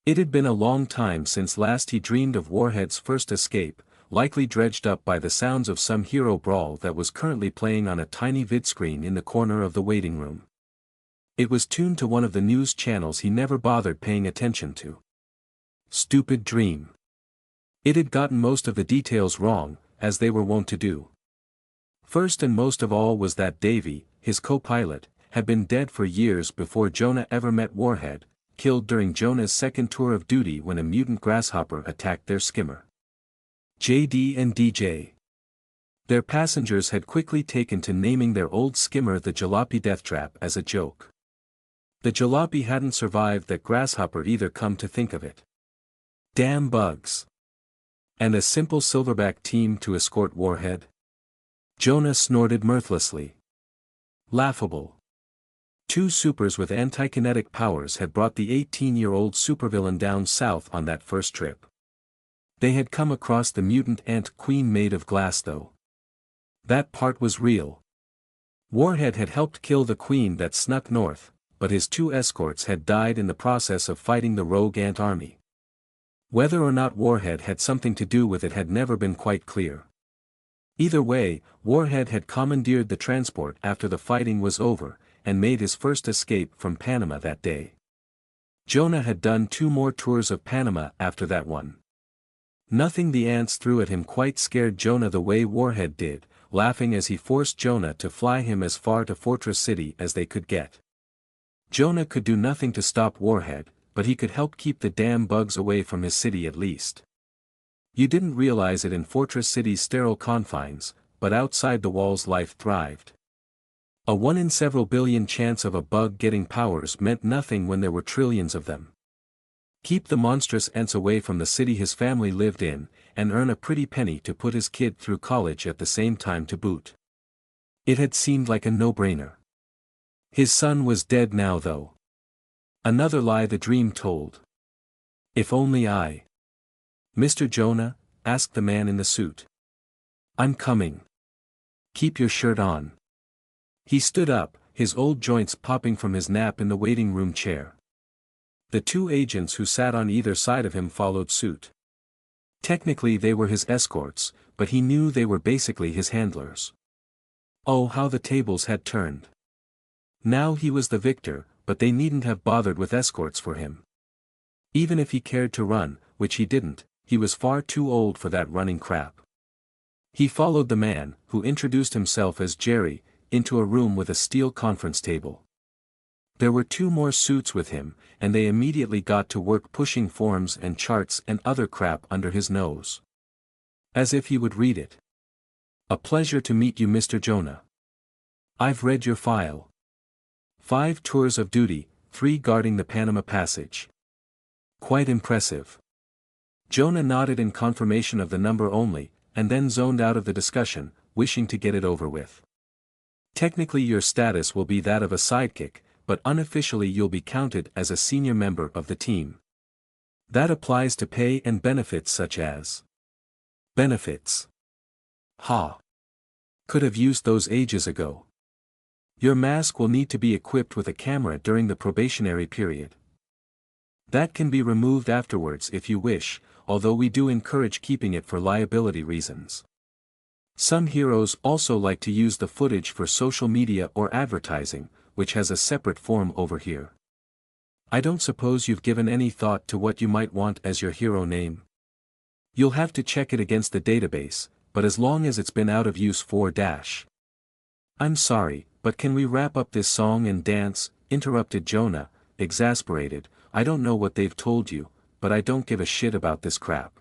A: It had been a long time since last he dreamed of Warhead's first escape, likely dredged up by the sounds of some hero brawl that was currently playing on a tiny vidscreen in the corner of the waiting room. It was tuned to one of the news channels he never bothered paying attention to. Stupid dream. It had gotten most of the details wrong, as they were wont to do. First and most of all was that Davy, his co-pilot, had been dead for years before Jonah ever met Warhead, killed during Jonah's second tour of duty when a mutant grasshopper attacked their skimmer. JD and DJ. Their passengers had quickly taken to naming their old skimmer the Jalopy Deathtrap as a joke. The Jalopy hadn't survived that grasshopper either, come to think of it. Damn bugs. And a simple silverback team to escort Warhead? Jonah snorted mirthlessly. Laughable. Two supers with anti-kinetic powers had brought the 18-year-old supervillain down south on that first trip. They had come across the mutant ant queen made of glass though. That part was real. Warhead had helped kill the queen that snuck north, but his two escorts had died in the process of fighting the rogue ant army. Whether or not Warhead had something to do with it had never been quite clear. Either way, Warhead had commandeered the transport after the fighting was over, and made his first escape from Panama that day. Jonah had done 2 more tours of Panama after that one. Nothing the ants threw at him quite scared Jonah the way Warhead did, laughing as he forced Jonah to fly him as far to Fortress City as they could get. Jonah could do nothing to stop Warhead, but he could help keep the damn bugs away from his city at least. You didn't realize it in Fortress City's sterile confines, but outside the walls life thrived. A 1 in several billion chance of a bug getting powers meant nothing when there were trillions of them. Keep the monstrous ants away from the city his family lived in, and earn a pretty penny to put his kid through college at the same time to boot. It had seemed like a no-brainer. His son was dead now though. Another lie the dream told. If only I. "Mr. Jonah?" asked the man in the suit. "I'm coming. Keep your shirt on." He stood up, his old joints popping from his nap in the waiting room chair. The 2 agents who sat on either side of him followed suit. Technically they were his escorts, but he knew they were basically his handlers. Oh, how the tables had turned. Now he was the victor, but they needn't have bothered with escorts for him. Even if he cared to run, which he didn't, he was far too old for that running crap. He followed the man, who introduced himself as Jerry, into a room with a steel conference table. There were 2 more suits with him, and they immediately got to work pushing forms and charts and other crap under his nose. As if he would read it. "A pleasure to meet you, Mr. Jonah. I've read your file. 5 tours of duty, 3 guarding the Panama Passage. Quite impressive." Jonah nodded in confirmation of the number only, and then zoned out of the discussion, wishing to get it over with. "Technically your status will be that of a sidekick, but unofficially you'll be counted as a senior member of the team. That applies to pay and benefits such as..." Benefits. Ha. Could have used those ages ago. "Your mask will need to be equipped with a camera during the probationary period." That can be removed afterwards if you wish, although we do encourage keeping it for liability reasons. Some heroes also like to use the footage for social media or advertising, which has a separate form over here. I don't suppose you've given any thought to what you might want as your hero name. You'll have to check it against the database, but as long as it's been out of use 4-. I'm sorry, but can we wrap up this song and dance? Interrupted Jonah, exasperated. I don't know what they've told you, but I don't give a shit about this crap.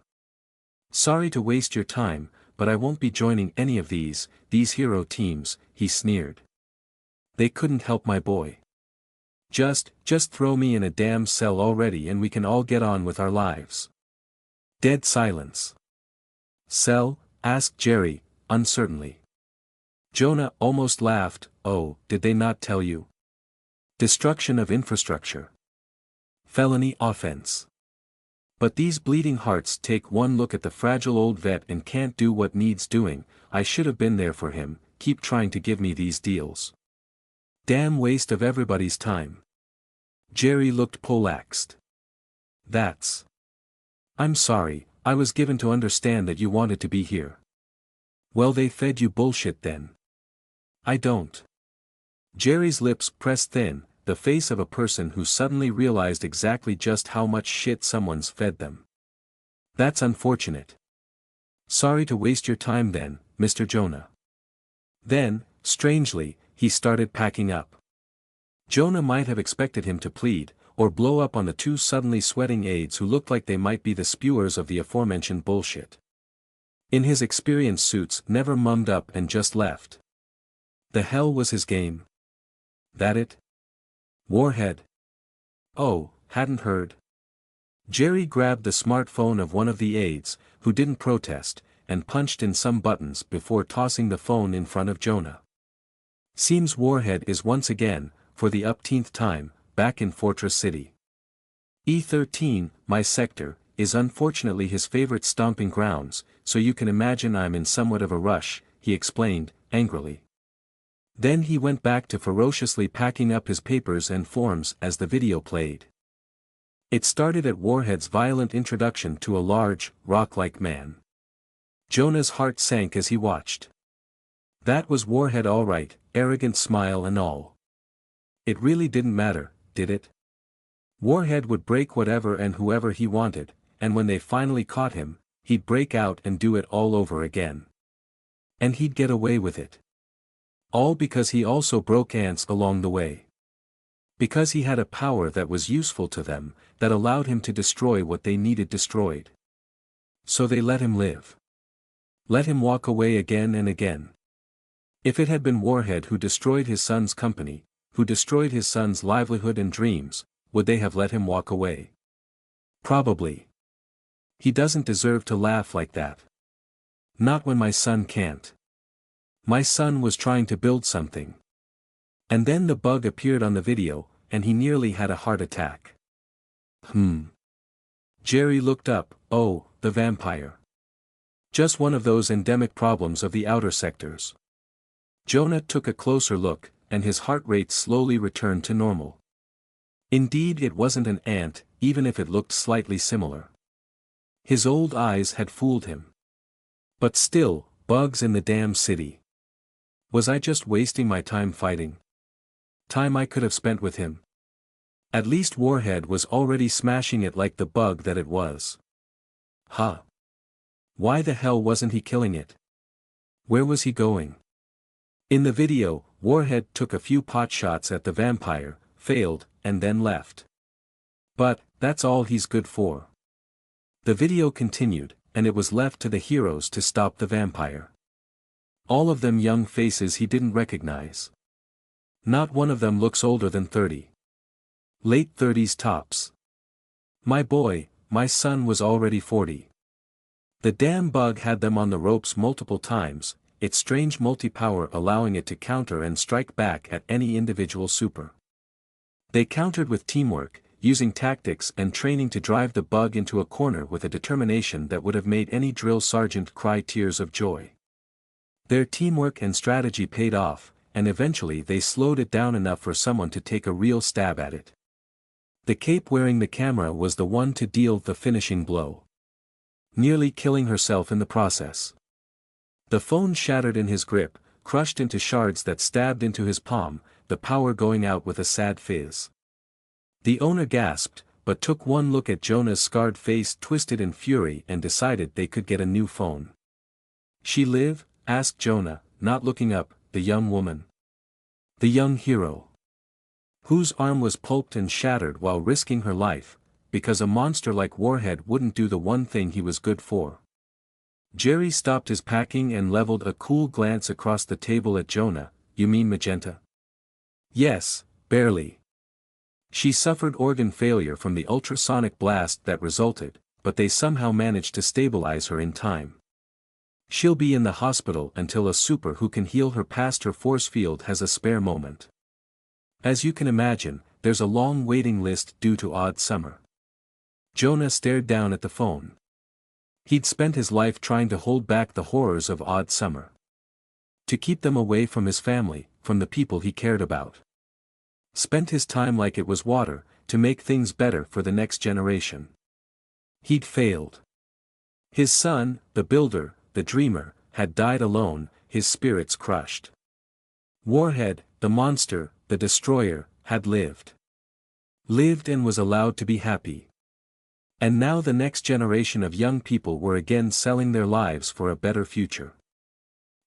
A: Sorry to waste your time, but I won't be joining any of these hero teams, he sneered. They couldn't help my boy. Just throw me in a damn cell already and we can all get on with our lives. Dead silence. Cell? Asked Jerry, uncertainly. Jonah almost laughed. Oh, did they not tell you? Destruction of infrastructure. Felony offense. But these bleeding hearts take one look at the fragile old vet and can't do what needs doing. I should have been there for him. Keep trying to give me these deals. Damn waste of everybody's time. Jerry looked poleaxed. That's. I'm sorry, I was given to understand that you wanted to be here. Well, they fed you bullshit then. I don't. Jerry's lips pressed thin, the face of a person who suddenly realized exactly just how much shit someone's fed them. That's unfortunate. Sorry to waste your time then, Mr. Jonah. Then, strangely, he started packing up. Jonah might have expected him to plead, or blow up on the two suddenly sweating aides who looked like they might be the spewers of the aforementioned bullshit. In his experience, suits never mummed up and just left. The hell was his game? That it? Warhead? Oh, hadn't heard. Jerry grabbed the smartphone of one of the aides, who didn't protest, and punched in some buttons before tossing the phone in front of Jonah. Seems Warhead is once again, for the upteenth time, back in Fortress City. E13, my sector, is unfortunately his favorite stomping grounds, so you can imagine I'm in somewhat of a rush, he explained, angrily. Then he went back to ferociously packing up his papers and forms as the video played. It started at Warhead's violent introduction to a large, rock-like man. Jonah's heart sank as he watched. That was Warhead all right, arrogant smile and all. It really didn't matter, did it? Warhead would break whatever and whoever he wanted, and when they finally caught him, he'd break out and do it all over again. And he'd get away with it. All because he also broke ants along the way. Because he had a power that was useful to them, that allowed him to destroy what they needed destroyed. So they let him live. Let him walk away again and again. If it had been Warhead who destroyed his son's company, who destroyed his son's livelihood and dreams, would they have let him walk away? Probably. He doesn't deserve to laugh like that. Not when my son can't. My son was trying to build something. And then the bug appeared on the video, and he nearly had a heart attack. Jerry looked up. Oh, the vampire. Just one of those endemic problems of the outer sectors. Jonah took a closer look, and his heart rate slowly returned to normal. Indeed, it wasn't an ant, even if it looked slightly similar. His old eyes had fooled him. But still, bugs in the damn city. Was I just wasting my time fighting? Time I could have spent with him. At least Warhead was already smashing it like the bug that it was. Huh. Why the hell wasn't he killing it? Where was he going? In the video, Warhead took a few pot shots at the vampire, failed, and then left. But, that's all he's good for. The video continued, and it was left to the heroes to stop the vampire. All of them young faces he didn't recognize. Not one of them looks older than 30. Late 30s tops. My boy, my son was already 40. The damn bug had them on the ropes multiple times, its strange multi-power allowing it to counter and strike back at any individual super. They countered with teamwork, using tactics and training to drive the bug into a corner with a determination that would have made any drill sergeant cry tears of joy. Their teamwork and strategy paid off, and eventually they slowed it down enough for someone to take a real stab at it. The cape wearing the camera was the one to deal the finishing blow, nearly killing herself in the process. The phone shattered in his grip, crushed into shards that stabbed into his palm, the power going out with a sad fizz. The owner gasped, but took one look at Jonah's scarred face twisted in fury and decided they could get a new phone. "She live?" asked Jonah, not looking up, the young woman. The young hero, whose arm was pulped and shattered while risking her life, because a monster like Warhead wouldn't do the one thing he was good for. Jerry stopped his packing and leveled a cool glance across the table at Jonah. "You mean Magenta?" "Yes, barely. She suffered organ failure from the ultrasonic blast that resulted, but they somehow managed to stabilize her in time. She'll be in the hospital until a super who can heal her past her force field has a spare moment. As you can imagine, there's a long waiting list due to Odd Summer." Jonah stared down at the phone. He'd spent his life trying to hold back the horrors of Odd Summer, to keep them away from his family, from the people he cared about. Spent his time like it was water, to make things better for the next generation. He'd failed. His son, the builder, the dreamer, had died alone, his spirits crushed. Warhead, the monster, the destroyer, had lived. Lived and was allowed to be happy. And now the next generation of young people were again selling their lives for a better future.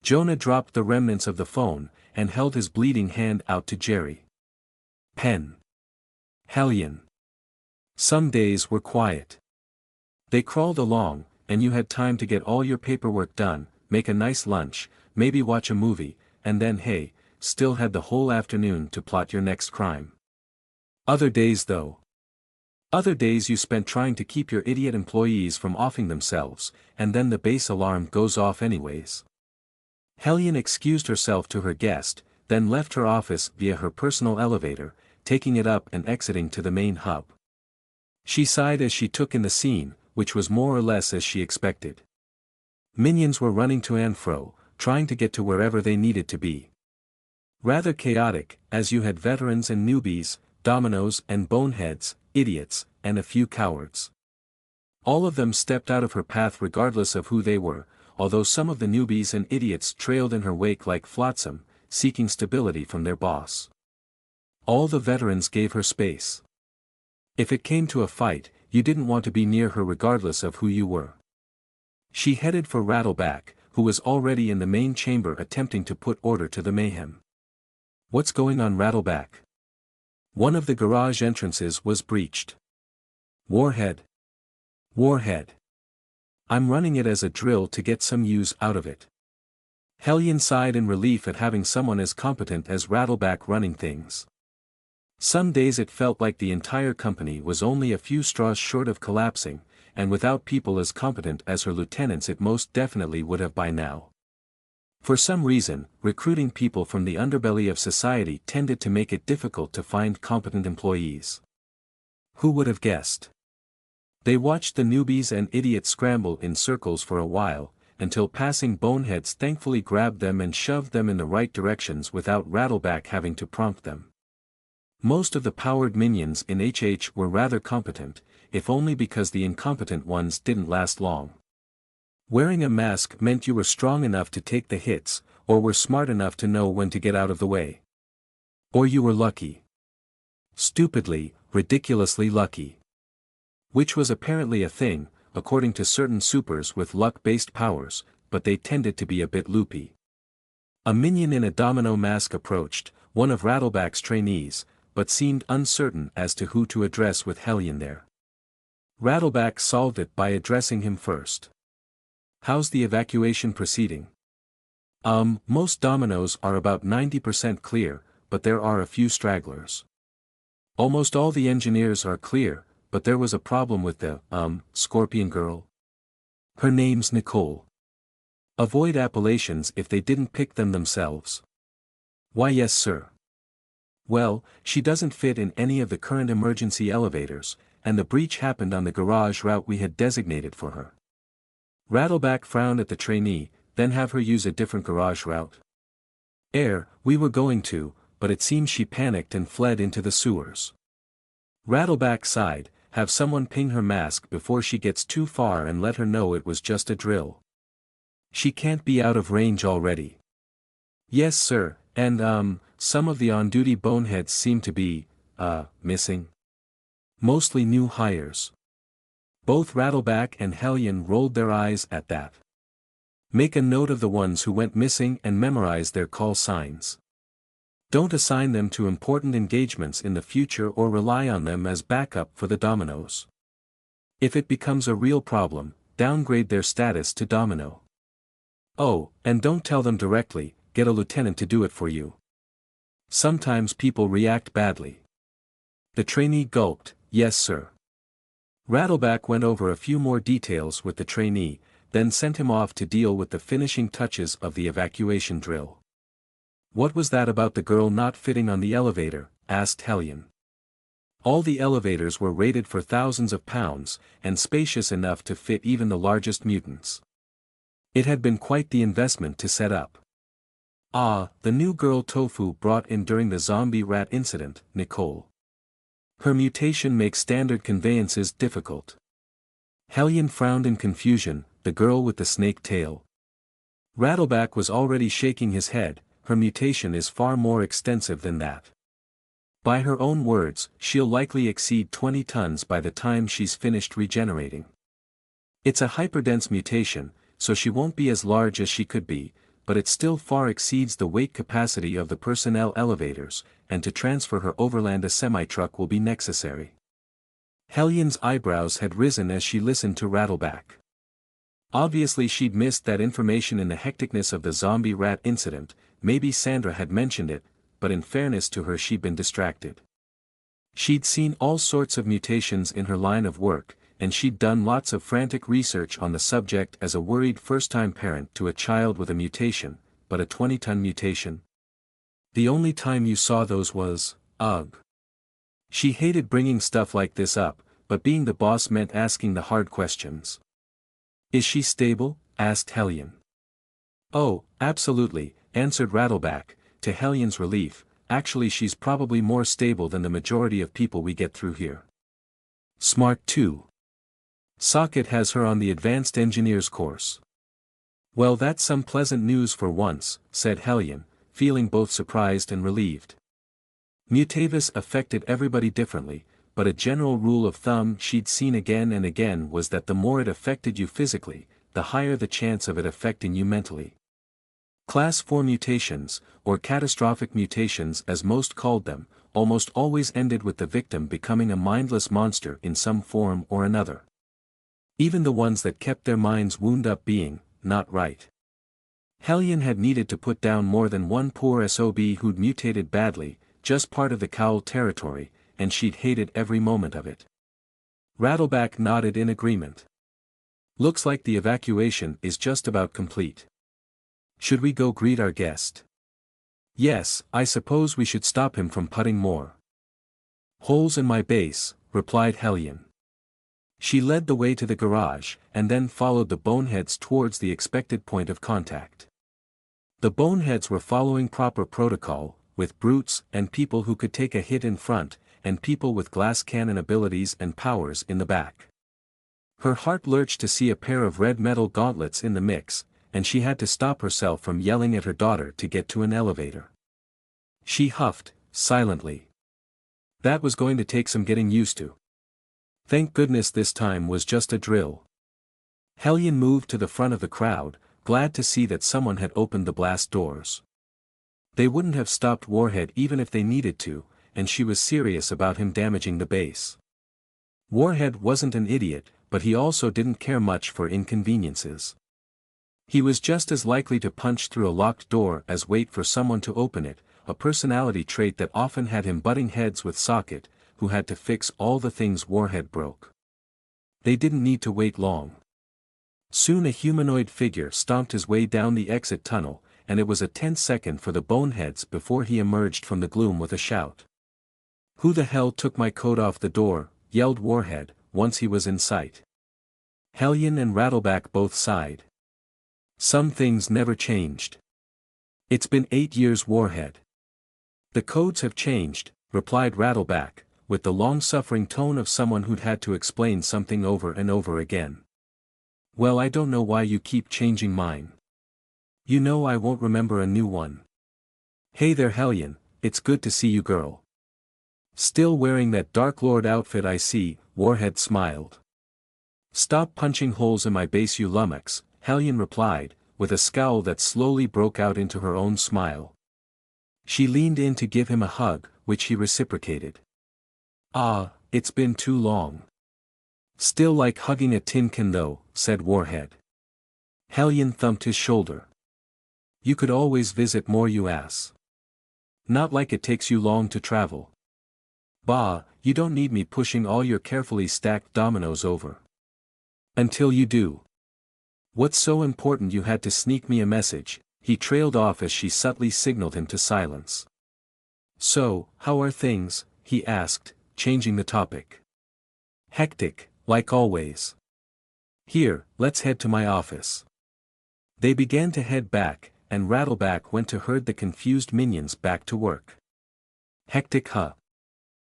A: Jonah dropped the remnants of the phone, and held his bleeding hand out to Jerry. "Pen. Hellion." Some days were quiet. They crawled along, and you had time to get all your paperwork done, make a nice lunch, maybe watch a movie, and then hey, still had the whole afternoon to plot your next crime. Other days though. Other days you spent trying to keep your idiot employees from offing themselves, and then the base alarm goes off anyways. Hellion excused herself to her guest, then left her office via her personal elevator, taking it up and exiting to the main hub. She sighed as she took in the scene, which was more or less as she expected. Minions were running to and fro, trying to get to wherever they needed to be. Rather chaotic, as you had veterans and newbies, dominoes and boneheads, idiots, and a few cowards. All of them stepped out of her path regardless of who they were, although some of the newbies and idiots trailed in her wake like flotsam, seeking stability from their boss. All the veterans gave her space. If it came to a fight, you didn't want to be near her regardless of who you were. She headed for Rattleback, who was already in the main chamber attempting to put order to the mayhem. "What's going on, Rattleback?" One of the garage entrances was breached. "Warhead. Warhead. I'm running it as a drill to get some use out of it." Hellion sighed in relief at having someone as competent as Rattleback running things. Some days it felt like the entire company was only a few straws short of collapsing, and without people as competent as her lieutenants it most definitely would have by now. For some reason, recruiting people from the underbelly of society tended to make it difficult to find competent employees. Who would have guessed? They watched the newbies and idiots scramble in circles for a while, until passing boneheads thankfully grabbed them and shoved them in the right directions without Rattleback having to prompt them. Most of the powered minions in HH were rather competent, if only because the incompetent ones didn't last long. Wearing a mask meant you were strong enough to take the hits, or were smart enough to know when to get out of the way. Or you were lucky. Stupidly, ridiculously lucky. Which was apparently a thing, according to certain supers with luck-based powers, but they tended to be a bit loopy. A minion in a domino mask approached, one of Rattleback's trainees, but seemed uncertain as to who to address with Hellion there. Rattleback solved it by addressing him first. "How's the evacuation proceeding?" Most dominoes are about 90% clear, but there are a few stragglers. Almost all the engineers are clear, but there was a problem with the, Scorpion girl. Her name's Nicole. Avoid appellations if they didn't pick them themselves." "Why yes sir." "Well, she doesn't fit in any of the current emergency elevators, and the breach happened on the garage route we had designated for her." Rattleback frowned at the trainee, "Then have her use a different garage route." We were going to, but it seems she panicked and fled into the sewers." Rattleback sighed, have someone ping her mask before she gets too far and let her know it was just a drill. She can't be out of range already. Yes sir, and some of the on-duty boneheads seem to be, missing. Mostly new hires. Both Rattleback and Hellion rolled their eyes at that. Make a note of the ones who went missing and memorize their call signs. Don't assign them to important engagements in the future or rely on them as backup for the dominoes. If it becomes a real problem, downgrade their status to domino. Oh, and don't tell them directly, get a lieutenant to do it for you. Sometimes people react badly. The trainee gulped, yes sir. Rattleback went over a few more details with the trainee, then sent him off to deal with the finishing touches of the evacuation drill. What was that about the girl not fitting on the elevator? Asked Hellion. All the elevators were rated for thousands of pounds, and spacious enough to fit even the largest mutants. It had been quite the investment to set up. Ah, the new girl Tofu brought in during the zombie rat incident, Nicole. Her mutation makes standard conveyances difficult. Hellion frowned in confusion, the girl with the snake tail. Rattleback was already shaking his head, her mutation is far more extensive than that. By her own words, she'll likely exceed 20 tons by the time she's finished regenerating. It's a hyperdense mutation, so she won't be as large as she could be, but it still far exceeds the weight capacity of the personnel elevators, and to transfer her overland a semi-truck will be necessary. Hellion's eyebrows had risen as she listened to Rattleback. Obviously she'd missed that information in the hecticness of the zombie rat incident, maybe Sandra had mentioned it, but in fairness to her she'd been distracted. She'd seen all sorts of mutations in her line of work, and she'd done lots of frantic research on the subject as a worried first-time parent to a child with a mutation, but a 20-ton mutation? The only time you saw those was, ugh. She hated bringing stuff like this up, but being the boss meant asking the hard questions. Is she stable? Asked Hellion. Oh, absolutely, answered Rattleback, to Hellion's relief, actually she's probably more stable than the majority of people we get through here. Smart too. Socket has her on the Advanced Engineers course. Well that's some pleasant news for once, said Hellion, feeling both surprised and relieved. Mutavis affected everybody differently, but a general rule of thumb she'd seen again and again was that the more it affected you physically, the higher the chance of it affecting you mentally. Class 4 mutations, or catastrophic mutations as most called them, almost always ended with the victim becoming a mindless monster in some form or another. Even the ones that kept their minds wound up being, not right. Hellion had needed to put down more than one poor SOB who'd mutated badly, just part of the Cowl territory, and she'd hated every moment of it. Rattleback nodded in agreement. Looks like the evacuation is just about complete. Should we go greet our guest? Yes, I suppose we should stop him from putting more holes in my base, replied Hellion. She led the way to the garage, and then followed the boneheads towards the expected point of contact. The boneheads were following proper protocol, with brutes and people who could take a hit in front, and people with glass cannon abilities and powers in the back. Her heart lurched to see a pair of red metal gauntlets in the mix, and she had to stop herself from yelling at her daughter to get to an elevator. She huffed, silently. That was going to take some getting used to. Thank goodness this time was just a drill. Hellion moved to the front of the crowd, glad to see that someone had opened the blast doors. They wouldn't have stopped Warhead even if they needed to, and she was serious about him damaging the base. Warhead wasn't an idiot, but he also didn't care much for inconveniences. He was just as likely to punch through a locked door as wait for someone to open it, a personality trait that often had him butting heads with Socket, who had to fix all the things Warhead broke. They didn't need to wait long. Soon a humanoid figure stomped his way down the exit tunnel, and it was a tense second for the boneheads before he emerged from the gloom with a shout. Who the hell took my coat off the door? Yelled Warhead, once he was in sight. Hellion and Rattleback both sighed. Some things never changed. It's been 8 years, Warhead. The codes have changed, replied Rattleback, with the long-suffering tone of someone who'd had to explain something over and over again. Well, I don't know why you keep changing mine. You know I won't remember a new one. Hey there Hellion, it's good to see you girl. Still wearing that Dark Lord outfit I see, Warhead smiled. Stop punching holes in my base you lummox, Hellion replied, with a scowl that slowly broke out into her own smile. She leaned in to give him a hug, which he reciprocated. Ah, it's been too long. Still like hugging a tin can though, said Warhead. Hellion thumped his shoulder. You could always visit more you ass. Not like it takes you long to travel. Bah, you don't need me pushing all your carefully stacked dominoes over. Until you do. What's so important you had to sneak me a message? He trailed off as she subtly signaled him to silence. So, how are things? He asked, changing the topic. Hectic, like always. Here, let's head to my office. They began to head back, and Rattleback went to herd the confused minions back to work. Hectic huh?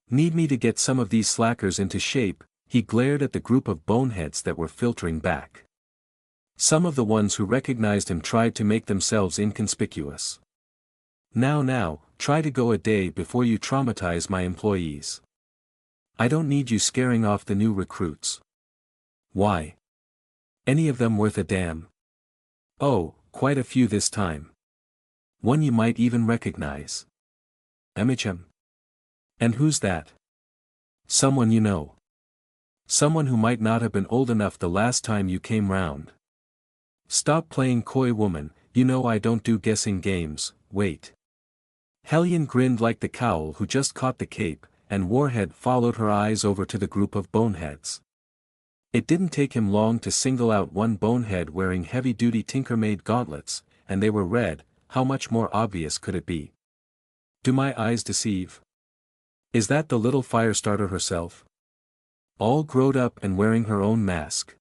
A: Need me to get some of these slackers into shape? He glared at the group of boneheads that were filtering back. Some of the ones who recognized him tried to make themselves inconspicuous. Now, try to go a day before you traumatize my employees. I don't need you scaring off the new recruits. Why? Any of them worth a damn? Oh, quite a few this time. One you might even recognize. MHM. And who's that? Someone you know. Someone who might not have been old enough the last time you came round. Stop playing coy woman, you know I don't do guessing games, wait. Hellion grinned like the cowl who just caught the cape, and Warhead followed her eyes over to the group of boneheads. It didn't take him long to single out one bonehead wearing heavy-duty Tinker-made gauntlets, and they were red. How much more obvious could it be? Do my eyes deceive? Is that the little firestarter herself? All grown up and wearing her own mask.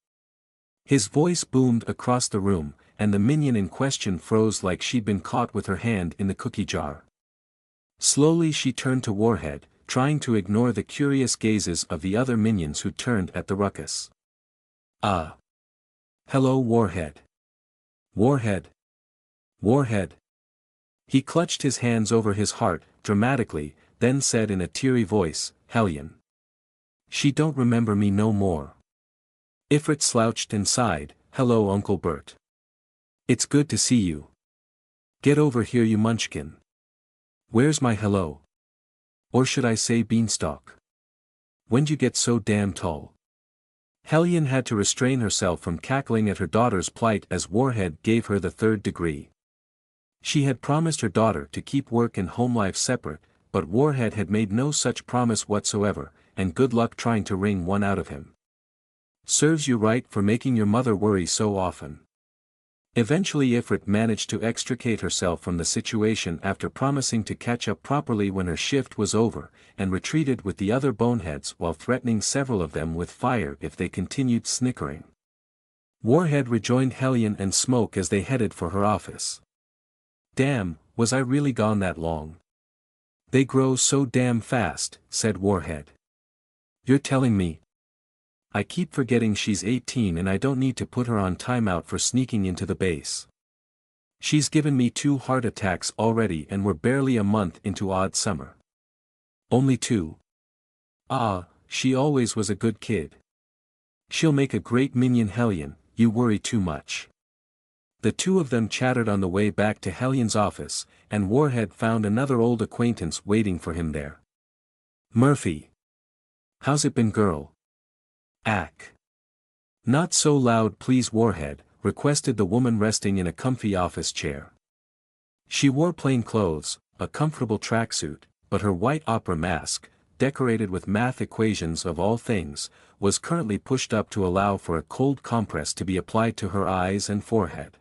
A: His voice boomed across the room, and the minion in question froze like she'd been caught with her hand in the cookie jar. Slowly she turned to Warhead, trying to ignore the curious gazes of the other minions who turned at the ruckus. Ah. Hello Warhead. Warhead. Warhead. He clutched his hands over his heart, dramatically, then said in a teary voice, Hellion. She don't remember me no more. Ifrit slouched and sighed, hello Uncle Bert. It's good to see you. Get over here you munchkin. Where's my hello? Or should I say beanstalk? When'd you get so damn tall? Hellion had to restrain herself from cackling at her daughter's plight as Warhead gave her the 3rd degree. She had promised her daughter to keep work and home life separate, but Warhead had made no such promise whatsoever, and good luck trying to wring one out of him. Serves you right for making your mother worry so often. Eventually Ifrit managed to extricate herself from the situation after promising to catch up properly when her shift was over, and retreated with the other boneheads while threatening several of them with fire if they continued snickering. Warhead rejoined Hellion and Smoke as they headed for her office. Damn, was I really gone that long? They grow so damn fast, said Warhead. You're telling me? I keep forgetting she's 18 and I don't need to put her on timeout for sneaking into the base. She's given me 2 heart attacks already and we're barely a month into odd summer. Only 2? Ah, she always was a good kid. She'll make a great minion Hellion, you worry too much. The two of them chattered on the way back to Hellion's office, and Warhead found another old acquaintance waiting for him there. Murphy. How's it been girl? Ack. Not so loud please Warhead, requested the woman resting in a comfy office chair. She wore plain clothes, a comfortable tracksuit, but her white opera mask, decorated with math equations of all things, was currently pushed up to allow for a cold compress to be applied to her eyes and forehead.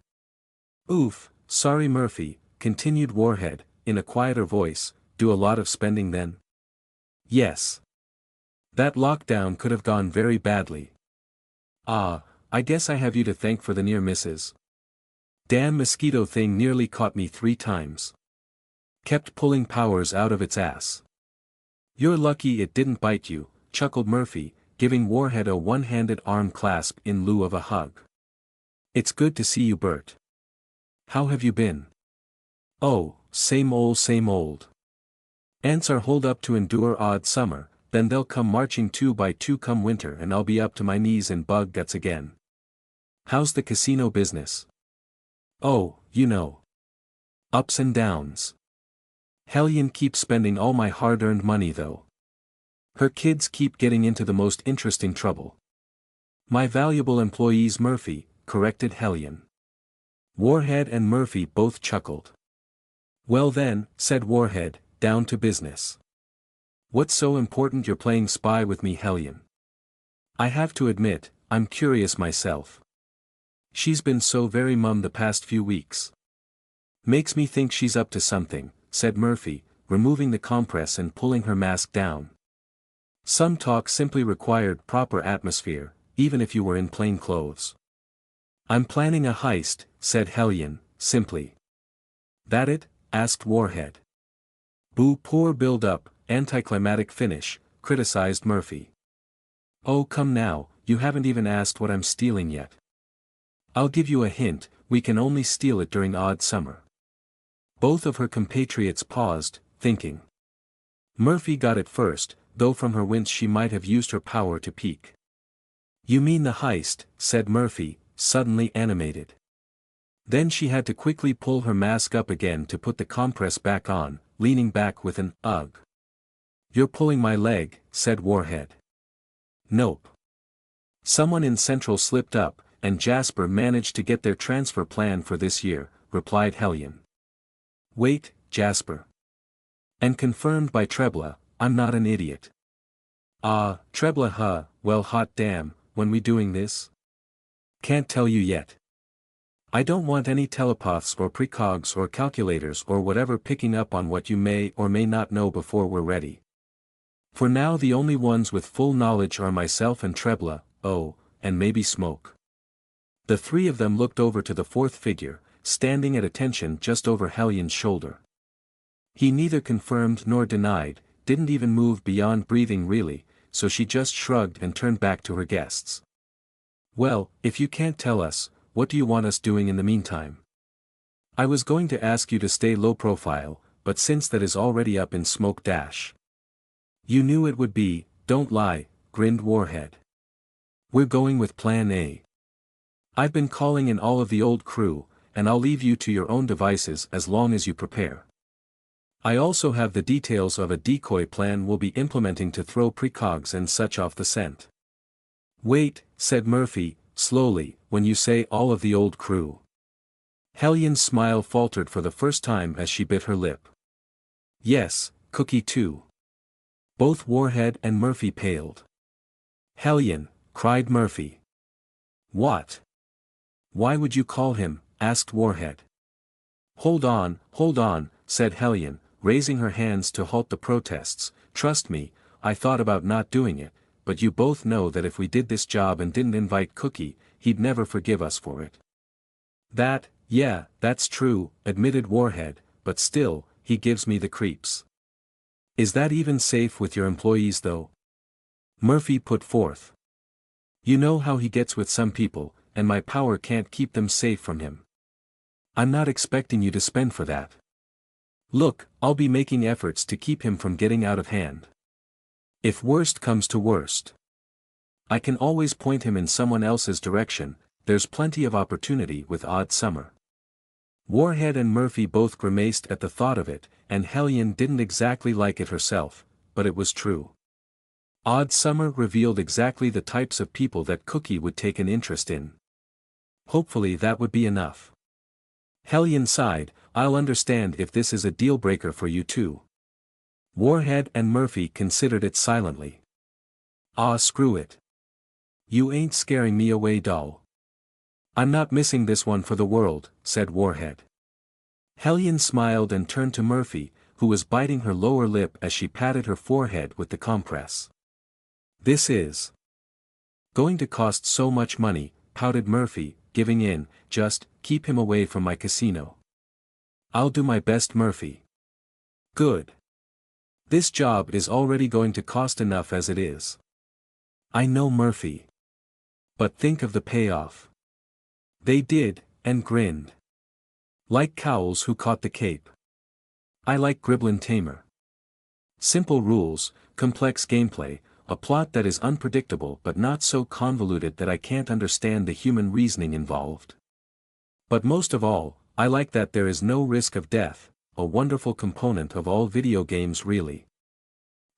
A: Oof, sorry Murphy, continued Warhead, in a quieter voice, do a lot of spending then? Yes. That lockdown could have gone very badly. Ah, I guess I have you to thank for the near misses. Damn mosquito thing nearly caught me 3 times. Kept pulling powers out of its ass. You're lucky it didn't bite you, chuckled Murphy, giving Warhead a one-handed arm clasp in lieu of a hug. It's good to see you, Bert. How have you been? Oh, same old same old. Ants are holed up to endure odd summer, then they'll come marching 2 by 2 come winter and I'll be up to my knees in bug guts again. How's the casino business? Oh, you know. Ups and downs. Hellion keeps spending all my hard-earned money though. Her kids keep getting into the most interesting trouble. My valuable employees, Murphy, corrected Hellion. Warhead and Murphy both chuckled. Well then, said Warhead, down to business. What's so important you're playing spy with me, Hellion? I have to admit, I'm curious myself. She's been so very mum the past few weeks. Makes me think she's up to something, said Murphy, removing the compress and pulling her mask down. Some talk simply required proper atmosphere, even if you were in plain clothes. I'm planning a heist, said Hellion, simply. That it? Asked Warhead. Boo, poor build-up, anticlimactic finish, criticized Murphy. Oh come now, you haven't even asked what I'm stealing yet. I'll give you a hint, we can only steal it during odd summer. Both of her compatriots paused, thinking. Murphy got it first, though from her wince she might have used her power to peek. You mean the heist, said Murphy, suddenly animated. Then she had to quickly pull her mask up again to put the compress back on, leaning back with an ugh. You're pulling my leg, said Warhead. Nope. Someone in Central slipped up, and Jasper managed to get their transfer plan for this year, replied Hellion. Wait, Jasper. And confirmed by Trebla, I'm not an idiot. Ah, Trebla, huh, well hot damn, when we doing this? Can't tell you yet. I don't want any telepaths or precogs or calculators or whatever picking up on what you may or may not know before we're ready. For now the only ones with full knowledge are myself and Trebla, oh, and maybe Smoke. The three of them looked over to the fourth figure, standing at attention just over Hellion's shoulder. He neither confirmed nor denied, didn't even move beyond breathing really, so she just shrugged and turned back to her guests. Well, if you can't tell us, what do you want us doing in the meantime? I was going to ask you to stay low profile, but since that is already up in smoke dash. You knew it would be, don't lie, grinned Warhead. We're going with plan A. I've been calling in all of the old crew, and I'll leave you to your own devices as long as you prepare. I also have the details of a decoy plan we'll be implementing to throw precogs and such off the scent. Wait, said Murphy, slowly, when you say all of the old crew. Hellion's smile faltered for the first time as she bit her lip. Yes, Cookie too. Both Warhead and Murphy paled. Hellion, cried Murphy. What? Why would you call him? Asked Warhead. Hold on, said Hellion, raising her hands to halt the protests. Trust me, I thought about not doing it, but you both know that if we did this job and didn't invite Cookie, he'd never forgive us for it. Yeah, that's true, admitted Warhead, but still, he gives me the creeps. Is that even safe with your employees though? Murphy put forth. You know how he gets with some people, and my power can't keep them safe from him. I'm not expecting you to spend for that. Look, I'll be making efforts to keep him from getting out of hand. If worst comes to worst, I can always point him in someone else's direction. There's plenty of opportunity with odd summer. Warhead and Murphy both grimaced at the thought of it, and Hellion didn't exactly like it herself, but it was true. Odd summer revealed exactly the types of people that Cookie would take an interest in. Hopefully that would be enough. Hellion sighed, I'll understand if this is a deal-breaker for you too. Warhead and Murphy considered it silently. Ah, screw it. You ain't scaring me away, doll. I'm not missing this one for the world, said Warhead. Hellion smiled and turned to Murphy, who was biting her lower lip as she patted her forehead with the compress. This is going to cost so much money, pouted Murphy, giving in. Just keep him away from my casino. I'll do my best, Murphy. Good. This job is already going to cost enough as it is. I know Murphy. But think of the payoff. They did, and grinned. Like Cowles who caught the cape. I like Griblin Tamer. Simple rules, complex gameplay, a plot that is unpredictable but not so convoluted that I can't understand the human reasoning involved. But most of all, I like that there is no risk of death, a wonderful component of all video games really.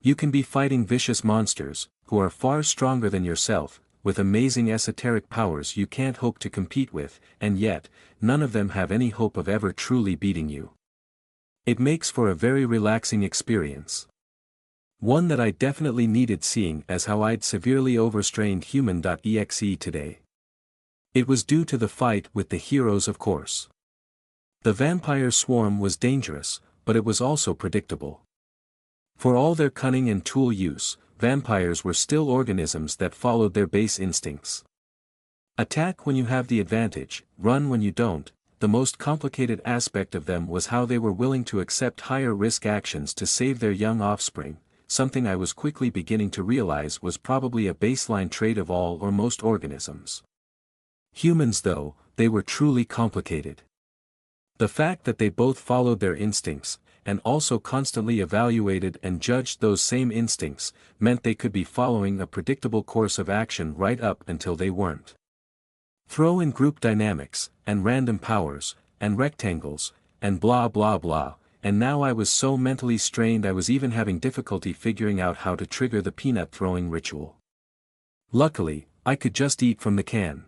A: You can be fighting vicious monsters, who are far stronger than yourself, with amazing esoteric powers you can't hope to compete with, and yet, none of them have any hope of ever truly beating you. It makes for a very relaxing experience. One that I definitely needed, seeing as how I'd severely overstrained human.exe today. It was due to the fight with the heroes, of course. The vampire swarm was dangerous, but it was also predictable. For all their cunning and tool use, vampires were still organisms that followed their base instincts. Attack when you have the advantage, run when you don't. The most complicated aspect of them was how they were willing to accept higher risk actions to save their young offspring, something I was quickly beginning to realize was probably a baseline trait of all or most organisms. Humans, though, they were truly complicated. The fact that they both followed their instincts, and also constantly evaluated and judged those same instincts, meant they could be following a predictable course of action right up until they weren't. Throw in group dynamics, and random powers, and rectangles, and blah blah blah, and now I was so mentally strained I was even having difficulty figuring out how to trigger the peanut throwing ritual. Luckily, I could just eat from the can.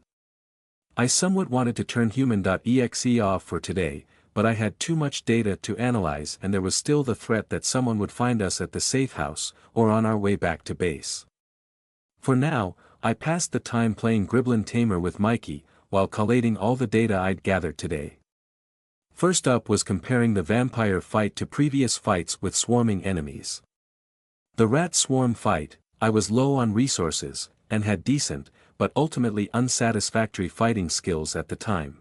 A: I somewhat wanted to turn human.exe off for today, but I had too much data to analyze and there was still the threat that someone would find us at the safe house, or on our way back to base. For now, I passed the time playing Griblin Tamer with Mikey, while collating all the data I'd gathered today. First up was comparing the vampire fight to previous fights with swarming enemies. The rat swarm fight, I was low on resources, and had decent, but ultimately unsatisfactory fighting skills at the time.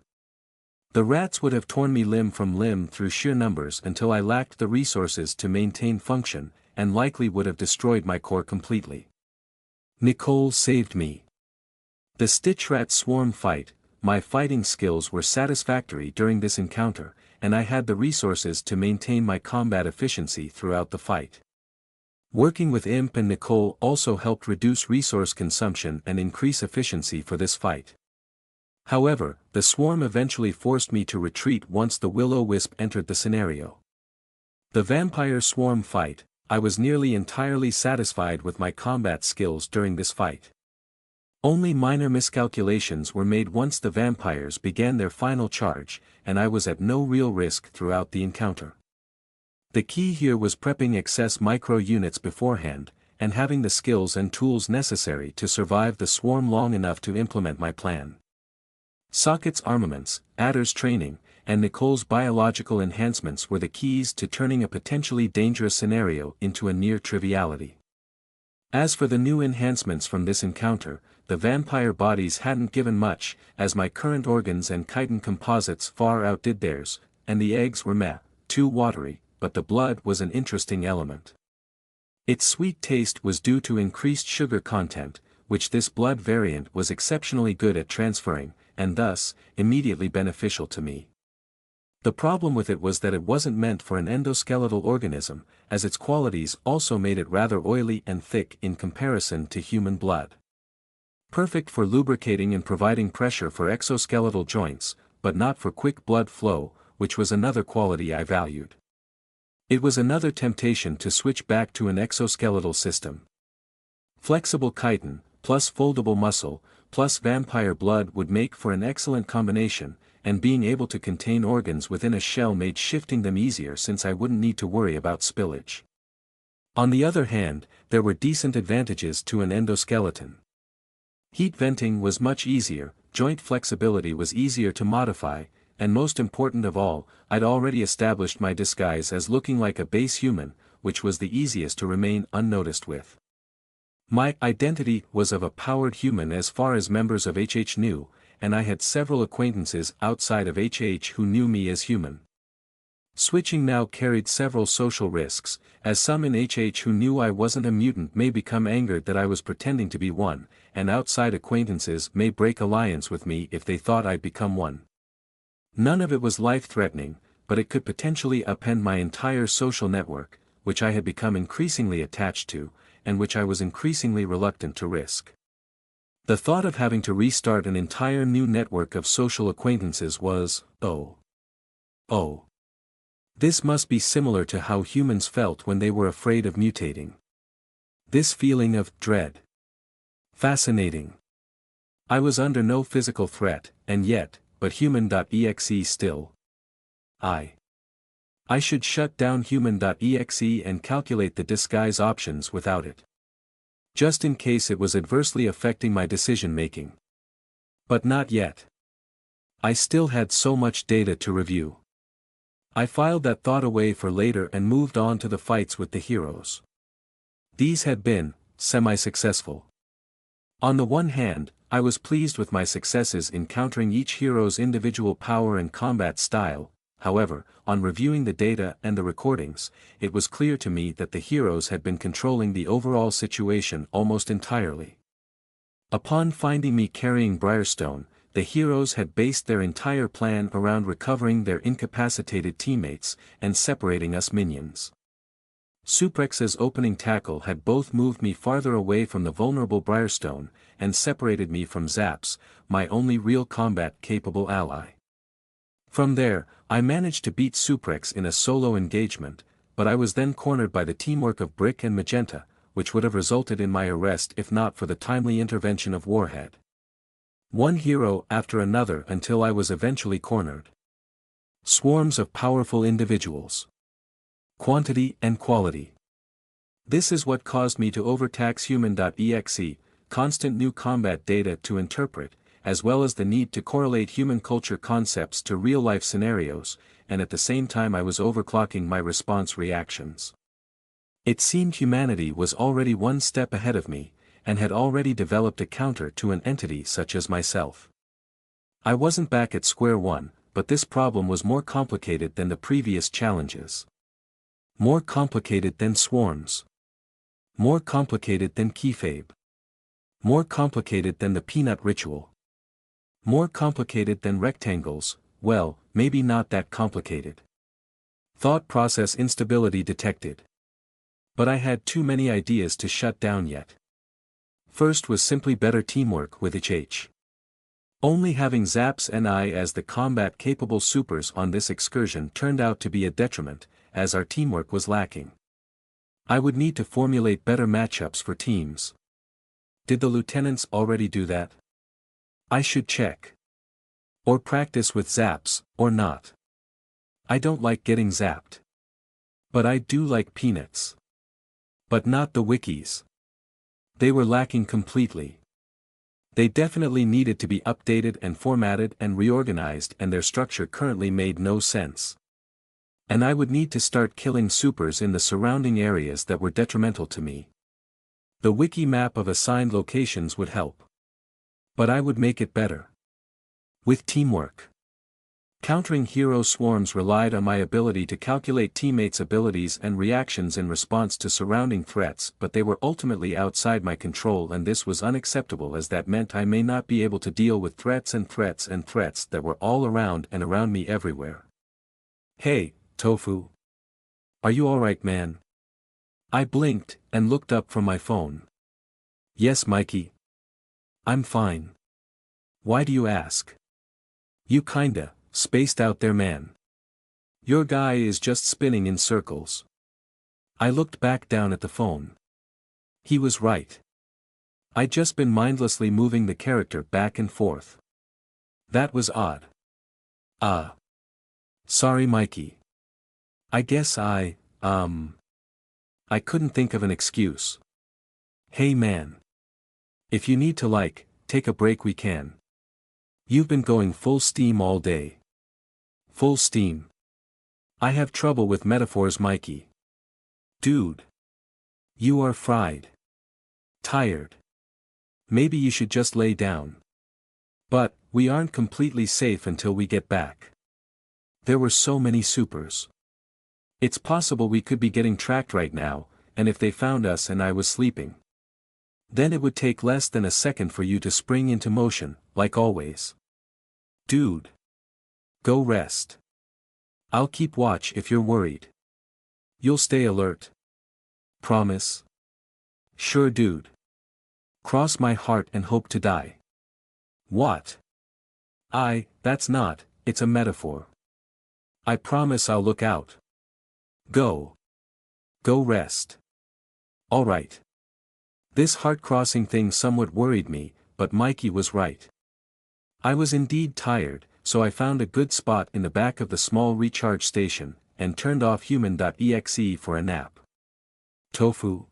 A: The rats would have torn me limb from limb through sheer numbers until I lacked the resources to maintain function, and likely would have destroyed my core completely. Nicole saved me. The Stitch Rat Swarm fight, my fighting skills were satisfactory during this encounter, and I had the resources to maintain my combat efficiency throughout the fight. Working with Imp and Nicole also helped reduce resource consumption and increase efficiency for this fight. However, the swarm eventually forced me to retreat once the Will-O-Wisp entered the scenario. The Vampire Swarm fight, I was nearly entirely satisfied with my combat skills during this fight. Only minor miscalculations were made once the vampires began their final charge, and I was at no real risk throughout the encounter. The key here was prepping excess micro-units beforehand, and having the skills and tools necessary to survive the swarm long enough to implement my plan. Socket's armaments, Adder's training, and Nicole's biological enhancements were the keys to turning a potentially dangerous scenario into a near triviality. As for the new enhancements from this encounter, the vampire bodies hadn't given much, as my current organs and chitin composites far outdid theirs, and the eggs were too watery, but the blood was an interesting element. Its sweet taste was due to increased sugar content, which this blood variant was exceptionally good at transferring, and thus, immediately beneficial to me. The problem with it was that it wasn't meant for an endoskeletal organism, as its qualities also made it rather oily and thick in comparison to human blood. Perfect for lubricating and providing pressure for exoskeletal joints, but not for quick blood flow, which was another quality I valued. It was another temptation to switch back to an exoskeletal system. Flexible chitin, plus foldable muscle, plus vampire blood would make for an excellent combination, and being able to contain organs within a shell made shifting them easier since I wouldn't need to worry about spillage. On the other hand, there were decent advantages to an endoskeleton. Heat venting was much easier, joint flexibility was easier to modify, and most important of all, I'd already established my disguise as looking like a base human, which was the easiest to remain unnoticed with. My identity was of a powered human as far as members of HH knew, and I had several acquaintances outside of HH who knew me as human. Switching now carried several social risks, as some in HH who knew I wasn't a mutant may become angered that I was pretending to be one, and outside acquaintances may break alliance with me if they thought I'd become one. None of it was life-threatening, but it could potentially upend my entire social network, which I had become increasingly attached to, and which I was increasingly reluctant to risk. The thought of having to restart an entire new network of social acquaintances was, oh. This must be similar to how humans felt when they were afraid of mutating. This feeling of dread. Fascinating. I was under no physical threat, and yet, but human.exe still. I should shut down human.exe and calculate the disguise options without it. Just in case it was adversely affecting my decision-making. But not yet. I still had so much data to review. I filed that thought away for later and moved on to the fights with the heroes. These had been semi-successful. On the one hand, I was pleased with my successes in countering each hero's individual power and combat style. However, on reviewing the data and the recordings, it was clear to me that the heroes had been controlling the overall situation almost entirely. Upon finding me carrying Briarstone, the heroes had based their entire plan around recovering their incapacitated teammates, and separating us minions. Suprex's opening tackle had both moved me farther away from the vulnerable Briarstone, and separated me from Zaps, my only real combat-capable ally. From there, I managed to beat Suprex in a solo engagement, but I was then cornered by the teamwork of Brick and Magenta, which would have resulted in my arrest if not for the timely intervention of Warhead. One hero after another until I was eventually cornered. Swarms of powerful individuals. Quantity and quality. This is what caused me to overtax human.exe, constant new combat data to interpret, as well as the need to correlate human culture concepts to real-life scenarios, and at the same time I was overclocking my response reactions. It seemed humanity was already one step ahead of me, and had already developed a counter to an entity such as myself. I wasn't back at square one, but this problem was more complicated than the previous challenges. More complicated than swarms. More complicated than kayfabe. More complicated than the peanut ritual. More complicated than rectangles, well, maybe not that complicated. Thought process instability detected. But I had too many ideas to shut down yet. First was simply better teamwork with HH. Only having Zaps and I as the combat-capable supers on this excursion turned out to be a detriment, as our teamwork was lacking. I would need to formulate better matchups for teams. Did the lieutenants already do that? I should check. Or practice with Zaps, or not. I don't like getting zapped. But I do like peanuts. But not the wikis. They were lacking completely. They definitely needed to be updated and formatted and reorganized, and their structure currently made no sense. And I would need to start killing supers in the surrounding areas that were detrimental to me. The wiki map of assigned locations would help. But I would make it better. With teamwork. Countering hero swarms relied on my ability to calculate teammates' abilities and reactions in response to surrounding threats, but they were ultimately outside my control, and this was unacceptable, as that meant I may not be able to deal with threats that were all around and around me everywhere. Hey, Tofu. Are you alright, man? I blinked and looked up from my phone. Yes, Mikey. I'm fine. Why do you ask? You kinda spaced out there, man. Your guy is just spinning in circles. I looked back down at the phone. He was right. I'd just been mindlessly moving the character back and forth. That was odd. Sorry, Mikey. I guess I couldn't think of an excuse. Hey man. If you need to take a break, we can. You've been going full steam all day. Full steam. I have trouble with metaphors, Mikey. Dude. You are fried. Tired. Maybe you should just lay down. But, we aren't completely safe until we get back. There were so many supers. It's possible we could be getting tracked right now, and if they found us and I was sleeping, then it would take less than a second for you to spring into motion, like always. Dude. Go rest. I'll keep watch if you're worried. You'll stay alert. Promise? Sure, dude. Cross my heart and hope to die. What? That's not, it's a metaphor. I promise I'll look out. Go. Go rest. All right. This heart-crossing thing somewhat worried me, but Mikey was right. I was indeed tired, so I found a good spot in the back of the small recharge station, and turned off human.exe for a nap. Tofu?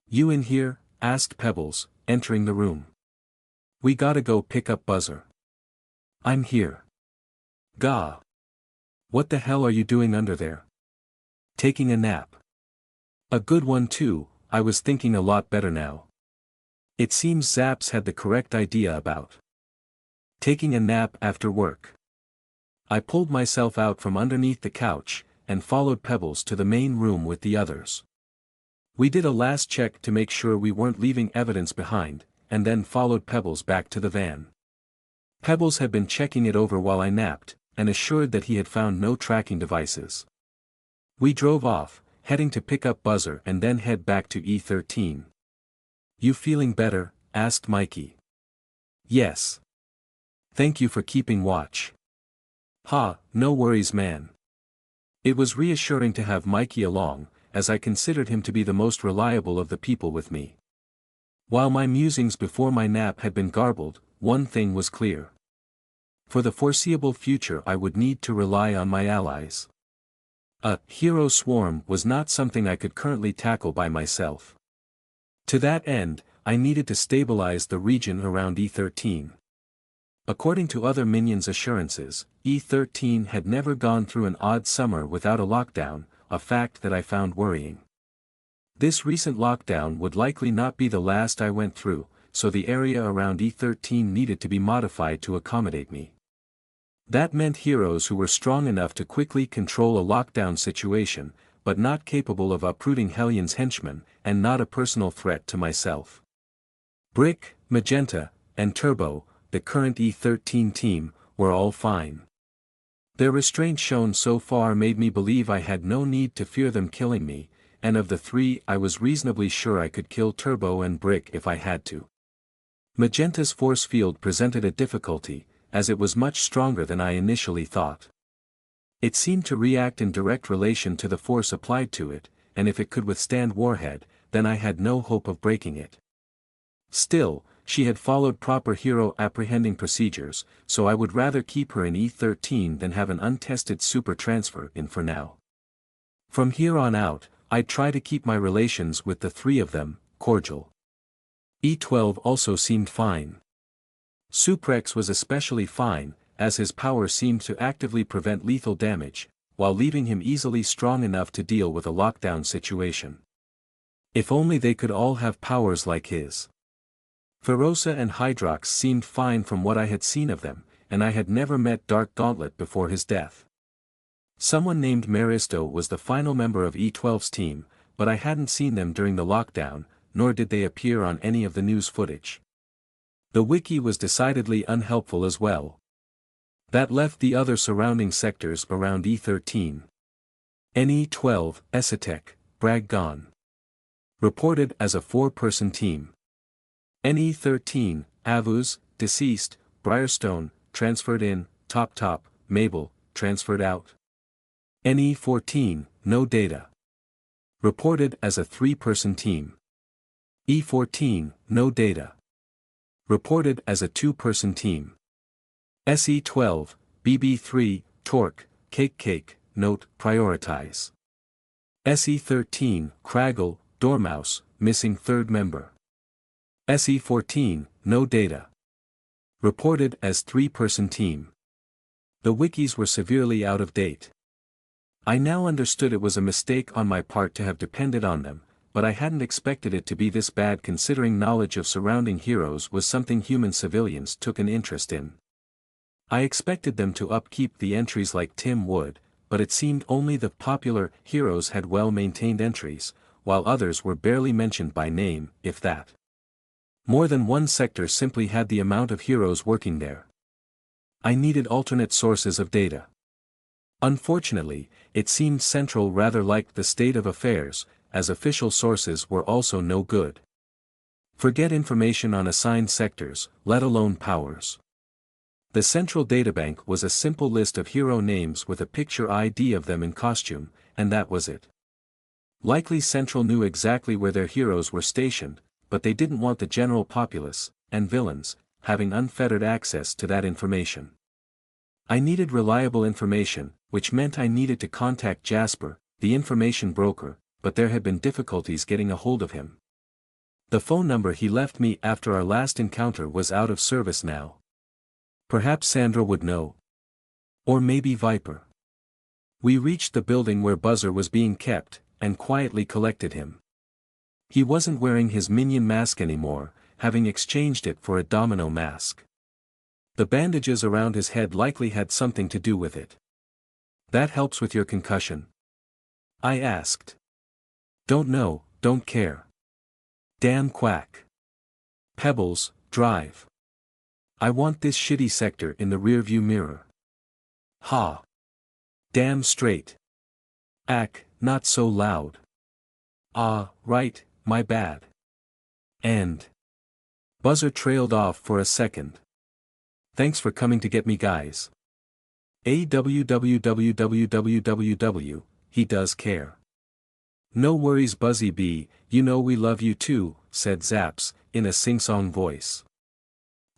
A: You in here? Asked Pebbles, entering the room. We gotta go pick up Buzzer. I'm here. Gah. What the hell are you doing under there? Taking a nap. A good one too, I was thinking a lot better now. It seems Zaps had the correct idea about taking a nap after work. I pulled myself out from underneath the couch, and followed Pebbles to the main room with the others. We did a last check to make sure we weren't leaving evidence behind, and then followed Pebbles back to the van. Pebbles had been checking it over while I napped, and assured that he had found no tracking devices. We drove off, heading to pick up Buzzer and then head back to E13. You feeling better? Asked Mikey. Yes. Thank you for keeping watch. Ha, no worries, man. It was reassuring to have Mikey along, as I considered him to be the most reliable of the people with me. While my musings before my nap had been garbled, one thing was clear. For the foreseeable future I would need to rely on my allies. A hero swarm was not something I could currently tackle by myself. To that end, I needed to stabilize the region around E13. According to other minions' assurances, E13 had never gone through an odd summer without a lockdown, a fact that I found worrying. This recent lockdown would likely not be the last I went through, so the area around E13 needed to be modified to accommodate me. That meant heroes who were strong enough to quickly control a lockdown situation, but not capable of uprooting Hellions' henchmen, and not a personal threat to myself. Brick, Magenta, and Turbo, the current E13 team, were all fine. Their restraint shown so far made me believe I had no need to fear them killing me, and of the three I was reasonably sure I could kill Turbo and Brick if I had to. Magenta's force field presented a difficulty, as it was much stronger than I initially thought. It seemed to react in direct relation to the force applied to it, and if it could withstand Warhead, then I had no hope of breaking it. Still, she had followed proper hero apprehending procedures, so I would rather keep her in E13 than have an untested super transfer in for now. From here on out, I'd try to keep my relations with the three of them cordial. E12 also seemed fine. Suprex was especially fine, as his power seemed to actively prevent lethal damage, while leaving him easily strong enough to deal with a lockdown situation. If only they could all have powers like his. Ferosa and Hydrox seemed fine from what I had seen of them, and I had never met Dark Gauntlet before his death. Someone named Maristo was the final member of E12's team, but I hadn't seen them during the lockdown, nor did they appear on any of the news footage. The wiki was decidedly unhelpful as well. That left the other surrounding sectors around E13. NE12, Esotek, Bragg gone. Reported as a 4-person team. NE13, Avuz, deceased, Briarstone, transferred in, Top, Mabel, transferred out. NE14, no data. Reported as a 3-person team. E14, no data. Reported as a 2-person team. SE12, BB3, Torque, Cake, note, prioritize. SE13, Craggle, Dormouse, missing 3rd member. SE14, no data. Reported as 3-person team. The wikis were severely out of date. I now understood it was a mistake on my part to have depended on them, but I hadn't expected it to be this bad considering knowledge of surrounding heroes was something human civilians took an interest in. I expected them to upkeep the entries like Tim would, but it seemed only the popular heroes had well-maintained entries, while others were barely mentioned by name, if that. More than one sector simply had the amount of heroes working there. I needed alternate sources of data. Unfortunately, it seemed Central rather liked the state of affairs, as official sources were also no good. Forget information on assigned sectors, let alone powers. The Central Databank was a simple list of hero names with a picture ID of them in costume, and that was it. Likely Central knew exactly where their heroes were stationed, but they didn't want the general populace, and villains, having unfettered access to that information. I needed reliable information, which meant I needed to contact Jasper, the information broker, but there had been difficulties getting a hold of him. The phone number he left me after our last encounter was out of service now. Perhaps Sandra would know. Or maybe Viper. We reached the building where Buzzer was being kept, and quietly collected him. He wasn't wearing his minion mask anymore, having exchanged it for a domino mask. The bandages around his head likely had something to do with it. That helps with your concussion? I asked. Don't know, don't care. Damn quack. Pebbles, drive. I want this shitty sector in the rearview mirror. Ha. Damn straight. Ack, not so loud. Ah, right, my bad. And. Buzzer trailed off for a second. Thanks for coming to get me, guys. AWWWWWW, he does care. No worries, Buzzy B, you know we love you too, said Zaps, in a sing-song voice.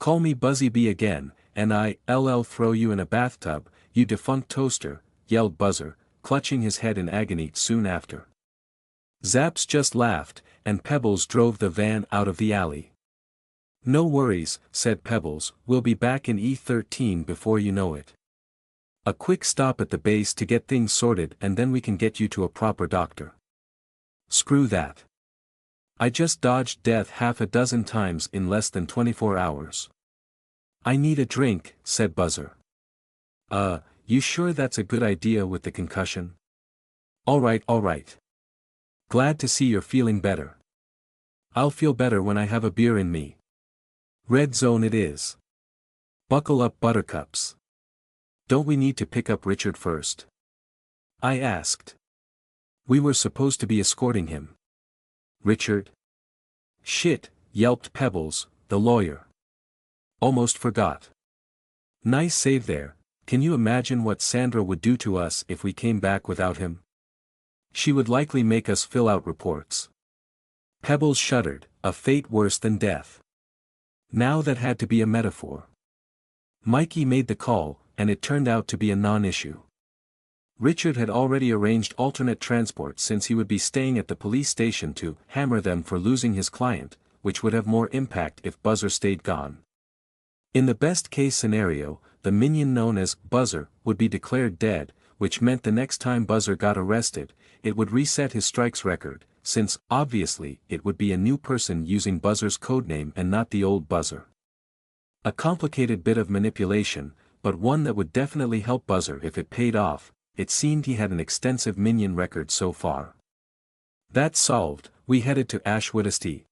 A: Call me Buzzy B again, and I'll throw you in a bathtub, you defunct toaster, yelled Buzzer, clutching his head in agony soon after. Zaps just laughed, and Pebbles drove the van out of the alley. No worries, said Pebbles, we'll be back in E13 before you know it. A quick stop at the base to get things sorted and then we can get you to a proper doctor. Screw that. I just dodged death half a dozen times in less than 24 hours. I need a drink, said Buzzer. You sure that's a good idea with the concussion? Alright. Glad to see you're feeling better. I'll feel better when I have a beer in me. Red zone it is. Buckle up, buttercups. Don't we need to pick up Richard first? I asked. We were supposed to be escorting him. Richard? Shit, yelped Pebbles, the lawyer. Almost forgot. Nice save there. Can you imagine what Sandra would do to us if we came back without him? She would likely make us fill out reports. Pebbles shuddered, a fate worse than death. Now that had to be a metaphor. Mikey made the call, and it turned out to be a non-issue. Richard had already arranged alternate transport since he would be staying at the police station to hammer them for losing his client, which would have more impact if Buzzer stayed gone. In the best-case scenario, the minion known as Buzzer would be declared dead, which meant the next time Buzzer got arrested, it would reset his strikes record, since, obviously, it would be a new person using Buzzer's codename and not the old Buzzer. A complicated bit of manipulation, but one that would definitely help Buzzer if it paid off. It seemed he had an extensive minion record so far. That solved, we headed to Ashwoodesty.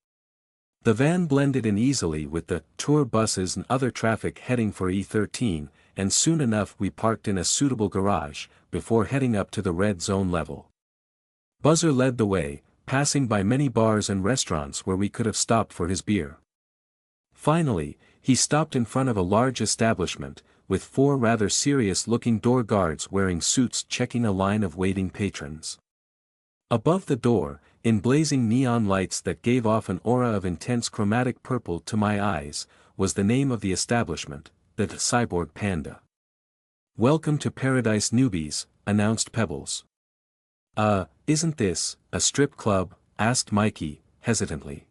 A: The van blended in easily with the tour buses and other traffic heading for E13, and soon enough we parked in a suitable garage, before heading up to the red zone level. Buzzer led the way, passing by many bars and restaurants where we could have stopped for his beer. Finally, he stopped in front of a large establishment, with 4 rather serious-looking door guards wearing suits checking a line of waiting patrons. Above the door, in blazing neon lights that gave off an aura of intense chromatic purple to my eyes, was the name of the establishment, the Cyborg Panda. Welcome to Paradise, newbies, announced Pebbles. Isn't this a strip club? Asked Mikey, hesitantly.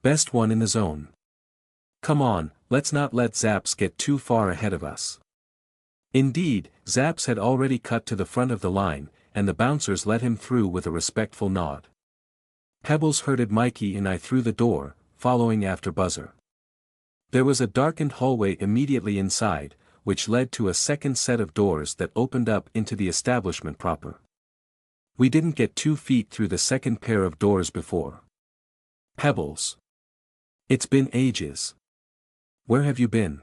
A: Best one in the zone. Come on, let's not let Zaps get too far ahead of us. Indeed, Zaps had already cut to the front of the line, and the bouncers let him through with a respectful nod. Pebbles herded Mikey and I through the door, following after Buzzer. There was a darkened hallway immediately inside, which led to a second set of doors that opened up into the establishment proper. We didn't get 2 feet through the second pair of doors before. Pebbles. It's been ages. Where have you been?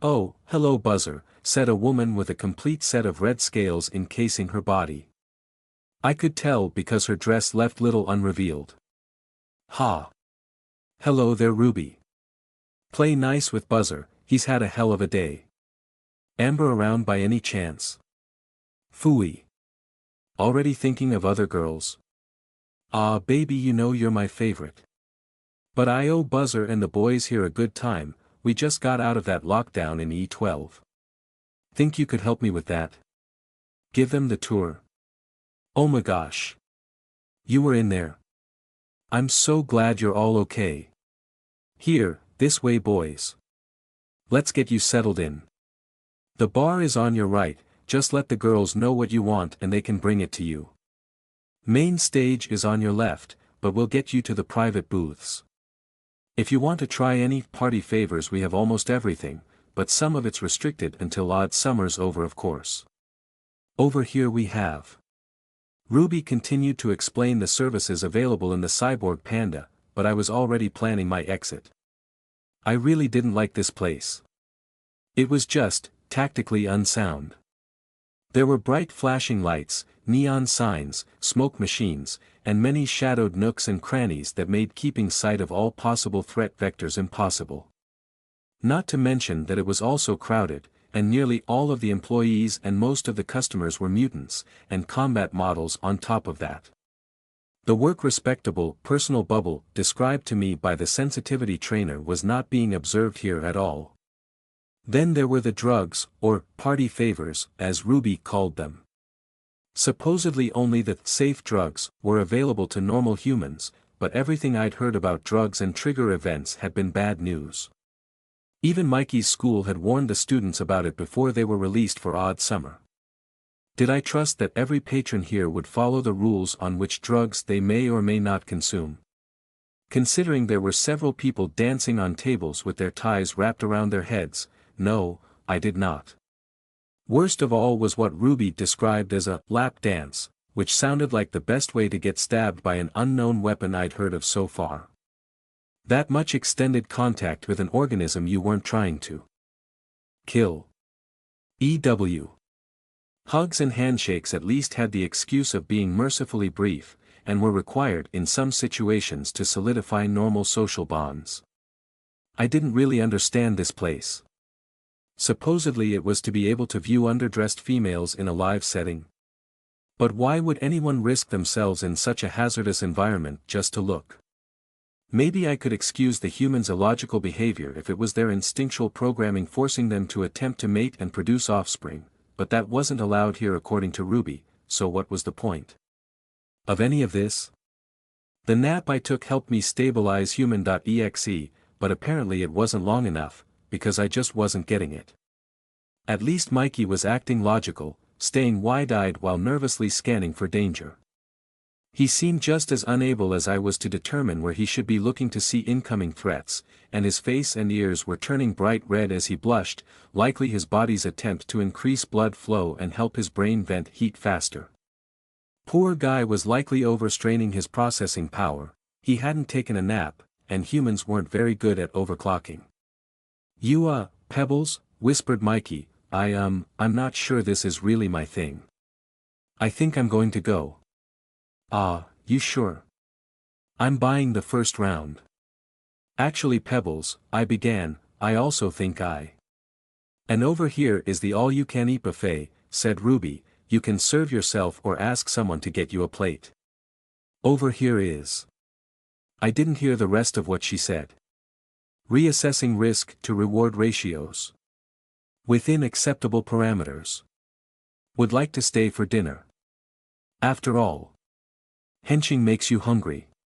A: Oh, hello Buzzer, said a woman with a complete set of red scales encasing her body. I could tell because her dress left little unrevealed. Ha! Hello there Ruby. Play nice with Buzzer, he's had a hell of a day. Amber around by any chance? Phooey. Already thinking of other girls? Ah baby, you know you're my favorite. But I owe Buzzer and the boys here a good time, we just got out of that lockdown in E12. Think you could help me with that? Give them the tour. Oh my gosh. You were in there. I'm so glad you're all okay. Here, this way boys. Let's get you settled in. The bar is on your right, just let the girls know what you want and they can bring it to you. Main stage is on your left, but we'll get you to the private booths. If you want to try any party favors, we have almost everything, but some of it's restricted until odd summer's over of course. Over here we have. Ruby continued to explain the services available in the Cyborg Panda, but I was already planning my exit. I really didn't like this place. It was just, tactically unsound. There were bright flashing lights, neon signs, smoke machines, and many shadowed nooks and crannies that made keeping sight of all possible threat vectors impossible. Not to mention that it was also crowded, and nearly all of the employees and most of the customers were mutants, and combat models on top of that. The work respectable personal bubble described to me by the sensitivity trainer was not being observed here at all. Then there were the drugs, or party favors, as Ruby called them. Supposedly only the safe drugs were available to normal humans, but everything I'd heard about drugs and trigger events had been bad news. Even Mikey's school had warned the students about it before they were released for odd summer. Did I trust that every patron here would follow the rules on which drugs they may or may not consume? Considering there were several people dancing on tables with their ties wrapped around their heads, no, I did not. Worst of all was what Ruby described as a lap dance, which sounded like the best way to get stabbed by an unknown weapon I'd heard of so far. That much extended contact with an organism you weren't trying to kill. EW. Hugs and handshakes at least had the excuse of being mercifully brief, and were required in some situations to solidify normal social bonds. I didn't really understand this place. Supposedly it was to be able to view underdressed females in a live setting. But why would anyone risk themselves in such a hazardous environment just to look? Maybe I could excuse the humans' illogical behavior if it was their instinctual programming forcing them to attempt to mate and produce offspring, but that wasn't allowed here according to Ruby, so what was the point of any of this? The nap I took helped me stabilize human.exe, but apparently it wasn't long enough, because I just wasn't getting it. At least Mikey was acting logical, staying wide-eyed while nervously scanning for danger. He seemed just as unable as I was to determine where he should be looking to see incoming threats, and his face and ears were turning bright red as he blushed, likely his body's attempt to increase blood flow and help his brain vent heat faster. Poor guy was likely overstraining his processing power, he hadn't taken a nap, and humans weren't very good at overclocking. You Pebbles, whispered Mikey, I'm not sure this is really my thing. I think I'm going to go. Ah, you sure? I'm buying the first round. Actually Pebbles, I began, I also think And over here is the all-you-can-eat buffet, said Ruby, you can serve yourself or ask someone to get you a plate. Over here is. I didn't hear the rest of what she said. Reassessing risk to reward ratios. Within acceptable parameters. Would like to stay for dinner. After all. Henching makes you hungry.